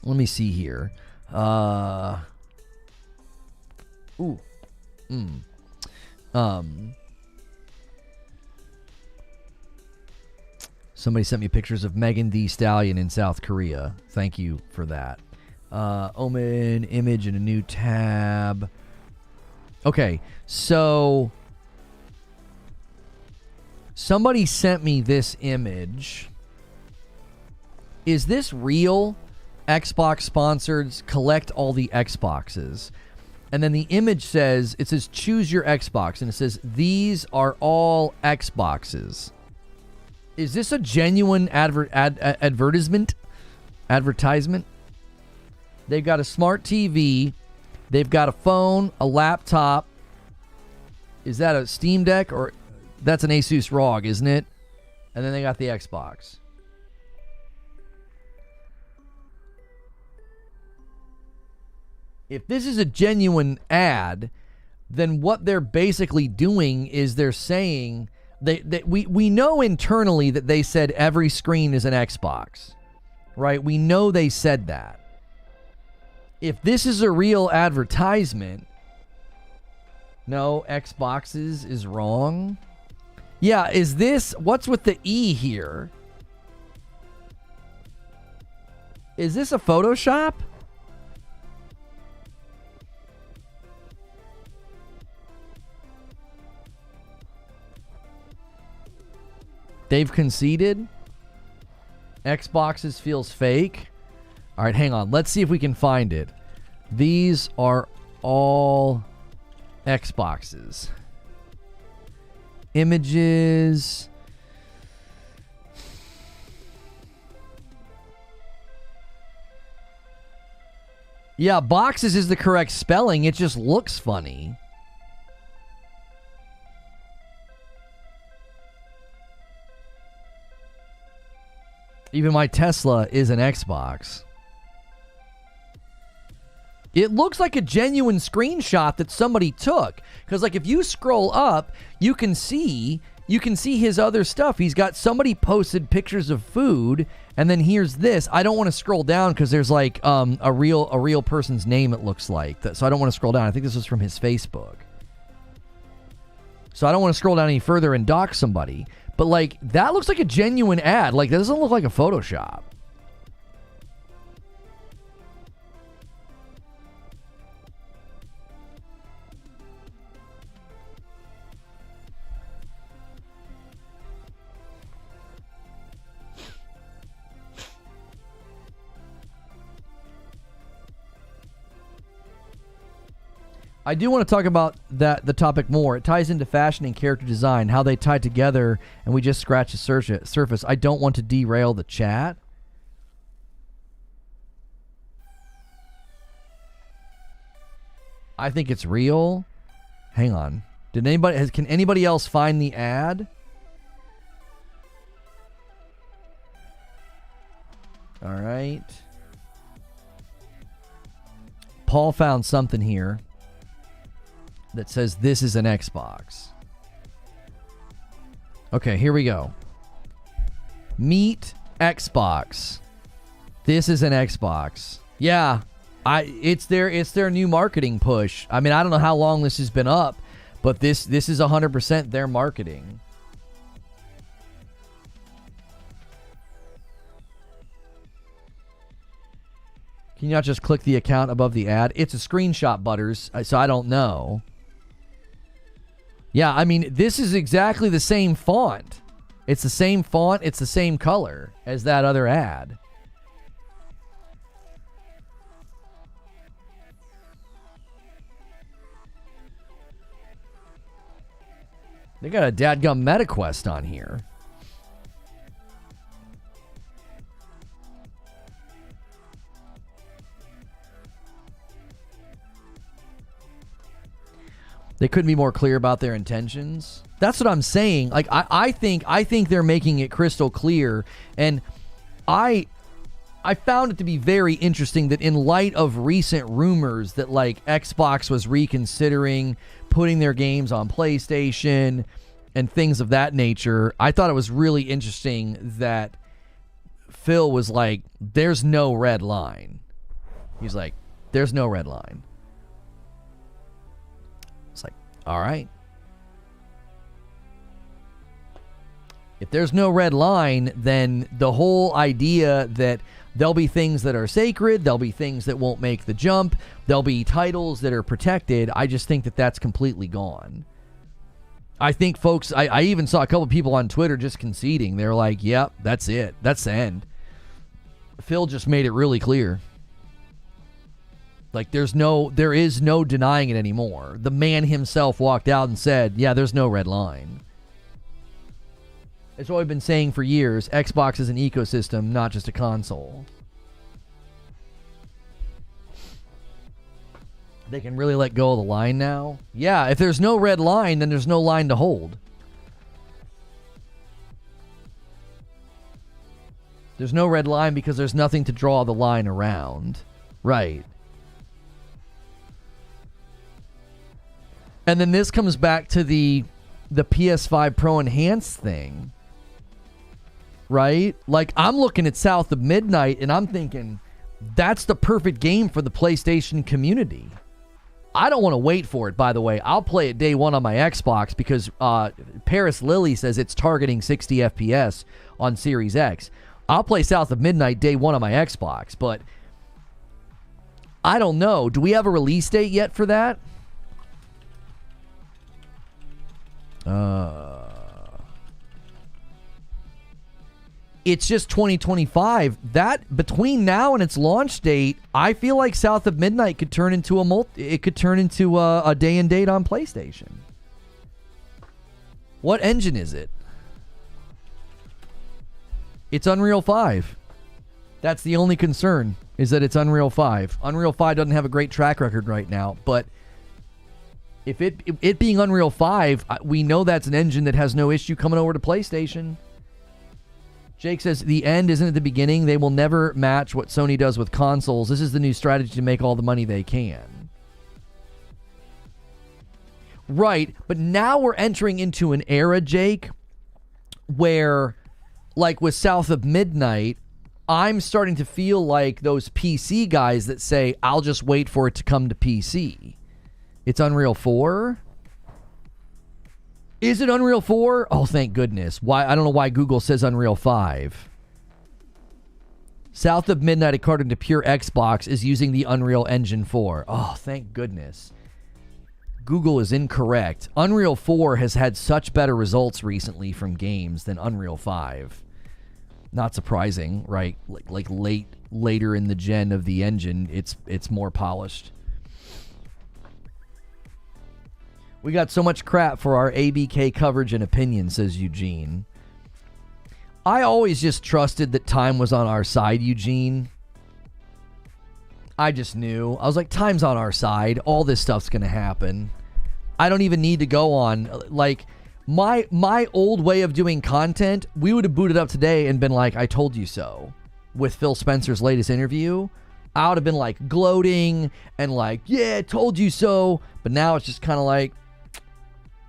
me see here. Somebody sent me pictures of Megan Thee Stallion in South Korea. Thank you for that. Omen image in a new tab. Okay, so Somebody sent me this image. Is this real? Xbox sponsored, collect all the Xboxes. And then the image says, it says choose your Xbox, and it says these are all Xboxes. Is this a genuine advertisement? They've got a smart TV, they've got a phone, a laptop. Is that a Steam Deck, or that's an Asus ROG, isn't it? And then they got the Xbox. If this is a genuine ad, then what they're basically doing is they're saying we know internally that they said every screen is an Xbox, right? We know they said that. If this is a real advertisement, no, Xboxes is wrong. Yeah, is this, what's with the E here? Is this a Photoshop? They've conceded. Xboxes feels fake. All right, hang on. Let's see if we can find it. These are all Xboxes. Images. Yeah, boxes is the correct spelling. It just looks funny. Even my Tesla is an Xbox. It looks like a genuine screenshot that somebody took. Because, like, if you scroll up, you can see his other stuff. He's got somebody posted pictures of food, and then here's this. I don't want to scroll down because there's like a real person's name. It looks like that, so I don't want to scroll down. I think this was from his Facebook. So I don't want to scroll down any further and dox somebody. But, like, that looks like a genuine ad. Like, that doesn't look like a Photoshop. I do want to talk about the topic more. It ties into fashion and character design, how they tie together, and we just scratched the surface. I don't want to derail the chat. I think it's real. Hang on. Can anybody else find the ad? All right. Paul found something here that says this is an Xbox. Okay, here we go. Meet Xbox. This is an Xbox. Yeah, it's their new marketing push. I mean, I don't know how long this has been up, but this is 100% their marketing. Can you not just click the account above the ad? It's a screenshot, Butters, so I don't know. Yeah, I mean, this is exactly the same font. It's the same font. It's the same color as that other ad. They got a dadgum MetaQuest on here. They couldn't be more clear about their intentions. That's what I'm saying. Like, I think they're making it crystal clear. And I found it to be very interesting that in light of recent rumors that, like, Xbox was reconsidering putting their games on PlayStation and things of that nature, I thought it was really interesting that Phil was like, there's no red line. He's like, there's no red line. It's like, all right. If there's no red line, then the whole idea that there'll be things that are sacred, there'll be things that won't make the jump, there'll be titles that are protected, I just think that that's completely gone. I think folks, I even saw a couple people on Twitter just conceding. They're like, yep, that's it. That's the end. Phil just made it really clear. Like, there is no denying it anymore. The man himself walked out and said, yeah, there's no red line. It's what I've been saying for years. Xbox is an ecosystem, not just a console. They can really let go of the line now. Yeah, if there's no red line, then there's no line to hold. There's no red line because there's nothing to draw the line around. Right. And then this comes back to the PS5 Pro Enhanced thing. Right? Like, I'm looking at South of Midnight and I'm thinking, that's the perfect game for the PlayStation community. I don't want to wait for it, by the way. I'll play it day one on my Xbox because Paris Lily says it's targeting 60 FPS on Series X. I'll play South of Midnight day one on my Xbox, but I don't know. Do we have a release date yet for that? It's just 2025. That between now and its launch date, I feel like South of Midnight could turn into a day and date on PlayStation. What engine is it? It's Unreal 5. That's the only concern, is that it's Unreal 5. Unreal 5 doesn't have a great track record right now, but if it being Unreal 5, we know that's an engine that has no issue coming over to PlayStation. Jake says, the end isn't at the beginning. They will never match what Sony does with consoles. This is the new strategy to make all the money they can. Right, but now we're entering into an era, Jake, where, like with South of Midnight, I'm starting to feel like those PC guys that say, I'll just wait for it to come to PC. It's Unreal 4? Is it Unreal 4? Oh, thank goodness. Why? I don't know why Google says Unreal 5. South of Midnight, according to Pure Xbox, is using the Unreal Engine 4. Oh, thank goodness. Google is incorrect. Unreal 4 has had such better results recently from games than Unreal 5. Not surprising, right? Like later in the gen of the engine, it's more polished. We got so much crap for our ABK coverage and opinion, says Eugene. I always just trusted that time was on our side, Eugene. I just knew. I was like, time's on our side. All this stuff's going to happen. I don't even need to go on. Like, my old way of doing content, we would have booted up today and been like, I told you so. With Phil Spencer's latest interview, I would have been like gloating and like, yeah, told you so. But now it's just kind of like,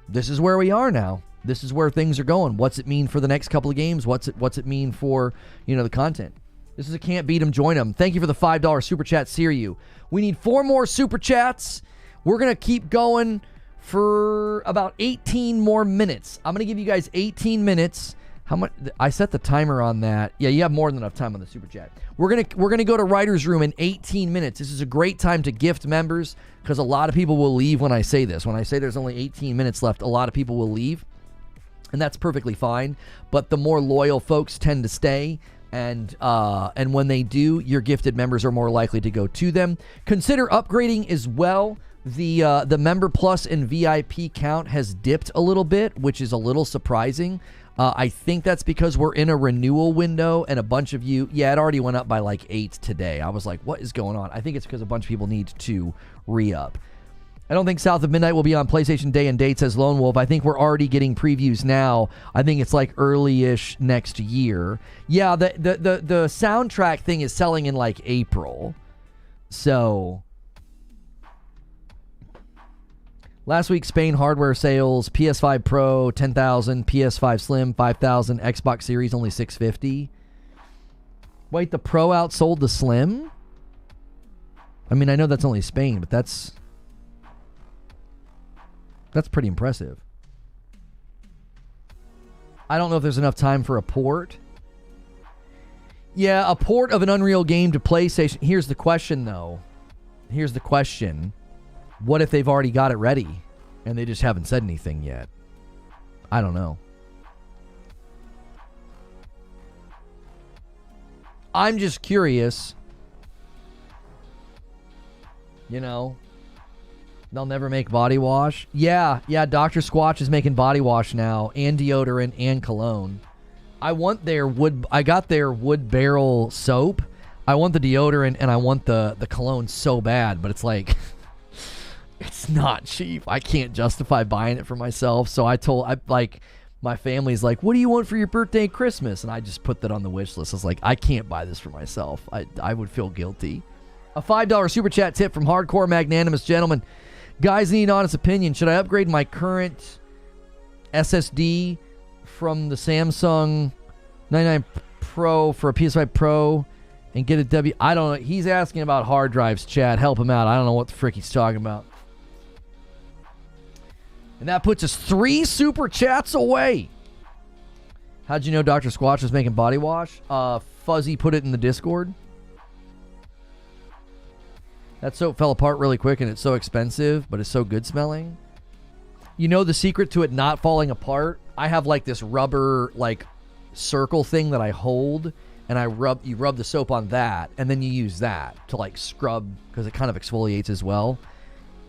this is where we are now. This is where things are going. What's it mean for the next couple of games? What's it mean for, the content? This is a can't beat 'em, join 'em. Thank you for the $5 super chat, Siriu. We need 4 more super chats. We're going to keep going for about 18 more minutes. I'm going to give you guys 18 minutes. How much? I set the timer on that. Yeah, you have more than enough time on the super chat. We're gonna go to Writer's Room in 18 minutes. This is a great time to gift members because a lot of people will leave when I say this. When I say there's only 18 minutes left, a lot of people will leave, and that's perfectly fine. But the more loyal folks tend to stay, and when they do, your gifted members are more likely to go to them. Consider upgrading as well. The Member Plus and VIP count has dipped a little bit, which is a little surprising. I think that's because we're in a renewal window and a bunch of you, it already went up by like 8 today. I was like, what is going on? I think it's because a bunch of people need to re-up. I don't think South of Midnight will be on PlayStation Day and Date, says Lone Wolf. I think we're already getting previews now. I think it's like early-ish next year. Yeah, the soundtrack thing is selling in like April. So last week, Spain hardware sales, PS5 Pro, 10,000, PS5 Slim, 5,000, Xbox Series, only 650. Wait, the Pro outsold the Slim? I mean, I know that's only Spain, but that's pretty impressive. I don't know if there's enough time for a port. Yeah, a port of an Unreal game to PlayStation. Here's the question, though. Here's the question. What if they've already got it ready and they just haven't said anything yet? I don't know. I'm just curious. You know, they'll never make body wash. Yeah, Dr. Squatch is making body wash now, and deodorant and cologne. I got their wood barrel soap. I want the deodorant and I want the cologne so bad, but it's like it's not cheap. I can't justify buying it for myself. So my family's like, "What do you want for your birthday and Christmas?" And I just put that on the wish list. I was like, I can't buy this for myself. I would feel guilty. A $5 super chat tip from Hardcore Magnanimous Gentleman. Guys need an honest opinion. Should I upgrade my current SSD from the Samsung 99 Pro for a PS5 Pro and get a W? I don't know. He's asking about hard drives, Chad. Help him out. I don't know what the frick he's talking about. And that puts us 3 super chats away. How'd you know Dr. Squatch was making body wash? Fuzzy put it in the Discord. That soap fell apart really quick and it's so expensive, but it's so good smelling. You know the secret to it not falling apart? I have like this rubber like circle thing that I hold, and you rub the soap on that, and then you use that to like scrub because it kind of exfoliates as well.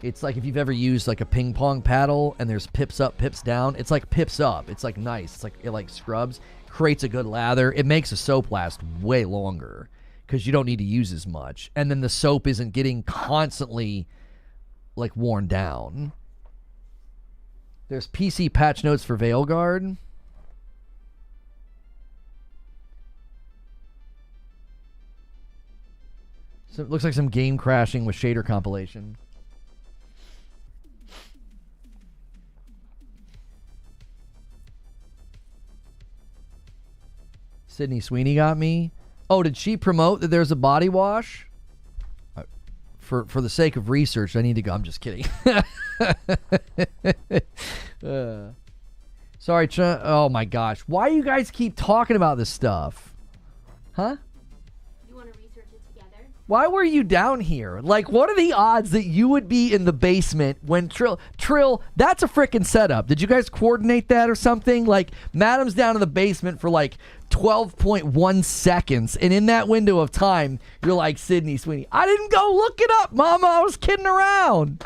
It's like if you've ever used like a ping pong paddle and there's pips up, pips down. It's like pips up. It's like nice. It's like it like scrubs, creates a good lather. It makes a soap last way longer because you don't need to use as much. And then the soap isn't getting constantly like worn down. There's PC patch notes for Veilguard. So it looks like some game crashing with shader compilation. Sydney Sweeney got me. Oh, did she promote that there's a body wash? For the sake of research, I need to go. I'm just kidding. Sorry, oh my gosh. Why do you guys keep talking about this stuff? Huh? You want to research it together? Why were you down here? Like, what are the odds that you would be in the basement when Trill, that's a freaking setup. Did you guys coordinate that or something? Like, Madam's down in the basement for like 12.1 seconds, and in that window of time, you're like, Sydney Sweeney, I didn't go look it up, Mama. I was kidding around.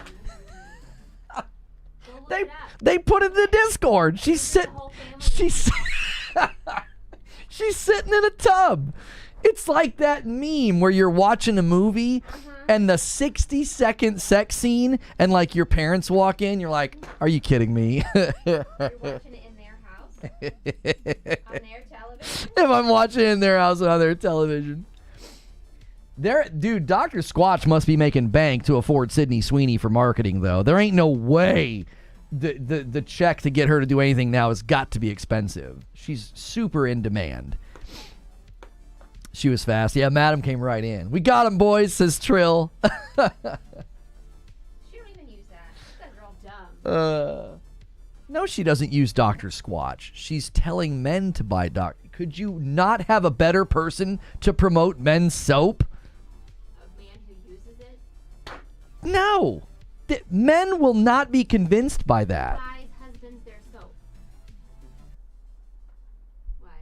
They put it in the Discord. She's sitting in a tub. It's like that meme where you're watching a movie and the 60-second sex scene and like your parents walk in, you're like, are you kidding me? You're watching it in their house? On their television? If I'm watching it in their house on their television. Dude, Dr. Squatch must be making bank to afford Sydney Sweeney for marketing, though. There ain't no way the check to get her to do anything now has got to be expensive. She's super in demand. She was fast. Yeah, Madam came right in. We got him, boys, says Trill. She don't even use that. You guys are all dumb. No, she doesn't use Dr. Squatch. She's telling men to buy Dr. Could you not have a better person to promote men's soap? A man who uses it? No. Men will not be convinced by that. Buys husbands their soap. Wives.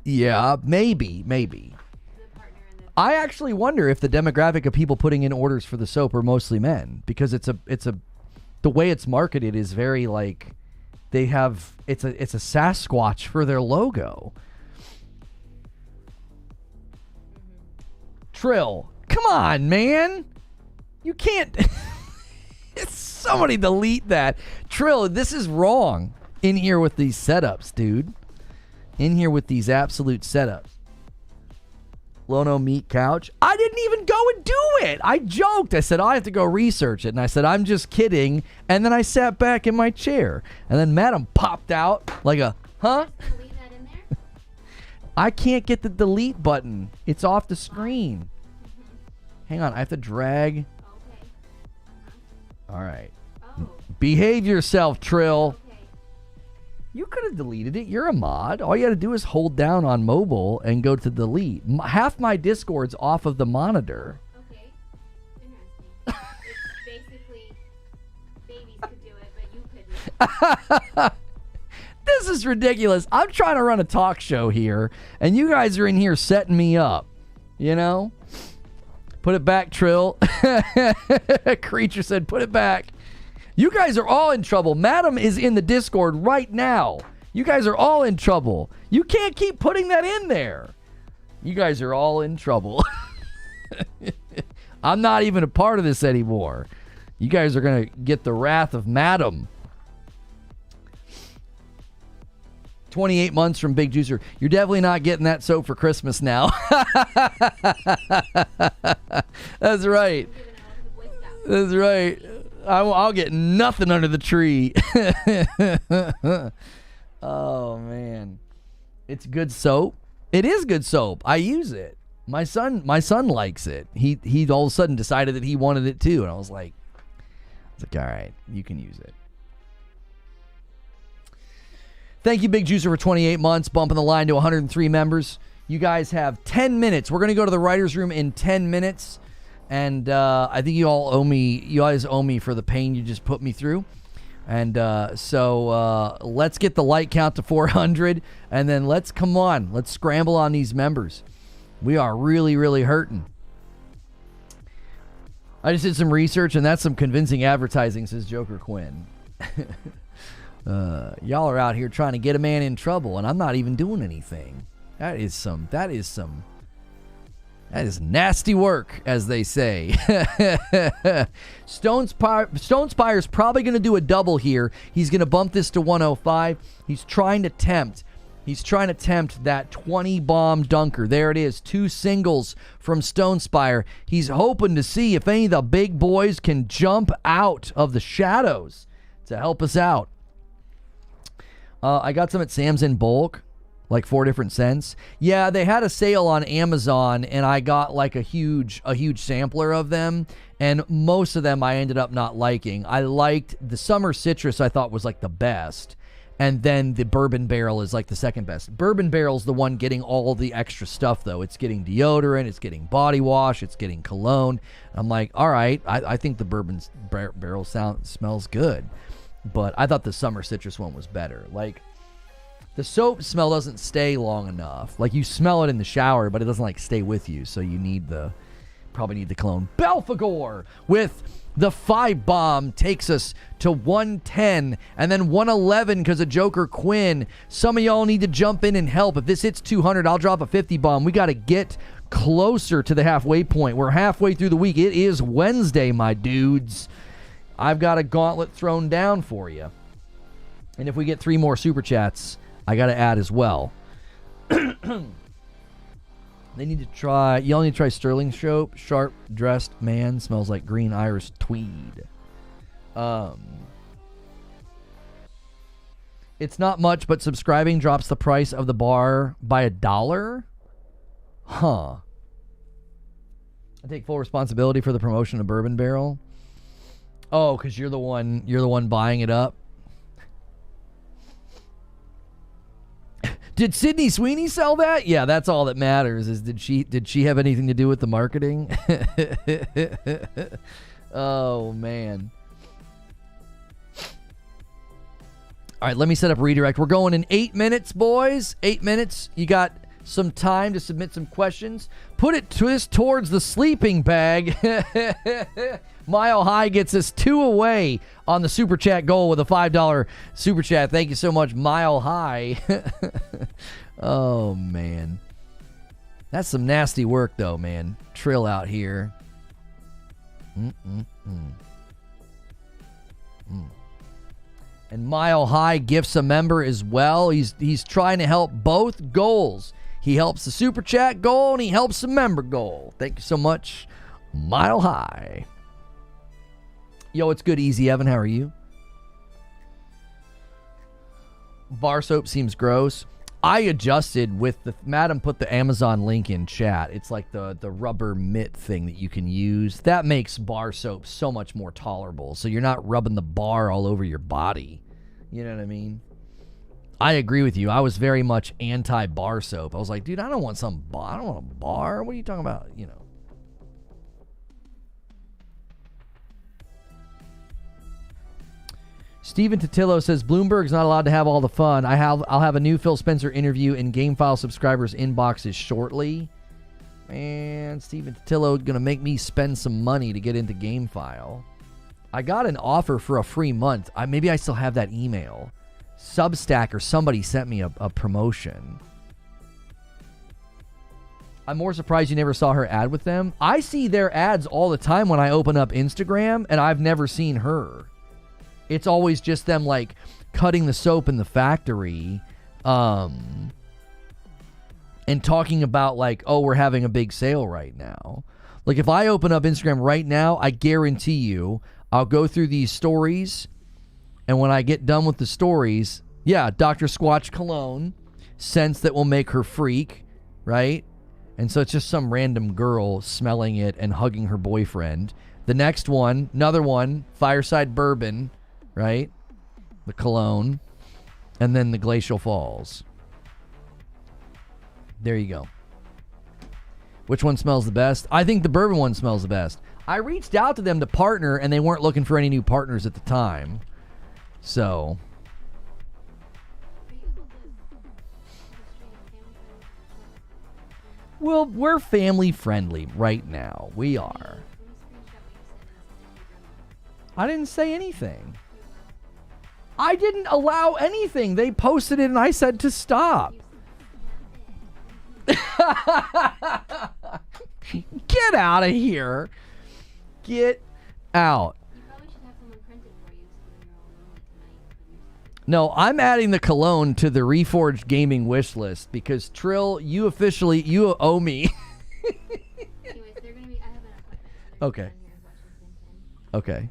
Yeah, maybe. I actually wonder if the demographic of people putting in orders for the soap are mostly men, because it's the way it's marketed is very like they have it's a Sasquatch for their logo. Trill, come on, man. You can't. Somebody delete that. Trill, this is wrong. In here with these setups, dude. In here with these absolute setups. Lono Meat Couch. I didn't even go and do it. I joked. I said, I have to go research it. And I said, I'm just kidding. And then I sat back in my chair. And then Madam popped out like a, huh? Leave that in there? I can't get the delete button. It's off the screen. Hang on. I have to drag. Okay. All right. Oh. Behave yourself, Trill. Okay. You could have deleted it. You're a mod. All you got to do is hold down on mobile and go to delete. Half my Discord's off of the monitor. Okay. Interesting. It's basically babies could do it, but you couldn't. This is ridiculous. I'm trying to run a talk show here, and you guys are in here setting me up. You know? Put it back, Trill. Creature said, put it back. You guys are all in trouble. Madam is in the Discord right now. You guys are all in trouble. You can't keep putting that in there. You guys are all in trouble. I'm not even a part of this anymore. You guys are going to get the wrath of Madam. 28 months from Big Juicer. You're definitely not getting that soap for Christmas now. That's right. That's right. I'll get nothing under the tree. Oh, man. It's good soap. It is good soap. I use it. My son likes it. He all of a sudden decided that he wanted it too. And I was like, all right, you can use it. Thank you, Big Juicer, for 28 months, bumping the line to 103 members. You guys have 10 minutes. We're going to go to the writer's room in 10 minutes. And I think you guys owe me for the pain you just put me through. And so let's get the like count to 400. And then let's scramble on these members. We are really, really hurting. I just did some research, and that's some convincing advertising, says Joker Quinn. Y'all are out here trying to get a man in trouble, and I'm not even doing anything. That is nasty work, as they say. Stone Spire's probably going to do a double here. He's going to bump this to 105. He's trying to tempt that 20 bomb dunker. There it is. 2 singles from Stone Spire. He's hoping to see if any of the big boys can jump out of the shadows to help us out. I got some at Sam's in bulk, like 4 different cents. Yeah, they had a sale on Amazon, and I got like a huge sampler of them, and most of them I ended up not liking. I liked the Summer Citrus. I thought was like the best, and then the Bourbon Barrel is like the second best. Bourbon Barrel's the one getting all the extra stuff, though. It's getting deodorant, it's getting body wash, it's getting cologne. I'm like, all right, I think the Bourbon Barrel smells good. But I thought the Summer Citrus one was better. Like, the soap smell doesn't stay long enough. Like, you smell it in the shower, but it doesn't, like, stay with you. So you probably need the cologne. Belphegor with the 5 bomb takes us to 110 and then 111 because of Joker Quinn. Some of y'all need to jump in and help. If this hits 200, I'll drop a 50 bomb. We got to get closer to the halfway point. We're halfway through the week. It is Wednesday, my dudes. I've got a gauntlet thrown down for you. And if we get 3 more super chats, I got to add as well. Y'all need to try Sterling Soap. Sharp dressed man smells like green iris tweed. It's not much, but subscribing drops the price of the bar by $1. Huh. I take full responsibility for the promotion of Bourbon Barrel. Oh, because you're the one buying it up. Did Sydney Sweeney sell that? Yeah, that's all that matters. Is did she have anything to do with the marketing? Oh man. All right, let me set up redirect. We're going in 8 minutes, boys. 8 minutes. You got some time to submit some questions. Put it towards the sleeping bag. Mile High gets us 2 away on the Super Chat goal with a $5 Super Chat. Thank you so much, Mile High. Oh, man. That's some nasty work, though, man. Trill out here. And Mile High gifts a member as well. He's trying to help both goals. He helps the Super Chat goal, and he helps the member goal. Thank you so much, Mile High. Yo, it's good, Easy Evan. How are you? Bar soap seems gross. I adjusted with the... Madam put the Amazon link in chat. It's like the rubber mitt thing that you can use. That makes bar soap so much more tolerable. So you're not rubbing the bar all over your body. You know what I mean? I agree with you. I was very much anti-bar soap. I was like, dude, I don't want a bar. What are you talking about? You know. Steven Totillo says Bloomberg's not allowed to have all the fun. I'll have a new Phil Spencer interview in GameFile subscribers' inboxes shortly. Man, Steven Totillo gonna make me spend some money to get into GameFile. I got an offer for a free month. Maybe I still have that email. Substack or somebody sent me a promotion. I'm more surprised you never saw her ad with them. I see their ads all the time when I open up Instagram, and I've never seen her. It's always just them, like, cutting the soap in the factory and talking about, like, oh, we're having a big sale right now. Like, if I open up Instagram right now, I guarantee you I'll go through these stories, and when I get done with the stories, yeah, Dr. Squatch cologne, scents that will make her freak, right? And so it's just some random girl smelling it and hugging her boyfriend. The next one, another one, Fireside Bourbon, right? The cologne. And then the Glacial Falls. There you go. Which one smells the best? I think the bourbon one smells the best. I reached out to them to partner, and they weren't looking for any new partners at the time. So... well, we're family friendly right now. We are. I didn't say anything. I didn't allow anything. They posted it and I said to stop. Get out of here. Get out. No, I'm adding the cologne to the Reforge Gaming wish list because Trill, you owe me. Anyways, they're gonna be. I have an appointment. So okay. Down here watching Tintin. Okay.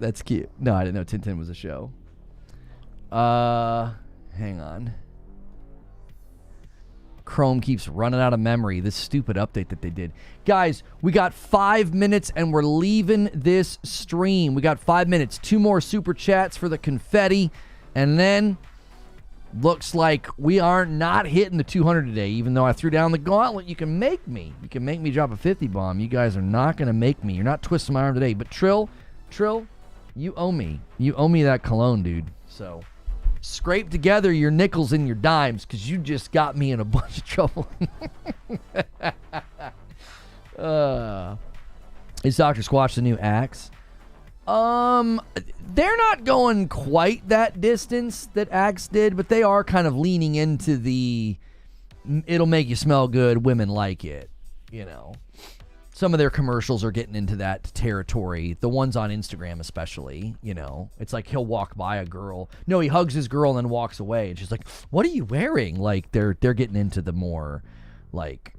That's cute. No, I didn't know Tintin was a show. Hang on. Chrome keeps running out of memory. This stupid update that they did. Guys, we got 5 minutes and we're leaving this stream. We got 5 minutes. 2 more super chats for the confetti. And then looks like we are not hitting the 200 today. Even though I threw down the gauntlet, you can make me. You can make me drop a 50 bomb. You guys are not going to make me. You're not twisting my arm today. But Trill, you owe me. You owe me that cologne, dude. So... scrape together your nickels and your dimes because you just got me in a bunch of trouble. Is Dr. Squatch the new Axe? They're not going quite that distance that Axe did, but they are kind of leaning into the it'll make you smell good, women like it, you know. Some of their commercials are getting into that territory. The ones on Instagram especially, you know. It's like he'll walk by a girl. No, he hugs his girl and then walks away. And she's like, what are you wearing? Like, they're getting into the more, like,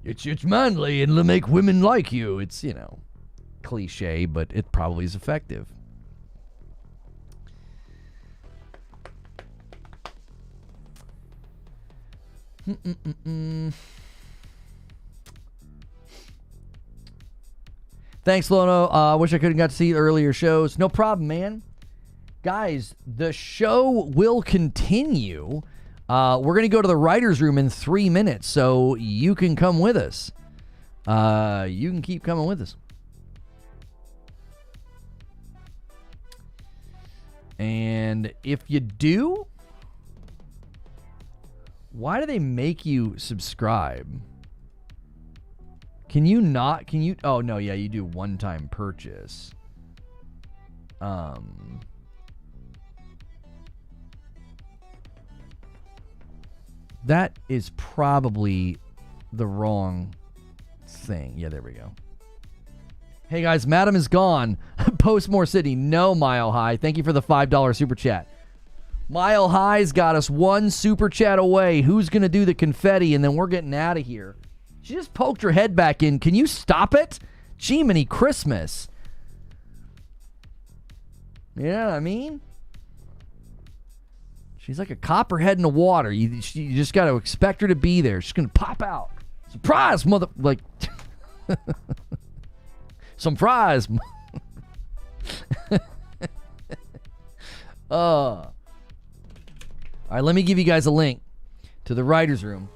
it's manly and it'll make women like you. It's, you know, cliche, but it probably is effective. Thanks, Lono. Wish I could have got to see earlier shows. No problem, man. Guys, the show will continue. We're going to go to the writer's room in 3 minutes, so you can come with us. You can keep coming with us. And if you do, why do they make you subscribe? Can you not? Can you? Oh, no, yeah, you do one-time purchase. That is probably the wrong thing. Yeah, there we go. Hey, guys, Madam is gone. Postmore City, no Mile High. Thank you for the $5 super chat. Mile High's got us one super chat away. Who's going to do the confetti? And then we're getting out of here. She just poked her head back in. Can you stop it? Jiminy Christmas. You know what I mean? She's like a copperhead in the water. You just got to expect her to be there. She's going to pop out. Surprise, mother... Like... Some fries. All right, let me give you guys a link to the writer's room.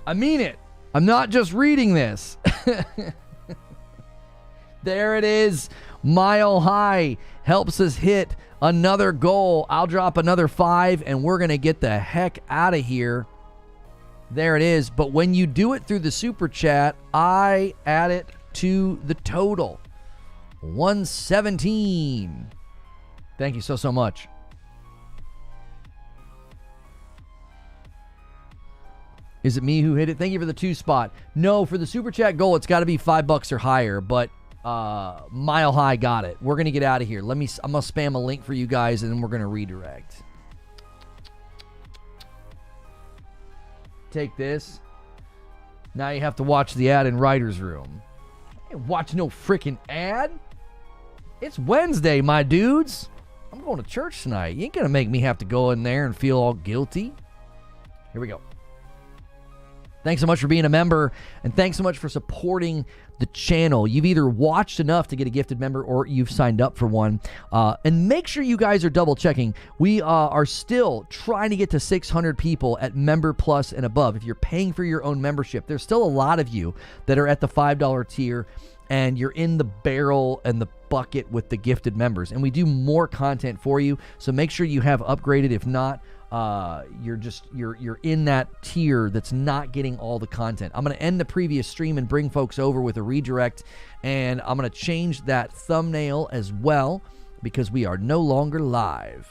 I mean it. I'm not just reading this. There it is. Mile High helps us hit another goal. I'll drop another 5, and we're going to get the heck out of here. There it is. But when you do it through the super chat, I add it to the total. 117. Thank you so much. Is it me who hit it? Thank you for the 2 spot. No, for the super chat goal, it's got to be $5 or higher, but Mile High got it. We're going to get out of here. I'm going to spam a link for you guys, and then we're going to redirect. Take this. Now you have to watch the ad in Writer's Room. I ain't watch no freaking ad. It's Wednesday, my dudes. I'm going to church tonight. You ain't going to make me have to go in there and feel all guilty. Here we go. Thanks so much for being a member, and thanks so much for supporting the channel. You've either watched enough to get a gifted member or you've signed up for one. And make sure you guys are double checking. We are still trying to get to 600 people at Member Plus and above. If you're paying for your own membership, there's still a lot of you that are at the $5 tier, and you're in the barrel and the bucket with the gifted members. And we do more content for you, so make sure you have upgraded. If not, you're in that tier that's not getting all the content. I'm going to end the previous stream and bring folks over with a redirect, and I'm going to change that thumbnail as well because we are no longer live.